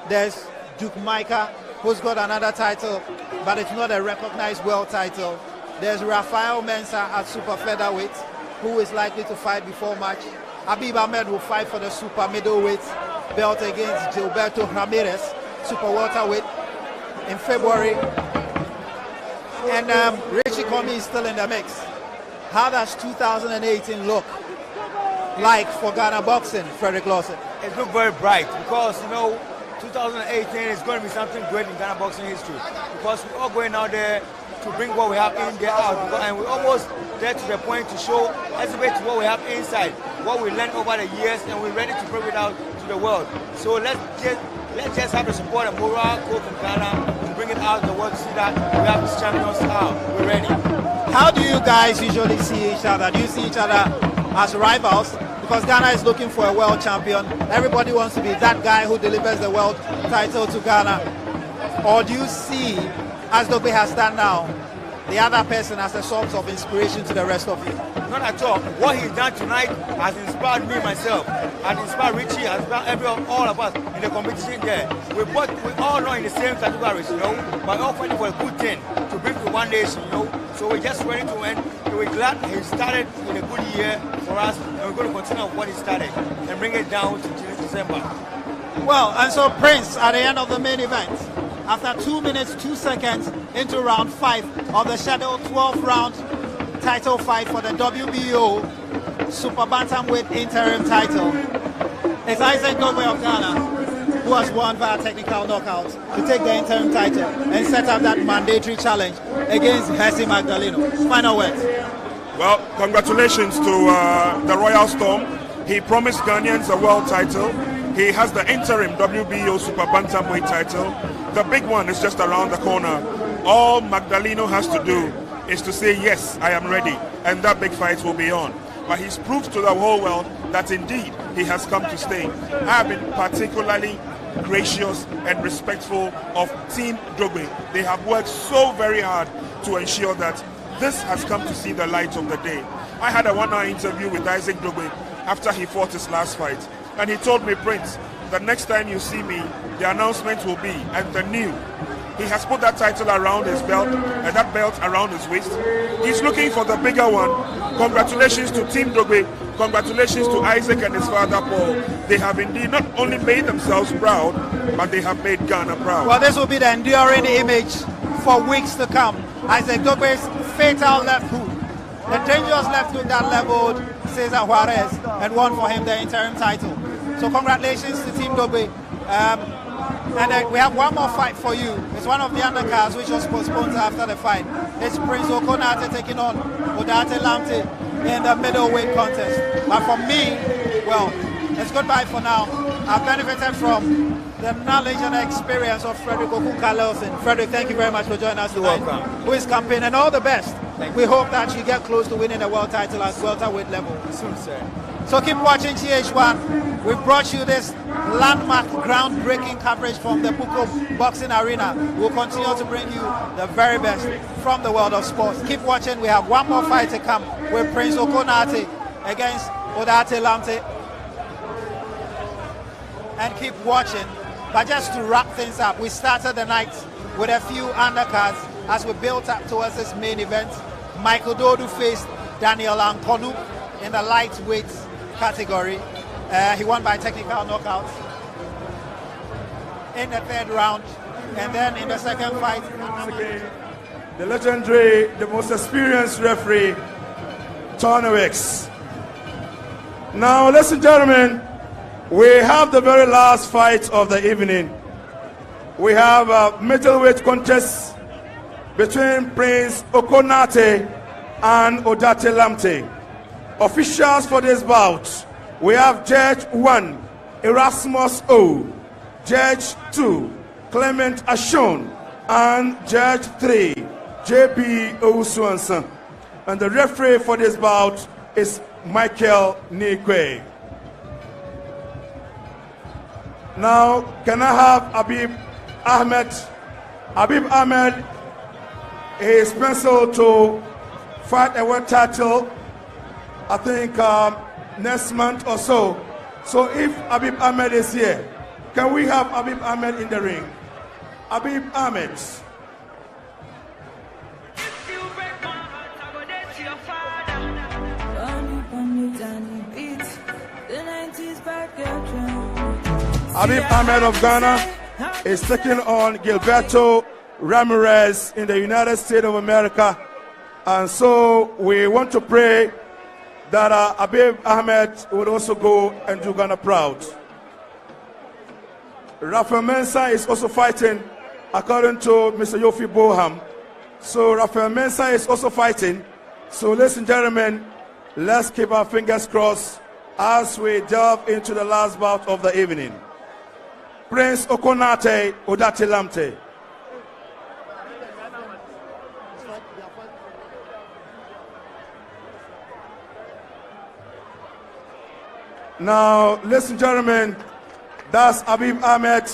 S1: There's Duke Micah, who's got another title, but it's not a recognized world title. There's Rafael Mensah at super featherweight, who is likely to fight before March. Habib Ahmed will fight for the super middleweight belt against Gilberto Ramirez, super welterweight, in February. And Richie Comey is still in the mix. How does 2018 look like for Ghana boxing, Frederick Lawson?
S10: It looks very bright because, 2018 is going to be something great in Ghana boxing history, because we're all going out there to bring what we have in there out, and we're almost there to the point to show, exhibit what we have inside, what we learned over the years, and we're ready to bring it out to the world. So let's just have the support and moral go from Ghana to bring it out to the world to see that we have these champions now. We're ready.
S1: How do you guys usually see each other? Do you see each other as rivals? Because Ghana is looking for a world champion. Everybody wants to be that guy who delivers the world title to Ghana. Or do you see, as Dogboe has done now, the other person as a source of inspiration to the rest of you?
S10: Not at all. What he's done tonight has inspired me myself, has inspired Richie, has inspired everyone, all of us in the competition there. We all know in the same categories, but all fighting for a good thing to bring to one nation, So we're just ready to end. We're glad he started in a good year for us, and we're going to continue what he started and bring it down to December.
S1: Well, and so Prince, at the end of the main event, after 2 minutes, 2 seconds into round 5 of the scheduled 12th round title fight for the WBO Super Bantamweight interim title, it's Isaac Dogboe of Ghana who has won via technical knockouts, to take the interim title and set up that mandatory challenge against Hesse Magdaleno. Final words.
S2: Well, congratulations to the Royal Storm. He promised Ghanaians a world title. He has the interim WBO Super Bantamweight title. The big one is just around the corner. All Magdaleno has to do is to say, yes, I am ready, and that big fight will be on. But he's proved to the whole world that indeed he has come to stay. I have been particularly gracious and respectful of Team Dogboe. They have worked so very hard to ensure that this has come to see the light of the day. I had a one-hour interview with Isaac Dogboe after he fought his last fight, and he told me, Prince, the next time you see me, the announcement will be, and the new. He has put that title around his belt and that belt around his waist. He's looking for the bigger one. Congratulations to Team Dogboe. Congratulations to Isaac and his father Paul. They have indeed not only made themselves proud, but they have made Ghana proud.
S1: Well, this will be the enduring image for weeks to come. Isaac Dogboe's fatal left hook, the dangerous left hook that leveled Cesar Juarez and won for him the interim title. So congratulations to Team Dogboe. And we have one more fight for you. It's one of the undercards which was postponed after the fight. It's Prince Okonate taking on Odate Lamte in the middleweight contest. But for me, well, it's goodbye for now. I've benefited from the knowledge and experience of Frederick Okuka-Lelson. Frederick, thank you very much for joining us tonight.
S10: You're welcome.
S1: Who is campaigning, and all the best. We hope that you get close to winning a world title at welterweight level.
S10: Soon, sir.
S1: So keep watching GH1. We've brought you this landmark, groundbreaking coverage from the Bukom Boxing Arena. We'll continue to bring you the very best from the world of sports. Keep watching. We have one more fight to come with Prince Okonate against Odate Lamte. And keep watching. But just to wrap things up, we started the night with a few undercards as we built up towards this main event. Michael Dodu faced Daniel Ankonu in the lightweight category. He won by technical knockouts in the third round. And then in the second fight,
S3: the legendary, the most experienced referee, Tornowix. Now, ladies and gentlemen, we have the very last fight of the evening. We have a middleweight contest between Prince Okonate and Odate Lamte. Officials for this bout, we have Judge 1, Erasmus O, Judge 2, Clement Ashon, and Judge 3, J.B. Owusu-Ansah. And the referee for this bout is Michael Nikwe. Now, can I have Habib Ahmed? Habib Ahmed is penciled to fight a world title, I think next month or so. So if Habib Ahmed is here, can we have Habib Ahmed in the ring? Habib Ahmed. Habib Ahmed of Ghana is taking on Gilberto Ramirez in the United States of America. And so we want to pray that Habib Ahmed would also go and do Ghana proud. Rafael Mensah is also fighting, according to Mr. Yofi Boham. So Rafael Mensah is also fighting. So ladies and gentlemen, let's keep our fingers crossed as we delve into the last bout of the evening. Prince Okonate Odate Lamte. Now, ladies and gentlemen, that's Habib Ahmed.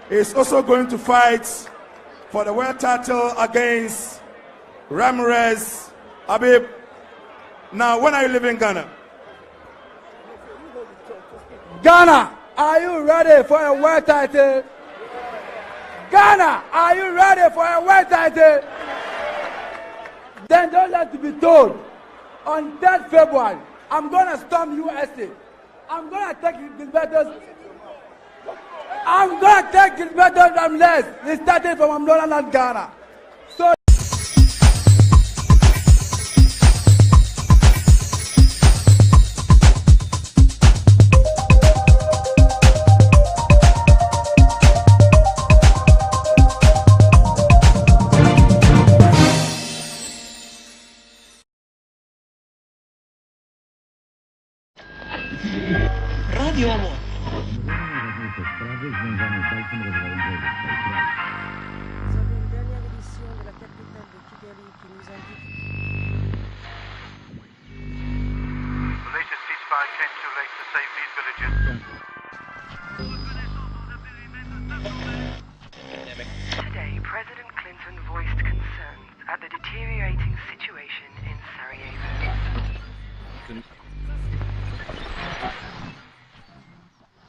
S3: Is also going to fight for the world title against Ramirez. Habib, now when are you leaving Ghana?
S11: Ghana, are you ready for a world title? Ghana, are you ready for a world title? Then don't let to be told. On 3rd February, I'm going to storm USA. I'm going to take Gilberto's Ramirez. He started from Amlola, Ghana. So
S12: continuamos.
S13: Came too late to save these villages.
S14: Today, President Clinton voiced concerns at the deteriorating situation in Sarajevo.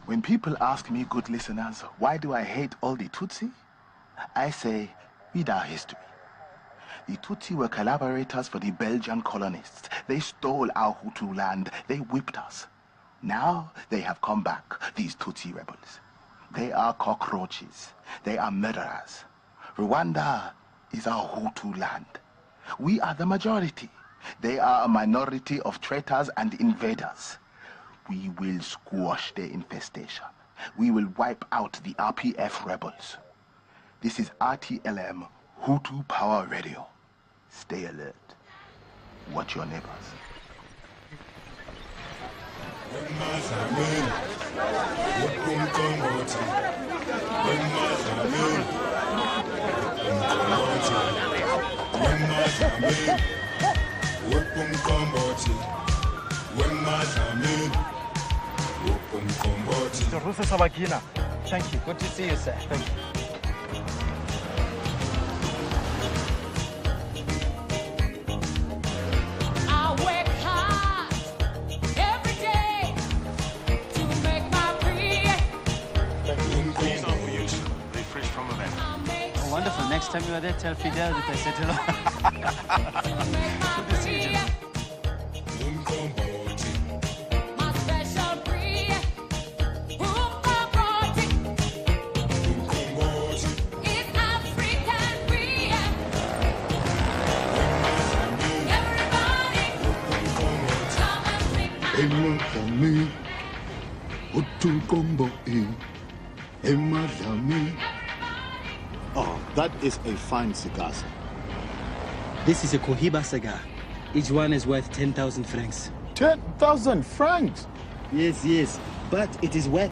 S15: When people ask me, good listeners, why do I hate all the Tutsi? I say, read our history. The Tutsi were collaborators for the Belgian colonists. They stole our Hutu land. They whipped us. Now they have come back, these Tutsi rebels. They are cockroaches. They are murderers. Rwanda is our Hutu land. We are the majority. They are a minority of traitors and invaders. We will squash their infestation. We will wipe out the RPF rebels. This is RTLM Hutu Power Radio. Stay alert. Watch your neighbors.
S16: Rusa Sabakina. Thank you. Good to see you, sir. Thank you.
S17: Wonderful. Next time you are there, tell Fidel that I said hello. Good to see you, gentlemen.
S18: Oh, that is a fine cigar.
S17: This is a Cohiba cigar. Each one is worth 10,000 francs.
S18: 10,000 francs?
S17: Yes, but it is worth